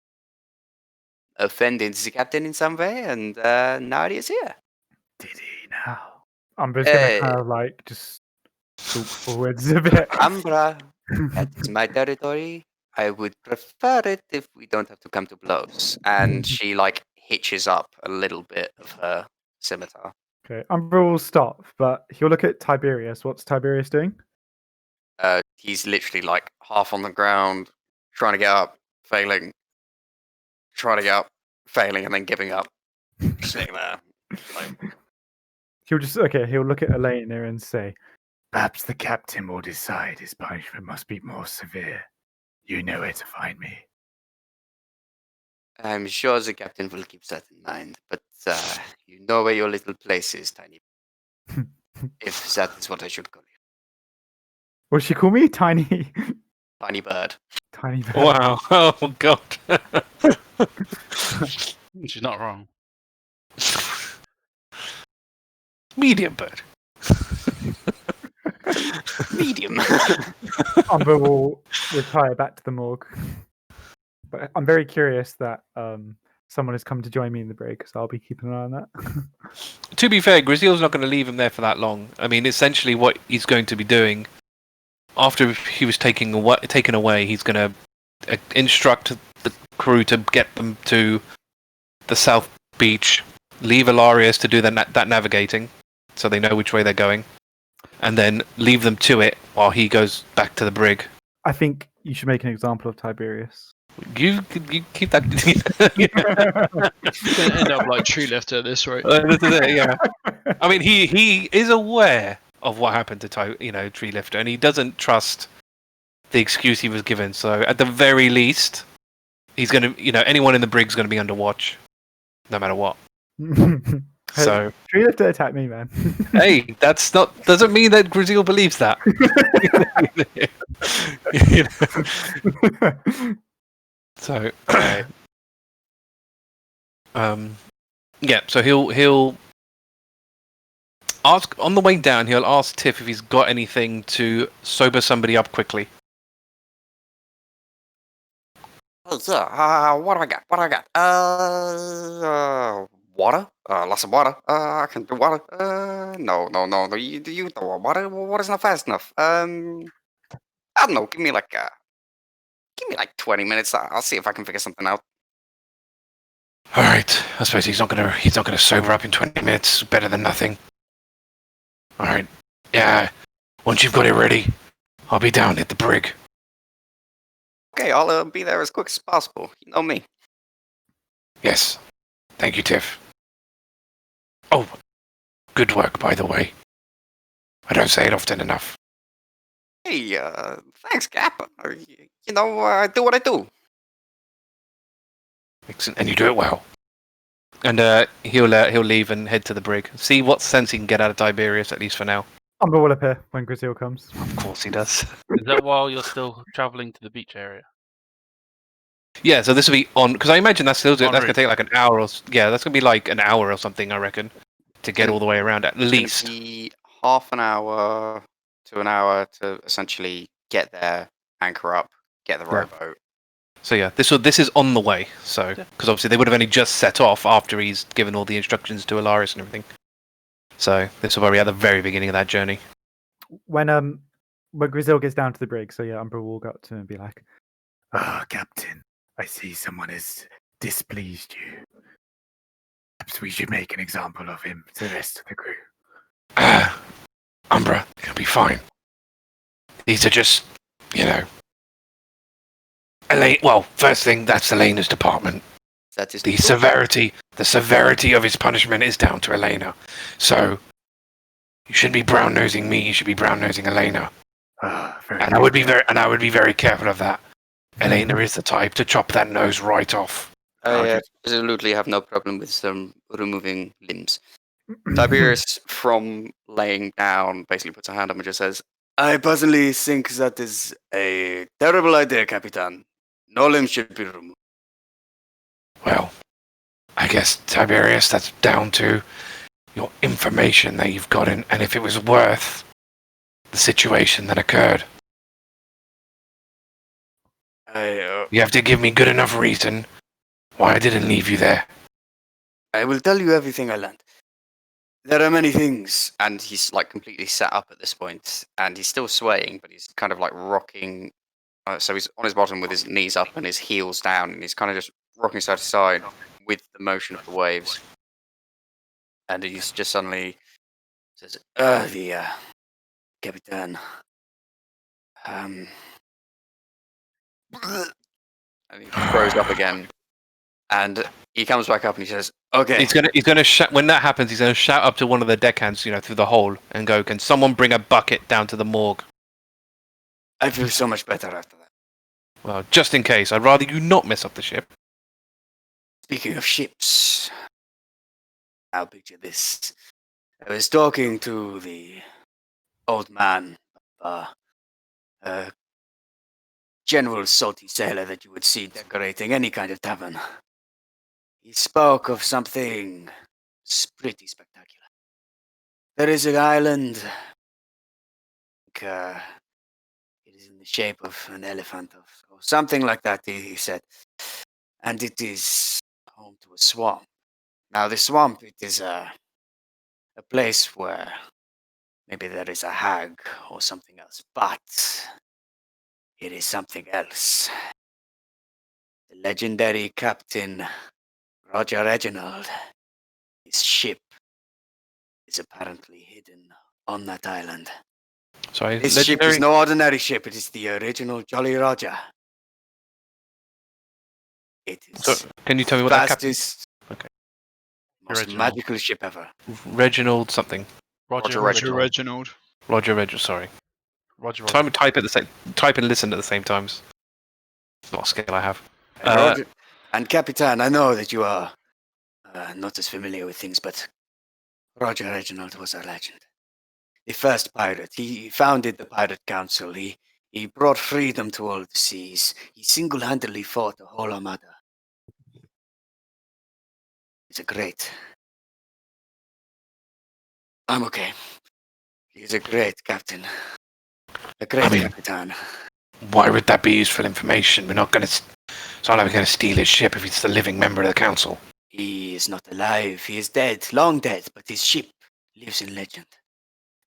Speaker 2: offended the captain in some way, and now he is here.
Speaker 9: Did he now?
Speaker 4: Umbra's going to kind of like just stalk forwards a bit.
Speaker 2: Umbra, that's my territory. I would prefer it if we don't have to come to blows. And she like hitches up a little bit of her scimitar.
Speaker 4: Okay, Umbra will stop, but he'll look at Tiberius. What's Tiberius doing?
Speaker 2: He's literally like half on the ground, trying to get up, failing, trying to get up, failing, and then giving up. Sitting there. Like,
Speaker 4: He'll look at Elena and say,
Speaker 9: Perhaps the captain will decide his punishment must be more severe. You know where to find me.
Speaker 2: I'm sure the captain will keep that in mind, but you know where your little place is, Tiny. If that is what I should call you.
Speaker 4: will she call me Tiny?
Speaker 2: Tiny bird.
Speaker 4: Tiny bird.
Speaker 1: Wow! Oh God!
Speaker 6: She's not wrong.
Speaker 1: Medium bird.
Speaker 2: Medium.
Speaker 4: Umbra will retire back to the morgue. But I'm very curious that someone has come to join me in the brig, so I'll be keeping an eye on that.
Speaker 1: To be fair, Gruzeel's not going to leave him there for that long. I mean, essentially, what he's going to be doing after he was taken away, he's going to instruct the crew to get them to the south beach, leave Alarias to do that navigating, so they know which way they're going, and then leave them to it while he goes back to the brig.
Speaker 4: I think you should make an example of Tiberius.
Speaker 1: You keep that.
Speaker 7: It's going to end up like Tree Lifter at this rate.
Speaker 1: This is it, yeah. I mean, he is aware of what happened to Tree Lifter, and he doesn't trust the excuse he was given. So at the very least, he's going to, anyone in the brig's going to be under watch, no matter what. So
Speaker 4: Tree Lifter attacked me, man.
Speaker 1: Hey, doesn't mean that Gruzeel believes that. So, yeah. So he'll ask on the way down. He'll ask Tiff if he's got anything to sober somebody up quickly.
Speaker 2: Oh, yeah. What do I got? Water? Lots of water. I can do water. No. You do water? Water's not fast enough. I don't know. Give me like 20 minutes. I'll see if I can figure something out.
Speaker 5: All right. I suppose he's not gonna sober up in 20 minutes. Better than nothing. All right. Yeah. Once you've got it ready, I'll be down at the brig.
Speaker 2: Okay, I'll be there as quick as possible. You know me.
Speaker 5: Yes. Thank you, Tiff. Oh, good work, by the way. I don't say it often enough.
Speaker 2: Hey, thanks, Cap. I do what I do.
Speaker 5: Excellent. And you do it well.
Speaker 1: And he'll leave and head to the brig. See what sense he can get out of Tiberius, at least for now.
Speaker 4: Umbra will appear when Gruzeel comes.
Speaker 1: Of course he does.
Speaker 6: Is that while you're still travelling to the beach area?
Speaker 1: Yeah, so this will be on, because I imagine that's going to
Speaker 6: route.
Speaker 1: take like an hour that's going to be like an hour or something, I reckon, to get all the way around at
Speaker 2: It's
Speaker 1: least.
Speaker 2: gonna be half an hour to an hour to essentially get there, anchor up, get the rowboat.
Speaker 1: So yeah, this is on the way. So because obviously they would have only just set off after he's given all the instructions to Alarias and everything. So this will probably be at the very beginning of that journey.
Speaker 4: When Gruzeel gets down to the brig, so yeah, Umbra will go up to him and be like,
Speaker 9: Ah, Captain, I see someone has displeased you. Perhaps we should make an example of him to the rest of the crew.
Speaker 5: Umbra, it'll be fine. These are just, Elaine. Well, first thing, that's Elena's department.
Speaker 2: That is
Speaker 5: The severity of his punishment is down to Elena. So you shouldn't be brown nosing me. You should be brown nosing Elena. And I would be very careful of that. Elena is the type to chop that nose right off.
Speaker 2: I absolutely have no problem with removing limbs. Tiberius, from laying down, basically puts a hand up and just says, I personally think that is a terrible idea, Capitan. No limbs should be removed.
Speaker 5: Well, I guess, Tiberius, that's down to your information that you've gotten, and if it was worth the situation that occurred. You have to give me good enough reason why I didn't leave you there.
Speaker 2: I will tell you everything I learned. There are many things, and he's like completely sat up at this point, and he's still swaying, but he's kind of like rocking. So he's on his bottom with his knees up and his heels down, and he's kind of just rocking side to side with the motion of the waves. And he's just suddenly says, Capitan. And he throws up again. And he comes back up and he says, okay.
Speaker 1: He's gonna shout when that happens. He's gonna shout up to one of the deckhands, through the hole, and go, "Can someone bring a bucket down to the morgue?"
Speaker 2: I feel so much better after that.
Speaker 1: Well, just in case, I'd rather you not mess up the ship.
Speaker 2: Speaking of ships, I'll picture this. I was talking to the old man, general salty sailor that you would see decorating any kind of tavern. He spoke of something pretty spectacular. There is an island. It is in the shape of an elephant or something like that, he said. And it is home to a swamp. Now, the swamp, it is a place where maybe there is a hag or something else, but it is something else. The legendary captain, Roger Reginald, his ship is apparently hidden on that island.
Speaker 1: Sorry,
Speaker 2: this ship is no ordinary ship. It is the original Jolly Roger. It is
Speaker 1: So, can you tell me what that captain?
Speaker 2: fastest,
Speaker 1: Okay.
Speaker 2: most magical ship ever.
Speaker 1: Reginald something.
Speaker 3: Roger
Speaker 7: Reginald.
Speaker 1: Roger Reginald. Sorry.
Speaker 6: Roger.
Speaker 1: Type and listen at the same times. It's not a skill I have.
Speaker 2: Roger, and Capitan, I know that you are not as familiar with things, but Roger Reginald was a legend. The first pirate. He founded the Pirate Council. He brought freedom to all the seas. He single-handedly fought the whole armada. He's a great. I'm okay. He's a great captain. A great Capitan.
Speaker 5: Why would that be useful information? We're not going to. It's not like we're going to steal his ship if he's the living member of the council.
Speaker 2: He is not alive. He is dead, long dead, but his ship lives in legend.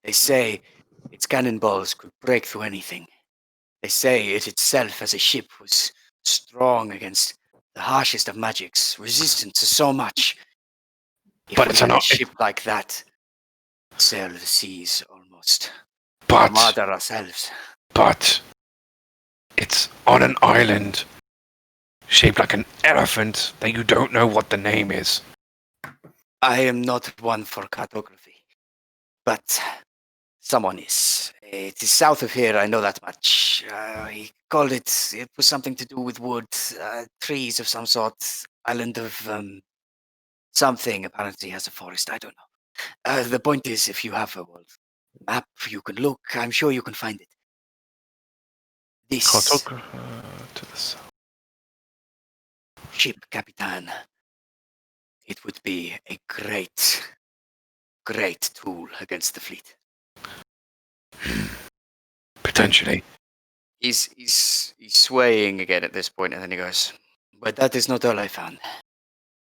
Speaker 2: They say its cannonballs could break through anything. They say it itself as a ship was strong against the harshest of magics, resistant to so much.
Speaker 5: But it's
Speaker 2: a ship like that. Sail the seas almost.
Speaker 5: But
Speaker 2: Armada ourselves.
Speaker 5: But it's on an island shaped like an elephant that you don't know what the name is.
Speaker 2: I am not one for cartography, but someone is. It is south of here, I know that much. He called it was something to do with wood, trees of some sort, island of something, apparently has a forest, I don't know. The point is, if you have a world map, you can look, I'm sure you can find it. This
Speaker 1: to the south.
Speaker 2: Ship, Capitan, it would be a great, great tool against the fleet.
Speaker 5: Potentially.
Speaker 2: He's swaying again at this point, and then he goes, but that is not all I found.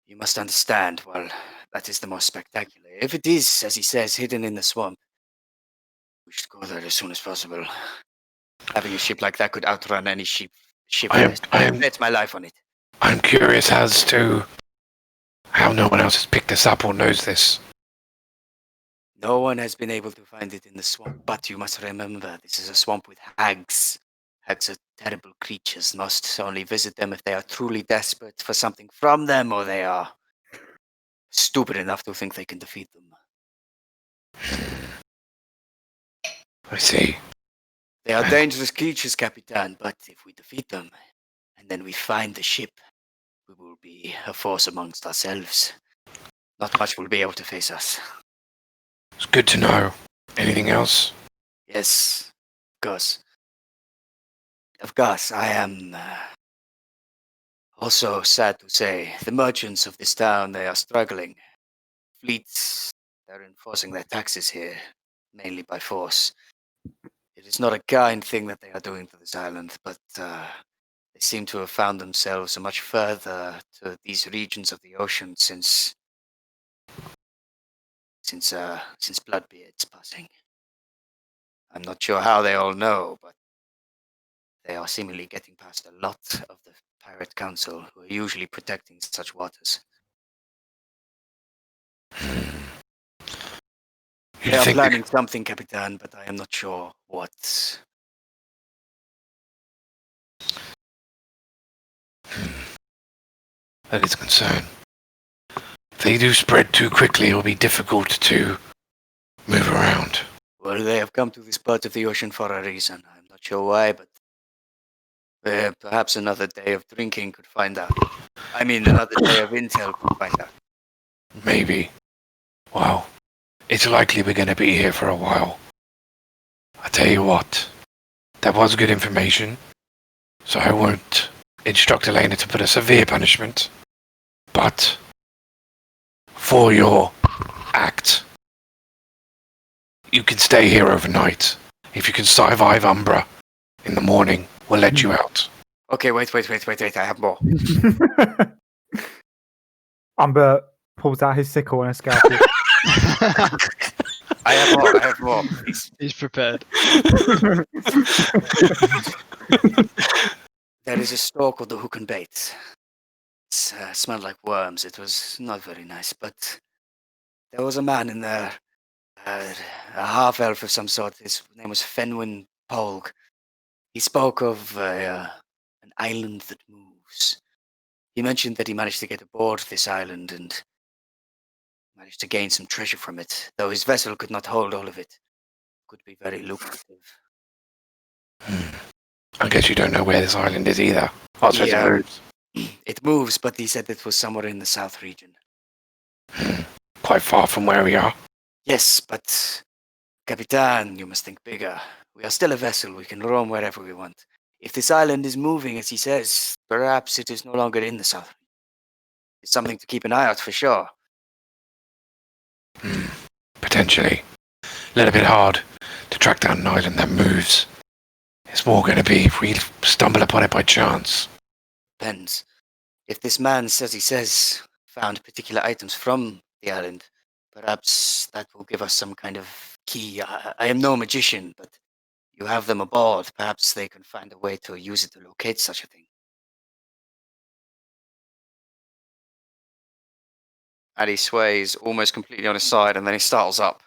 Speaker 2: You must understand, while that is the most spectacular. If it is, as he says, hidden in the swamp, we should go there as soon as possible. Having a ship like that could outrun any ship. I bet my life on it.
Speaker 5: I'm curious as to how no one else has picked this up or knows this.
Speaker 2: No one has been able to find it in the swamp, but you must remember, this is a swamp with hags. Hags are terrible creatures, must only visit them if they are truly desperate for something from them, or they are stupid enough to think they can defeat them.
Speaker 5: I see.
Speaker 2: They are dangerous creatures, Capitan, but if we defeat them, and then we find the ship, we will be a force amongst ourselves. Not much will be able to face us.
Speaker 5: It's good to know. Anything else?
Speaker 2: Yes, of course. Of course, I am also sad to say, the merchants of this town, they are struggling. Fleets, they're enforcing their taxes here, mainly by force. It is not a kind thing that they are doing to this island, but they seem to have found themselves much further to these regions of the ocean since Bloodbeard's passing. I'm not sure how they all know, but they are seemingly getting past a lot of the Pirate Council, who are usually protecting such waters. They are planning something, Capitan, but I am not sure what.
Speaker 5: That is a concern. If they do spread too quickly, it will be difficult to move around.
Speaker 2: Well, they have come to this part of the ocean for a reason. I'm not sure why, but perhaps another day of drinking could find out. I mean, another day of intel could find out.
Speaker 5: Maybe. Well, it's likely we're going to be here for a while. I tell you what, that was good information, so I won't instruct Elena to put a severe punishment. But for your act, you can stay here overnight. If you can survive Umbra in the morning, we'll let you out.
Speaker 2: Okay, wait, I have more.
Speaker 4: Umbra pulls out his sickle and a scalpel.
Speaker 2: I have more.
Speaker 7: He's prepared.
Speaker 2: There is a store called the Hook and Bait. It smelled like worms. It was not very nice, but there was a man in there, a half-elf of some sort. His name was Fenwin Polg. He spoke of an island that moves. He mentioned that he managed to get aboard this island and managed to gain some treasure from it, though his vessel could not hold all of it. Could be very lucrative.
Speaker 5: I guess you don't know where this island is either.
Speaker 2: Yeah, it moves, but he said it was somewhere in the south region.
Speaker 5: Quite far from where we are.
Speaker 2: Yes, but Capitan, you must think bigger. We are still a vessel. We can roam wherever we want. If this island is moving, as he says, perhaps it is no longer in the south. It's something to keep an eye out for sure.
Speaker 5: Potentially. A little bit hard to track down an island that moves. It's more going to be if we stumble upon it by chance.
Speaker 2: Depends. If this man, as he says, found particular items from the island, perhaps that will give us some kind of key. I am no magician, but you have them aboard. Perhaps they can find a way to use it to locate such a thing. And he sways almost completely on his side, and then he startles up.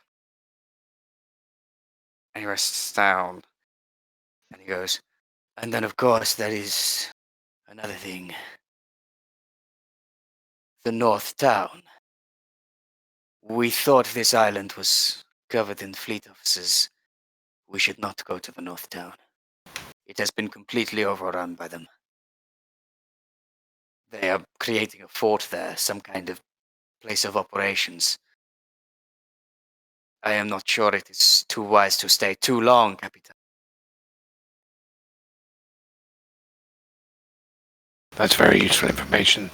Speaker 2: And he rests down. And he goes, and then of course there is another thing. The North Town. We thought this island was covered in fleet officers. We should not go to the North Town. It has been completely overrun by them. They are creating a fort there, some kind of place of operations. I am not sure it is too wise to stay too long, Capitan.
Speaker 5: That's very useful information.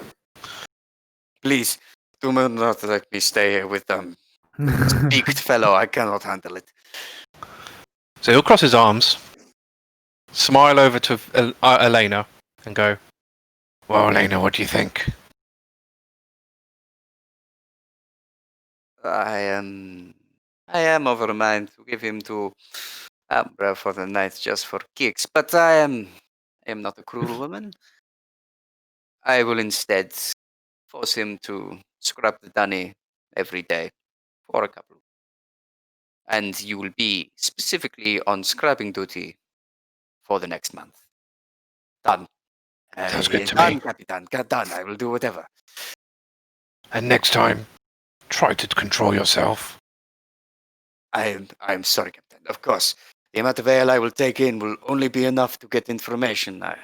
Speaker 2: Please, do not let me stay here with them. Beaked fellow, I cannot handle it.
Speaker 1: So he'll cross his arms, smile over to Elena, and go,
Speaker 5: Well, Elena, what do you think?
Speaker 2: I am of a mind to give him to Umbra for the night just for kicks, but I am not a cruel woman. I will instead force him to scrub the dunny every day for a couple. And you will be specifically on scrubbing duty for the next month. Done.
Speaker 5: Sounds good to
Speaker 2: done,
Speaker 5: me.
Speaker 2: Capitan. Done. I will do whatever.
Speaker 5: And next time, try to control yourself.
Speaker 2: I'm sorry, Captain. Of course, the amount of ale I will take in will only be enough to get information. I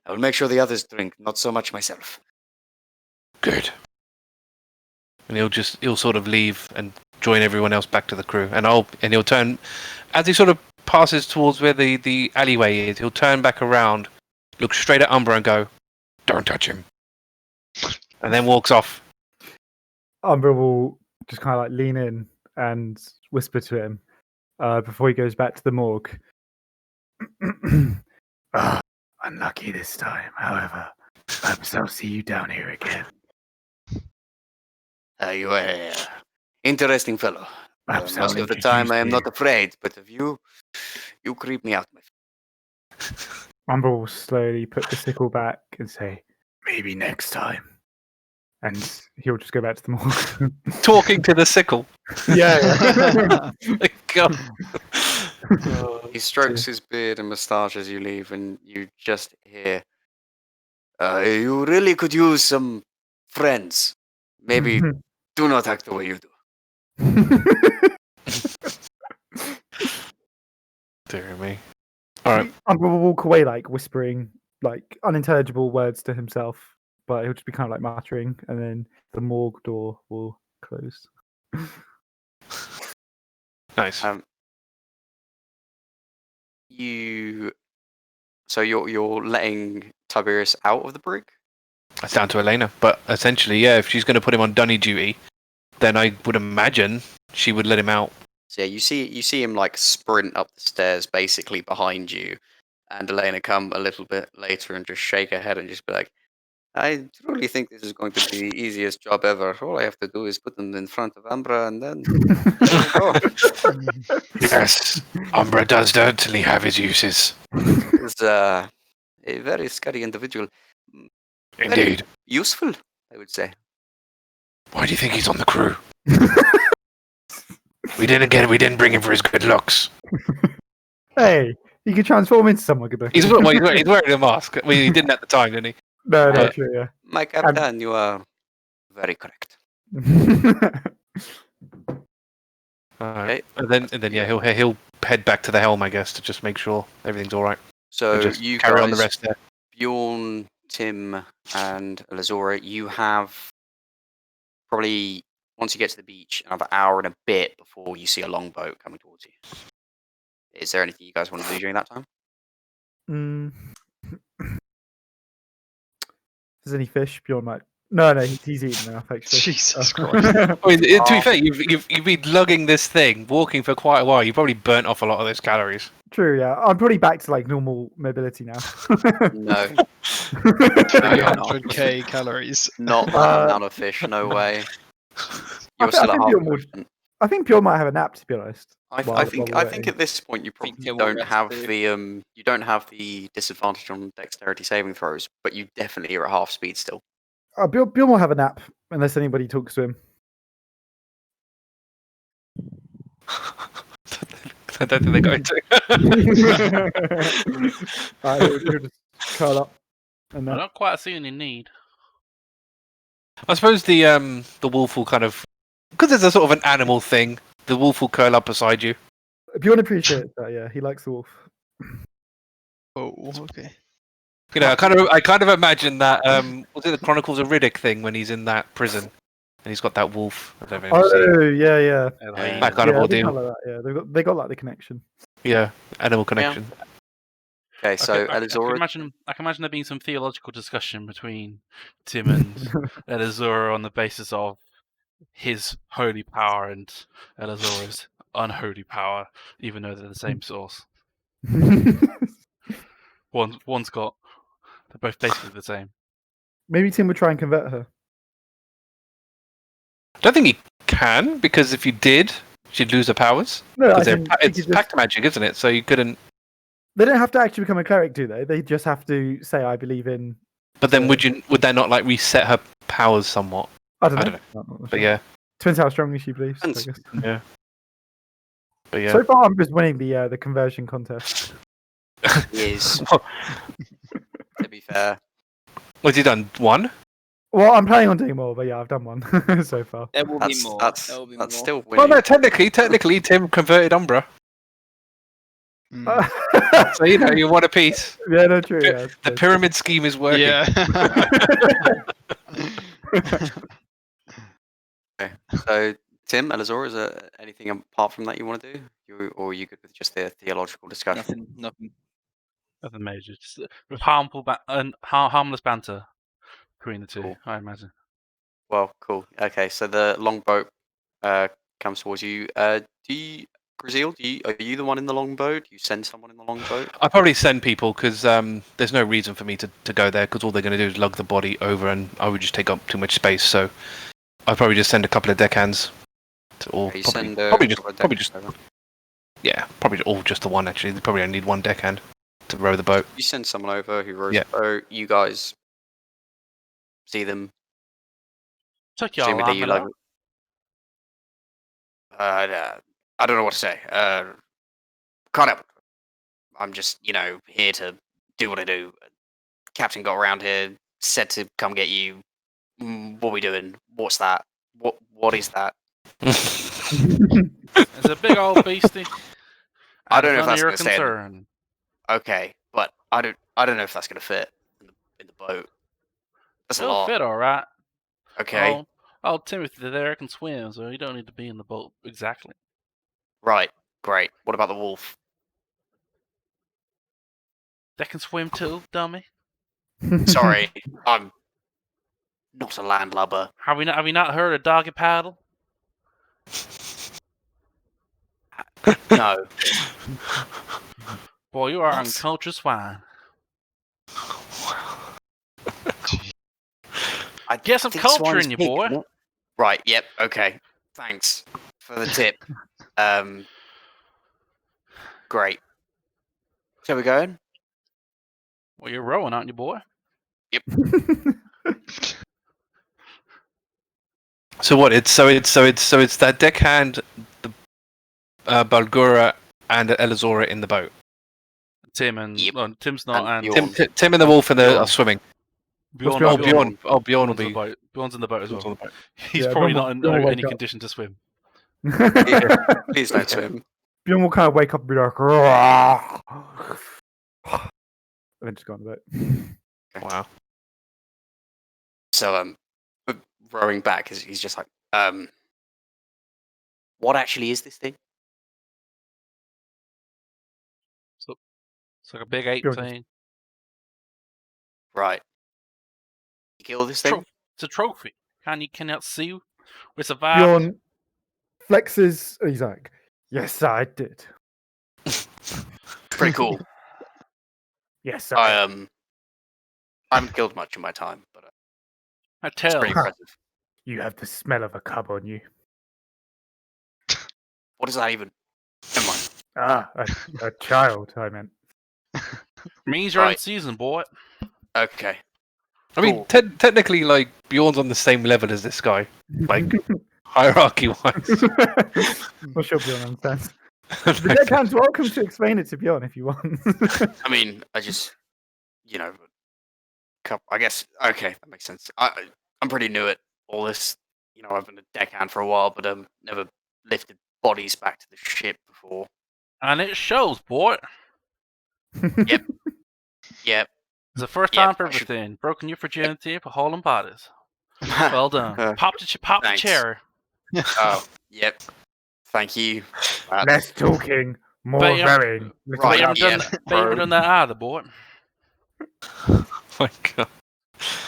Speaker 2: will make sure the others drink, not so much myself.
Speaker 5: Good.
Speaker 1: And he'll sort of leave and join everyone else back to the crew. And he'll turn as he sort of passes towards where the alleyway is. He'll turn back around, look straight at Umbra and go,
Speaker 5: Don't touch him.
Speaker 1: and then walks off.
Speaker 4: Umbra will just kind of like lean in and whisper to him before he goes back to the morgue.
Speaker 9: Unlucky this time, however. Perhaps I'll see you down here again.
Speaker 2: You are an interesting fellow.
Speaker 9: Perhaps
Speaker 2: Most
Speaker 9: I'll
Speaker 2: of the time I am
Speaker 9: introduce
Speaker 2: not afraid, but of you creep me out, my friend.
Speaker 4: Umbra will slowly put the sickle back and say,
Speaker 9: Maybe next time.
Speaker 4: and he'll just go back to the morgue.
Speaker 1: Talking to the sickle.
Speaker 4: yeah.
Speaker 1: God.
Speaker 2: He strokes his beard and moustache as you leave, and you just hear, you really could use some friends. Maybe do not act the way you do.
Speaker 1: Dear me. All right.
Speaker 4: Umbra will walk away like whispering like unintelligible words to himself, but he'll just be kind of like muttering, and then the morgue door will close.
Speaker 1: Nice.
Speaker 2: So you're letting Tiberius out of the brig?
Speaker 1: That's down to Elena. But essentially, yeah, if she's going to put him on dunny duty, then I would imagine she would let him out.
Speaker 2: So yeah, you see him like sprint up the stairs, basically behind you, and Elena come a little bit later and just shake her head and just be like, "I truly think this is going to be the easiest job ever. All I have to do is put them in front of Umbra, and then go."
Speaker 5: Yes, Umbra does certainly have his uses.
Speaker 2: He's a very scary individual.
Speaker 5: Indeed.
Speaker 2: Useful, I would say.
Speaker 5: Why do you think he's on the crew? We didn't bring him for his good looks.
Speaker 4: Hey, he could transform into someone. Good
Speaker 1: He's wearing a mask. Well, he didn't at the time, didn't he?
Speaker 4: No,
Speaker 1: Yeah.
Speaker 4: true, yeah.
Speaker 2: My captain, you are very correct.
Speaker 1: Alright. And then yeah, he'll head back to the helm, I guess, to just make sure everything's all right.
Speaker 2: So
Speaker 1: Just
Speaker 2: you
Speaker 1: carry
Speaker 2: guys,
Speaker 1: on the rest there.
Speaker 2: Bjorn, Tim, and Elizora, you have probably, once you get to the beach, another hour and a bit before you see a longboat coming towards you. Is there anything you guys want to do during that time?
Speaker 4: If there's any fish, Bjorn might. No, he's eaten enough actually.
Speaker 7: Jesus
Speaker 4: Oh.
Speaker 7: Christ.
Speaker 1: I mean, to be fair, you've been lugging this thing, walking for quite a while. You probably burnt off a lot of those calories.
Speaker 4: True, yeah. I'm probably back to like normal mobility now.
Speaker 2: No.
Speaker 7: 300k calories.
Speaker 2: Not that amount of fish, no way. You're still at half.
Speaker 4: I think Bjorn might have a nap, to be honest.
Speaker 2: I think at this point you probably
Speaker 3: Bjorn will
Speaker 2: don't
Speaker 3: rest
Speaker 2: have
Speaker 3: too.
Speaker 2: you don't have the disadvantage on dexterity saving throws, but you definitely are at half speed still.
Speaker 4: Bjorn will have a nap unless anybody talks to him.
Speaker 1: I don't think they're going to.
Speaker 4: He'll just curl up. And
Speaker 6: I don't quite see any need.
Speaker 1: I suppose the wolf will kind of, because it's a sort of an animal thing. The wolf will curl up beside you.
Speaker 4: Bjorn appreciates that. Yeah, he likes the wolf.
Speaker 7: Oh, okay.
Speaker 1: You know, I kind of imagine that. Was it the Chronicles of Riddick thing when he's in that prison and he's got that wolf? I don't know if you've seen it.
Speaker 4: Yeah.
Speaker 1: That kind of
Speaker 4: they
Speaker 1: ordeal.
Speaker 4: kinda like that, yeah, they got like the connection.
Speaker 1: Yeah, animal connection.
Speaker 2: Okay, so
Speaker 6: I can
Speaker 2: Elizora,
Speaker 6: imagine there being some theological discussion between Tim and Elizora on the basis of his holy power and Elizora's unholy power, even though they're the same source. One's got, they're both basically the same.
Speaker 4: Maybe Tim would try and convert her.
Speaker 1: I don't think he can, because if you did, she'd lose her powers.
Speaker 4: No,
Speaker 1: Because
Speaker 4: as in,
Speaker 1: it's
Speaker 4: you could
Speaker 1: pact magic, isn't it? So you couldn't.
Speaker 4: they don't have to actually become a cleric, do they? They just have to say, "I believe in."
Speaker 1: But then would that not like reset her powers somewhat?
Speaker 4: I don't know.
Speaker 1: I don't know.
Speaker 4: I'm not
Speaker 1: But
Speaker 4: sure.
Speaker 1: yeah,
Speaker 4: Depends how strongly she believes. I
Speaker 2: Depends.
Speaker 4: guess.
Speaker 1: yeah. But yeah.
Speaker 4: So far, I'm just winning the conversion contest.
Speaker 2: He is, to be fair.
Speaker 1: What's he done? One?
Speaker 4: Well, I'm planning on doing more, but yeah, I've done one so far.
Speaker 3: There will be
Speaker 2: That's
Speaker 3: more.
Speaker 2: that's
Speaker 3: There will be
Speaker 2: that's
Speaker 3: more.
Speaker 2: still
Speaker 1: Well,
Speaker 2: winning.
Speaker 1: no, technically, Tim converted Umbra.
Speaker 7: Mm.
Speaker 1: So you want a piece.
Speaker 4: Yeah, no, true. Yeah,
Speaker 1: The pyramid scheme is working.
Speaker 7: Yeah.
Speaker 2: Okay. So, Tim, Elizora, is there anything apart from that you want to do? Or are you good with just the theological discussion?
Speaker 3: Nothing.
Speaker 6: Nothing major. Just with harmless banter between the two,
Speaker 2: Cool.
Speaker 6: I imagine.
Speaker 2: Well, cool. Okay, so the longboat comes towards you. Gruzeel, are you the one in the longboat? Do you send someone in the longboat?
Speaker 1: I probably send people because there's no reason for me to go there because all they're going to do is lug the body over and I would just take up too much space. So I'd probably just send a couple of deckhands to all.
Speaker 2: Okay, you
Speaker 1: Probably,
Speaker 2: send
Speaker 1: probably
Speaker 2: a couple of
Speaker 1: probably just
Speaker 2: decks over.
Speaker 1: yeah, probably all just the one actually. They probably only need one deckhand to row the boat.
Speaker 2: You send someone over who rows
Speaker 1: Yeah.
Speaker 2: the boat. You guys see them.
Speaker 6: Took y'all
Speaker 2: Presumably
Speaker 6: long
Speaker 2: you
Speaker 6: enough.
Speaker 2: like. I don't know what to say. Can't help it. I'm just, here to do what I do. Captain got around here, said to come get you. What are we doing? What's that? What is that?
Speaker 6: It's a big old beastie.
Speaker 2: I
Speaker 6: and
Speaker 2: don't know
Speaker 6: it's
Speaker 2: if
Speaker 6: none of
Speaker 2: that's
Speaker 6: your
Speaker 2: gonna stay in the-
Speaker 6: concern.
Speaker 2: Okay, but I don't know if that's gonna fit in the boat. That's a
Speaker 6: It'll
Speaker 2: lot.
Speaker 6: fit all right.
Speaker 2: Okay,
Speaker 6: Oh, Timothy there can swim, so you don't need to be in the boat exactly.
Speaker 2: right, great. What about the wolf?
Speaker 6: They can swim too, dummy.
Speaker 2: Sorry, I'm not a landlubber.
Speaker 6: Have we not heard of doggy paddle?
Speaker 2: No.
Speaker 6: Boy, you are
Speaker 2: What?
Speaker 6: uncultured swine.
Speaker 2: I
Speaker 6: Get some
Speaker 2: think
Speaker 6: culture
Speaker 2: swine's
Speaker 6: in you,
Speaker 2: pig,
Speaker 6: boy.
Speaker 2: isn't it? Right. Yep. Okay. Thanks for the tip. Great. Shall we go in?
Speaker 6: Well, you're rowing, aren't you, boy?
Speaker 1: So what? It's that deckhand, the Balgura, and Elizora in the boat.
Speaker 6: Tim and
Speaker 2: Yep.
Speaker 6: well, Tim's not,
Speaker 2: And
Speaker 6: and
Speaker 2: Bjorn.
Speaker 1: Tim and the wolf are
Speaker 2: Bjorn.
Speaker 1: swimming.
Speaker 6: Bjorn,
Speaker 1: Oh,
Speaker 6: Bjorn,
Speaker 1: Bjorn. Oh, Bjorn will
Speaker 6: Bjorn's in the
Speaker 1: be.
Speaker 6: boat. Bjorn's in the boat as
Speaker 1: Bjorn's
Speaker 6: well.
Speaker 1: on the boat.
Speaker 6: He's
Speaker 4: Yeah,
Speaker 6: probably
Speaker 4: Bjorn will-
Speaker 6: not in
Speaker 4: Bjorn will
Speaker 6: any
Speaker 4: wake up.
Speaker 6: condition to swim.
Speaker 2: Please don't swim.
Speaker 4: Bjorn will kind of wake up and be like, "Rah!" and then just go on the boat.
Speaker 1: Wow.
Speaker 2: So but rowing back, he's just like, what actually is this thing?
Speaker 6: It's like a big ape
Speaker 4: Bjorn
Speaker 6: thing.
Speaker 2: Right. You kill this thing?
Speaker 6: It's a trophy. Can you cannot see? We survived.
Speaker 4: Bjorn flexes. And he's like, "Yes, I did.
Speaker 2: Pretty cool.
Speaker 4: Yes,
Speaker 2: I haven't killed much in my time, but
Speaker 6: I
Speaker 2: it's
Speaker 6: tell.
Speaker 2: pretty impressive.
Speaker 4: You have the smell of a cub on you.
Speaker 2: What does that even? Never mind.
Speaker 4: Ah, a child. I meant.
Speaker 6: Means you're in
Speaker 2: Right.
Speaker 6: season, boy.
Speaker 2: Okay.
Speaker 1: I mean,
Speaker 2: Cool.
Speaker 1: technically, like Bjorn's on the same level as this guy, like hierarchy-wise.
Speaker 4: Not sure Bjorn understands. The deckhand's welcome to explain it to Bjorn if you want.
Speaker 2: I mean, I just, I guess. Okay, that makes sense. I'm pretty new at all this. I've been a deckhand for a while, but never lifted bodies back to the ship before.
Speaker 6: And it shows, boy.
Speaker 2: Yep.
Speaker 6: It's the first
Speaker 2: Yep,
Speaker 6: time for
Speaker 2: I should-
Speaker 6: everything. Broken your virginity for hauling bodies. Well done. Pop the
Speaker 2: thanks.
Speaker 6: cherry.
Speaker 2: Oh, yep. Thank you.
Speaker 4: Less talking, more
Speaker 6: But yeah,
Speaker 4: rowing.
Speaker 2: Right,
Speaker 6: Bet you
Speaker 2: yeah,
Speaker 6: haven't done that either, boy.
Speaker 1: Oh my god.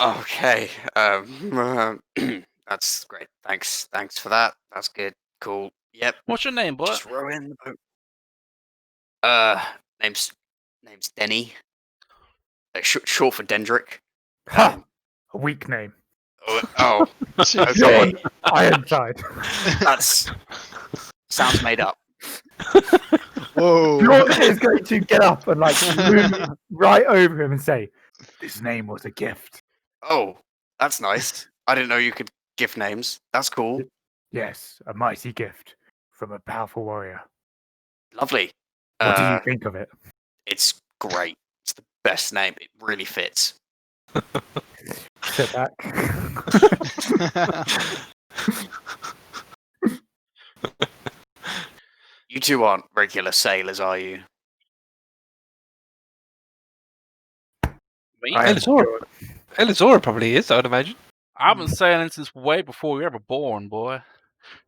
Speaker 2: Okay. That's great. Thanks for that. That's good. Cool. Yep.
Speaker 6: What's your name, boy?
Speaker 2: Just row in the boat. Name's Denny. Short for Dendrick.
Speaker 4: Ha! A weak name.
Speaker 2: Oh,
Speaker 4: Bjorn, Ironside.
Speaker 2: that's sounds made up.
Speaker 7: Whoa.
Speaker 4: Bjorn is going to get up and like loom right over him and say,
Speaker 9: This name was a gift.
Speaker 2: Oh, that's nice. I didn't know you could gift names. That's cool.
Speaker 9: Yes, a mighty gift from a powerful warrior.
Speaker 2: Lovely.
Speaker 9: What do you think of it?
Speaker 2: It's great. It's the best name. It really fits.
Speaker 4: sit back.
Speaker 2: You two aren't regular sailors, are you?
Speaker 3: Me?
Speaker 9: I am
Speaker 1: Elizora probably is, I would imagine.
Speaker 6: I've been sailing since way before you were ever born, boy.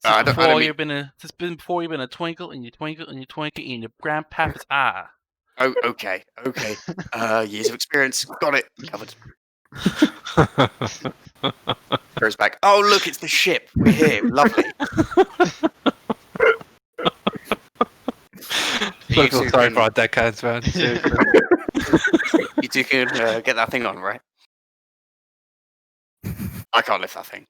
Speaker 6: Since
Speaker 2: I don't
Speaker 6: before
Speaker 2: mean-
Speaker 6: you've been before you've been a twinkle and you twinkle and you twinkle in your grandpapa's eye.
Speaker 2: Oh, okay. Years of experience. Got it. Covered. Goes back. Oh, look, it's the ship. We're here. Lovely.
Speaker 1: I feel sorry for our deckhands, man.
Speaker 2: You two can get that thing on, right? I can't lift that thing.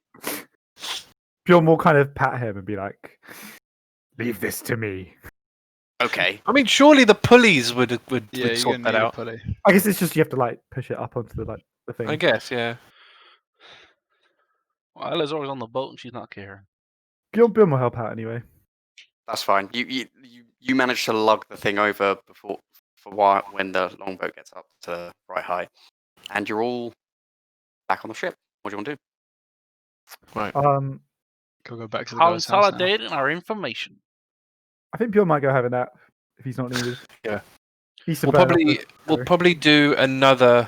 Speaker 4: Bjorn will kind of pat him and be like,
Speaker 9: Leave this to me.
Speaker 2: Okay.
Speaker 1: I mean, surely the pulleys would
Speaker 7: Yeah,
Speaker 1: would
Speaker 7: you're
Speaker 1: sort
Speaker 7: gonna
Speaker 1: that
Speaker 7: need a
Speaker 1: out.
Speaker 7: pulley.
Speaker 4: I guess it's just you have to like push it up onto the thing.
Speaker 1: I guess, yeah.
Speaker 6: Well, Elizora's on the boat and she's not caring.
Speaker 4: Bjorn will help out anyway.
Speaker 2: That's fine. You managed to lug the thing over when the longboat gets up to right high, and you're all back on the ship. What do you want to do?
Speaker 7: Go back to the guy's house now.
Speaker 6: Consolidating our information.
Speaker 4: I think Bjorn might go have a nap if he's not needed.
Speaker 1: Yeah.
Speaker 4: He's
Speaker 1: We'll probably do another.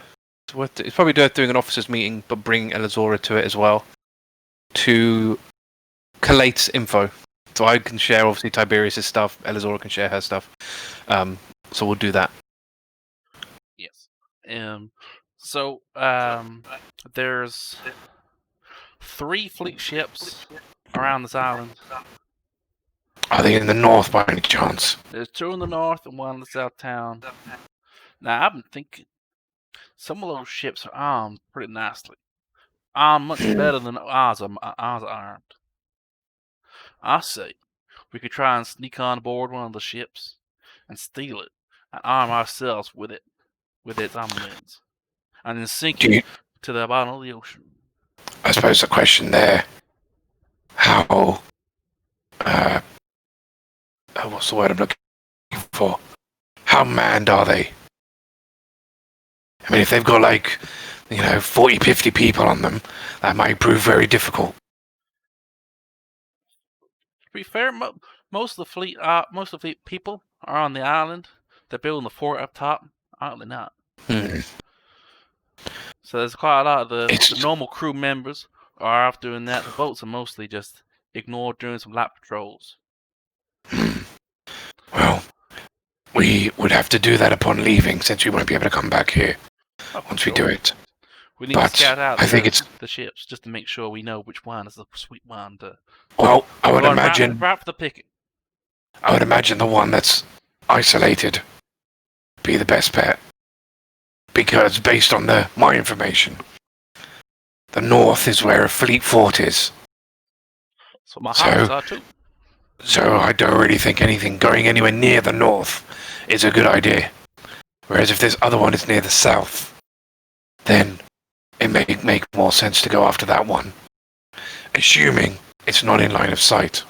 Speaker 1: It's probably worth doing an officers meeting, but bring Elizora to it as well to collate info. So I can share obviously Tiberius' stuff. Elizora can share her stuff. So we'll do that.
Speaker 6: Yes. So there's 3 fleet ships around this island.
Speaker 5: Are they in the north by any chance?
Speaker 6: There's 2 in the north and 1 in the south town. Now I've been thinking some of those ships are armed pretty nicely. Armed much better than ours are armed. I say we could try and sneak on board one of the ships and steal it and arm ourselves with its armaments, and then sink it to the bottom of the ocean.
Speaker 5: I suppose the question there, how, what's the word I'm looking for? How manned are they? I mean, if they've got 40, 50 people on them, that might prove very difficult.
Speaker 6: To be fair, most of the fleet people are on the island. They're building the fort up top, aren't they not? So there's quite a lot of the normal crew members are off doing that. The boats are mostly just ignored during some light patrols.
Speaker 5: Well, we would have to do that upon leaving, since we won't be able to come back here once we do it.
Speaker 6: We need to scout out
Speaker 5: the
Speaker 6: ships just to make sure we know which one is the sweet one to.
Speaker 5: Well, I would imagine.
Speaker 6: Right for the picket.
Speaker 5: I would imagine the one that's isolated be the best bet, because based on my information, the north is where a fleet fort is.
Speaker 6: So my house are too.
Speaker 5: So I don't really think anything going anywhere near the north is a good idea. Whereas if this other one is near the south, then it may make more sense to go after that one, assuming it's not in line of sight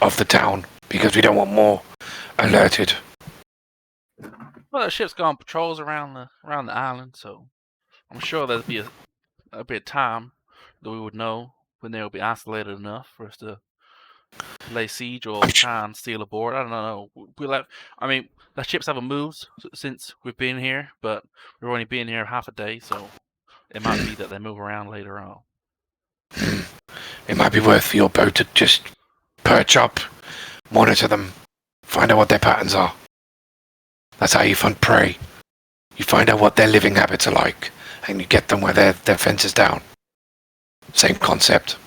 Speaker 5: of the town, because we don't want more alerted.
Speaker 6: Well, the ship's gone patrols around the island, so I'm sure there'll be a bit of time that we would know when they'll be isolated enough for us to lay siege or try and steal aboard. I don't know. The ships haven't moved since we've been here, but we've only been here half a day, so it might be that they move around later on.
Speaker 5: It might be worth for your boat to just perch up, monitor them, find out what their patterns are. That's how you find prey. You find out what their living habits are like, and you get them where their fence is down. Same concept.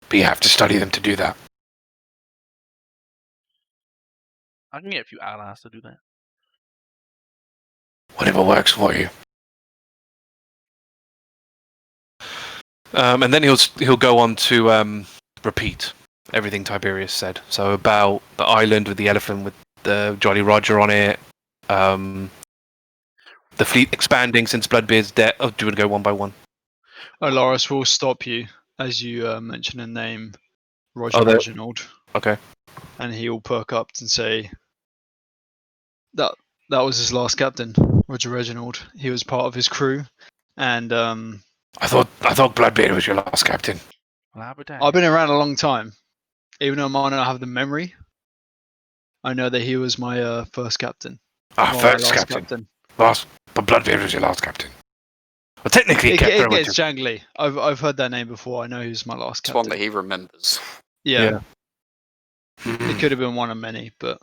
Speaker 5: But you have to study them to do that.
Speaker 6: I can get a few allies to do that.
Speaker 5: Whatever works for you.
Speaker 1: And then he'll go on to repeat everything Tiberius said. So about the island with the elephant with the Jolly Roger on it. The fleet expanding since Bloodbeard's death. Oh, do you want to go one by one?
Speaker 7: Alarias will stop you as you mention a name, Roger
Speaker 1: Oh,
Speaker 7: Reginald.
Speaker 1: Okay.
Speaker 7: And he will perk up and say, that was his last captain, Roger Reginald. He was part of his crew, and
Speaker 5: I thought Bloodbeard was your last captain.
Speaker 7: I've been around a long time. Even though I might not have the memory, I know that he was my first captain.
Speaker 5: First captain. But Bloodbeard was your last captain. Well, technically,
Speaker 7: it gets jangly. I've heard that name before. I know who's my last captain.
Speaker 2: It's one that he remembers.
Speaker 7: Yeah. It could have been one of many, but.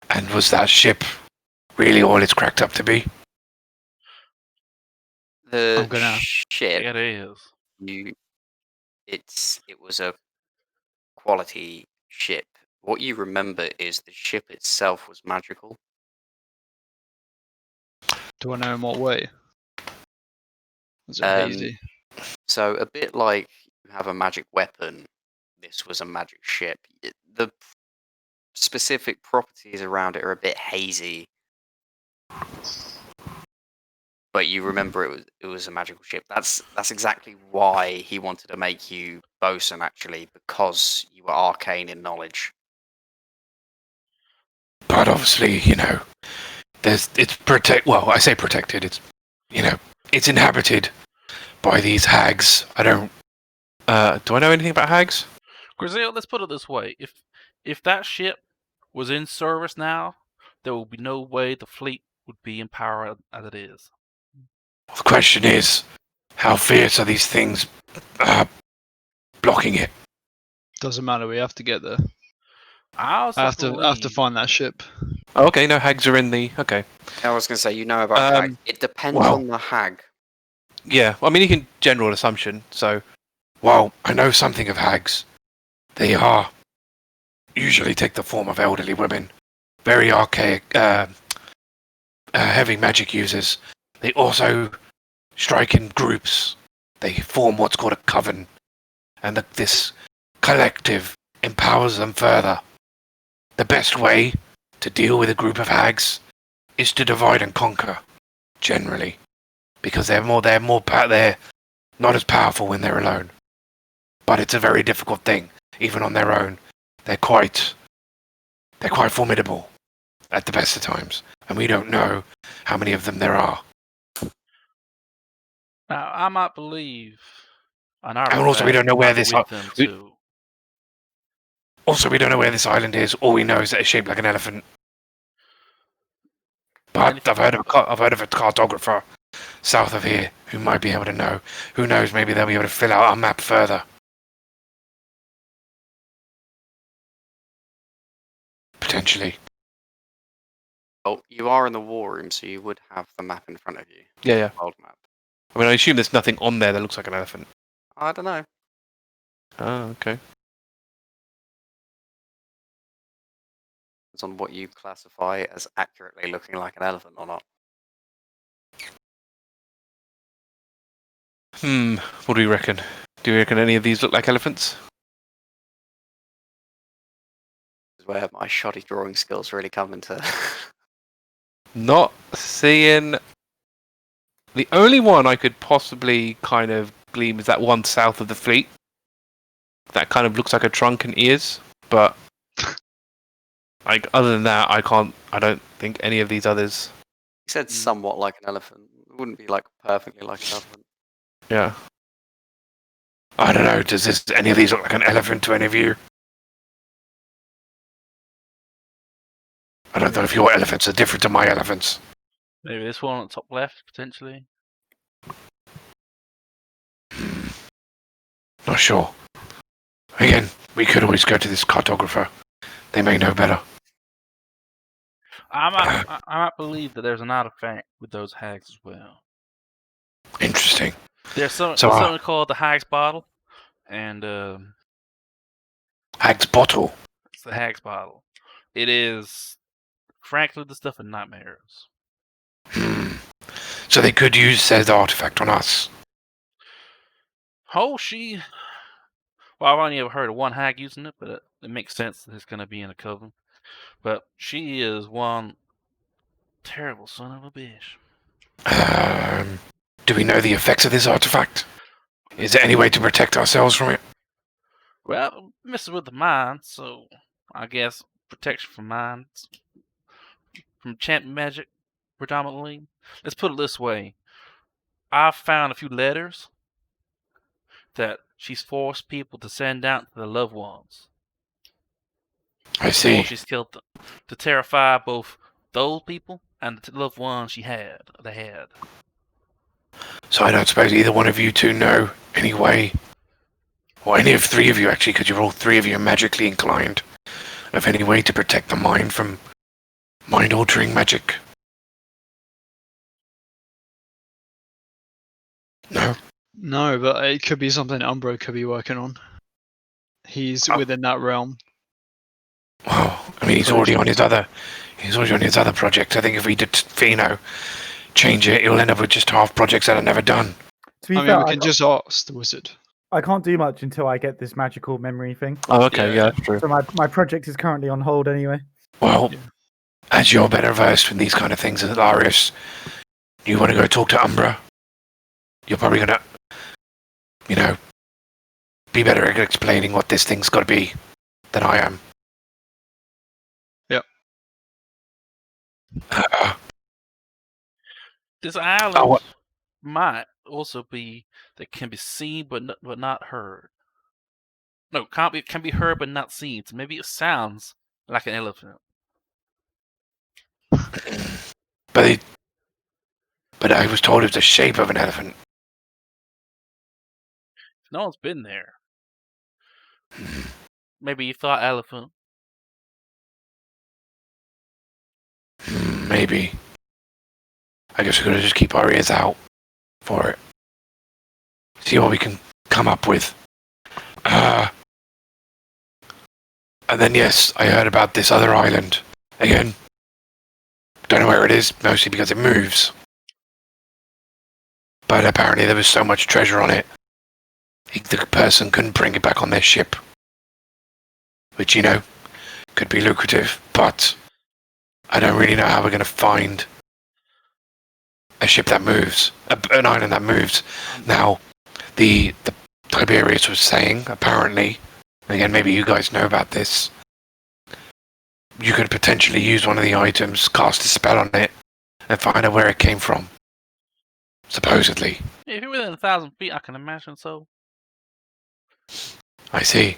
Speaker 5: And was that ship really all it's cracked up to be?
Speaker 2: The ship.
Speaker 6: It is.
Speaker 2: It was a quality ship. What you remember is the ship itself was magical.
Speaker 7: Do I know in what way? Was it hazy?
Speaker 2: So a bit like you have a magic weapon, this was a magic ship. The specific properties around it are a bit hazy, but you remember it was a magical ship. That's exactly why he wanted to make you bosun, actually, because you were arcane in knowledge.
Speaker 5: But obviously, it's well, I say protected. It's it's inhabited by these hags. I don't.
Speaker 1: Do I know anything about hags?
Speaker 6: Gruzeel, let's put it this way: if that ship was in service now, there would be no way the fleet would be in power as it is.
Speaker 5: The question is, how fierce are these things blocking it?
Speaker 7: Doesn't matter. We have to get there.
Speaker 6: I
Speaker 7: have to find that ship.
Speaker 1: Oh, okay, no hags are in the. Okay.
Speaker 2: I was going to say, about hag. It depends on the hag.
Speaker 1: Yeah, I mean, you can general assumption. So,
Speaker 5: well, I know something of hags. They usually take the form of elderly women, very archaic, heavy magic users. They also strike in groups. They form what's called a coven, and this collective empowers them further. The best way to deal with a group of hags is to divide and conquer, generally, because they're not as powerful when they're alone. But it's a very difficult thing, even on their own. They're quite formidable at the best of times, and we don't know how many of them there are.
Speaker 6: Now, I might believe.
Speaker 5: And also, we don't know where this. Also, we don't know where this island is. All we know is that it's shaped like an elephant. But I've heard of a cartographer south of here who might be able to know. Who knows? Maybe they'll be able to fill out our map further. Potentially.
Speaker 2: Well, you are in the war room, so you would have the map in front of you.
Speaker 1: Yeah.
Speaker 2: World map.
Speaker 1: I mean, I assume there's nothing on there that looks like an elephant.
Speaker 2: I don't know.
Speaker 1: Oh, okay.
Speaker 2: It's on what you classify as accurately looking like an elephant or not.
Speaker 1: What do you reckon? Do you reckon any of these look like elephants?
Speaker 2: This is where my shoddy drawing skills really come into.
Speaker 1: Not seeing. The only one I could possibly kind of gleam is that one south of the fleet. That kind of looks like a trunk and ears, but other than that, I don't think any of these others.
Speaker 2: He said somewhat like an elephant. It wouldn't be like perfectly like an elephant.
Speaker 1: Yeah.
Speaker 5: I don't know. Does any of these look like an elephant to any of you? I don't know if your elephants are different to my elephants.
Speaker 6: Maybe this one on the top left, potentially.
Speaker 5: Not sure. Again, we could always go to this cartographer. They may know better.
Speaker 6: I might believe that there's an artifact with those hags as well.
Speaker 5: Interesting.
Speaker 6: There's something called the Hag's Bottle, and
Speaker 5: Hag's Bottle?
Speaker 6: It's the Hag's Bottle. It is, frankly, the stuff of nightmares.
Speaker 5: So they could use said artifact on us.
Speaker 6: Oh, she. Well, I've only ever heard of one hag using it, but it makes sense that it's going to be in a coven. But she is one terrible son of a bitch.
Speaker 5: Do we know the effects of this artifact? Is there any way to protect ourselves from it?
Speaker 6: Well, messes with the mind, so I guess protection from minds, from enchantment magic, predominantly. Let's put it this way: I've found a few letters that she's forced people to send out to their loved ones.
Speaker 5: I see.
Speaker 6: Before she's killed them, to terrify both those people and the loved ones they had.
Speaker 5: So I don't suppose either one of you two know any way, or any of three of you actually, because you're all three of you are magically inclined, of any way to protect the mind from mind-altering magic? No?
Speaker 7: No, but it could be something Umbra could be working on. He's within that realm.
Speaker 5: Well, I mean, he's already on his other project. I think if we did, change it, he'll end up with just half projects that are never done.
Speaker 4: To be
Speaker 7: I mean,
Speaker 4: fair,
Speaker 7: we can just ask the wizard.
Speaker 4: I can't do much until I get this magical memory thing.
Speaker 1: Oh, okay, yeah, that's true.
Speaker 4: So my project is currently on hold anyway.
Speaker 5: Well, as you're better versed with these kind of things, Alarias, you want to go talk to Umbra? You're probably going to, be better at explaining what this thing's got to be than I am.
Speaker 7: Yep.
Speaker 6: This island might also be that can be seen but not heard. No, can be heard but not seen. So maybe it sounds like an elephant.
Speaker 5: But I was told it's the shape of an elephant.
Speaker 6: No one's been there. Maybe you thought elephant.
Speaker 5: Maybe. I guess we're going to just keep our ears out for it. See what we can come up with. And then, yes, I heard about this other island. Again, don't know where it is, mostly because it moves. But apparently there was so much treasure on it, the person couldn't bring it back on their ship. Which, could be lucrative, but I don't really know how we're going to find a ship that moves, an island that moves. Now, the Tiberius was saying, apparently, again, maybe you guys know about this, you could potentially use one of the items, cast a spell on it, and find out where it came from. Supposedly.
Speaker 6: If you're within 1,000 feet, I can imagine so.
Speaker 5: I see.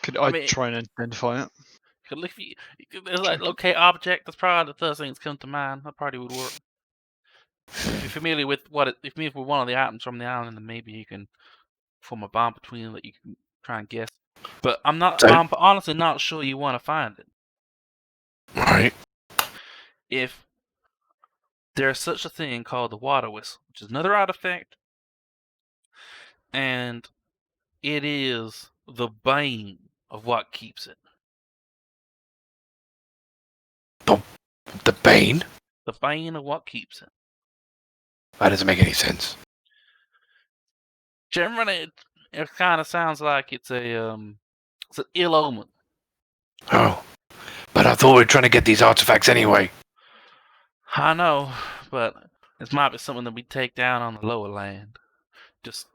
Speaker 7: Could I try and identify it?
Speaker 6: There's like locate object. That's probably the first thing that's come to mind. That probably would work. If you're familiar with with one of the items from the island, then maybe you can form a bond between them that you can try and guess. But I'm honestly not sure you want to find it.
Speaker 5: Right.
Speaker 6: If there's such a thing called the water whistle, which is another artifact, and it is the bane of what keeps it.
Speaker 5: The bane?
Speaker 6: The bane of what keeps it.
Speaker 5: That doesn't make any sense.
Speaker 6: Generally, it kind of sounds like it's an ill omen.
Speaker 5: Oh. But I thought we were trying to get these artifacts anyway.
Speaker 6: I know, but this might be something that we take down on the lower land. Just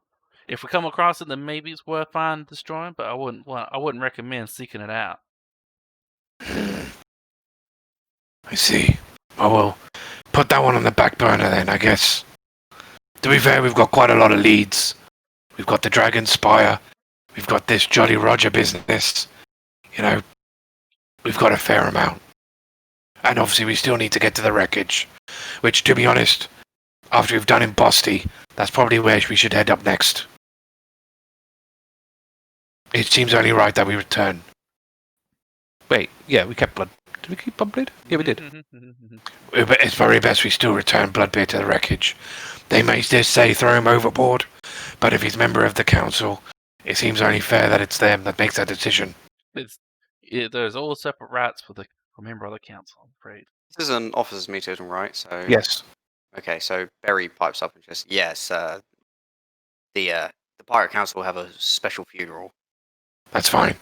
Speaker 6: if we come across it, then maybe it's worth finding and destroying. But I wouldn't recommend seeking it out.
Speaker 5: I see. I will put that one on the back burner then, I guess. To be fair, we've got quite a lot of leads. We've got the Dragon Spire. We've got this Jolly Roger business. We've got a fair amount. And obviously we still need to get to the wreckage. Which, to be honest, after we've done Imposti, that's probably where we should head up next. It seems only right that we return.
Speaker 1: Wait, yeah, we kept blood. Did we keep Bloodbeard? Yeah, we did.
Speaker 5: It's very best we still return Bloodbeard to the wreckage. They may just say throw him overboard, but if he's a member of the council, it seems only fair that it's them that makes that decision.
Speaker 6: There's all separate rights for the member of the council, I'm afraid.
Speaker 2: This is an officers' meeting, right? So
Speaker 5: Yes.
Speaker 2: Okay, so Barry pipes up and just, yes, the the Pirate Council will have a special funeral.
Speaker 5: That's fine.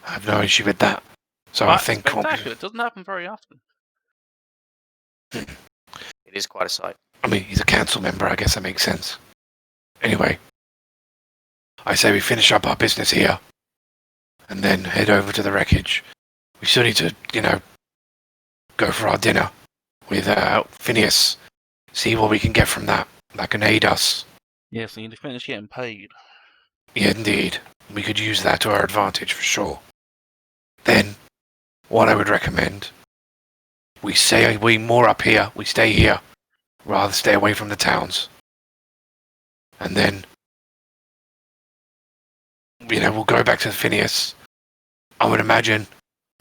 Speaker 5: I have no issue with that. So I
Speaker 6: Quite
Speaker 5: think
Speaker 6: spectacular. It doesn't happen very often.
Speaker 2: It is quite a sight.
Speaker 5: I mean, he's a council member. I guess that makes sense. Anyway, I say we finish up our business here, and then head over to the wreckage. We still need to, go for our dinner with Phineas. See what we can get from that. That can aid us.
Speaker 6: Yes, you need to finish getting paid.
Speaker 5: Yeah, indeed. We could use that to our advantage for sure. Then, what I would recommend, we more up here, we stay here, rather stay away from the towns. And then, we'll go back to Phineas. I would imagine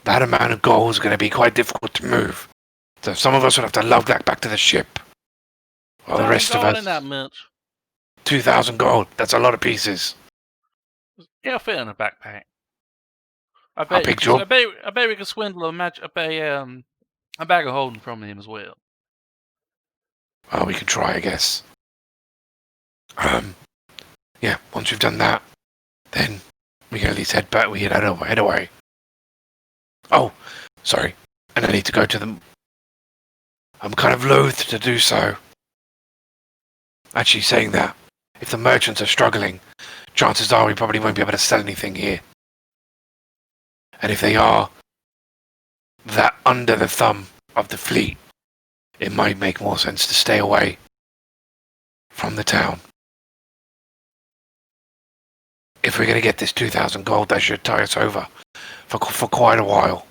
Speaker 5: that amount of gold is going to be quite difficult to move. So some of us would have to lug that back to the ship. While the rest of us...
Speaker 6: That much.
Speaker 5: 2,000 gold. That's a lot of pieces.
Speaker 6: It'll fit in a backpack. I
Speaker 5: How big, Joe?
Speaker 6: I bet we could swindle a bag of holding from him as well.
Speaker 5: Well, we could try, I guess. Yeah, once we've done that, then we can at least head back. We head away. Oh, sorry. And I need to go to them. I'm kind of loath to do so. Actually, saying that, if the merchants are struggling, chances are we probably won't be able to sell anything here. And if they are that under the thumb of the fleet, it might make more sense to stay away from the town. If we're going to get this 2,000 gold, that should tie us over for quite a while.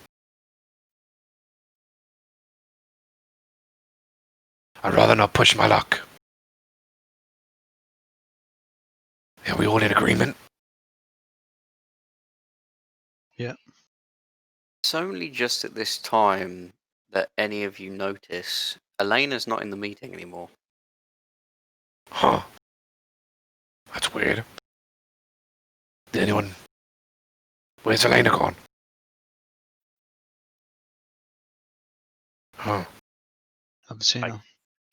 Speaker 5: I'd rather not push my luck. Are we all in agreement?
Speaker 7: Yeah.
Speaker 2: It's only just at this time that any of you notice Elena's not in the meeting anymore.
Speaker 5: Huh. That's weird. Did anyone... Where's Elena gone? Huh.
Speaker 7: Haven't seen her.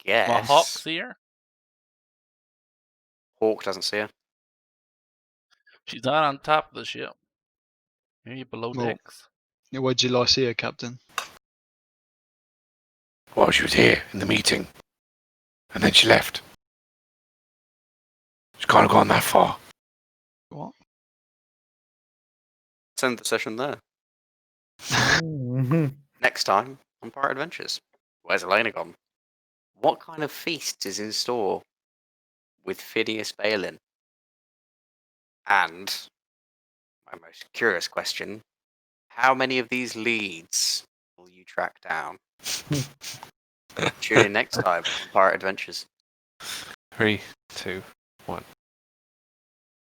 Speaker 2: Yes.
Speaker 6: My Hawk's here.
Speaker 2: Hawk doesn't see her.
Speaker 6: She's not on top of the ship. Maybe below
Speaker 7: Well,
Speaker 6: decks.
Speaker 7: Where'd you last see her, Captain?
Speaker 5: Well, she was here in the meeting. And then she left. She can't have gone that far.
Speaker 7: What?
Speaker 2: Let's end the session there.
Speaker 4: Mhm.
Speaker 2: Next time on Pirate Adventures. Where's Elena gone? What kind of feast is in store with Phineas Balin? And my most curious question, how many of these leads will you track down? Tune in next time on Pirate Adventures.
Speaker 1: 3, 2, 1.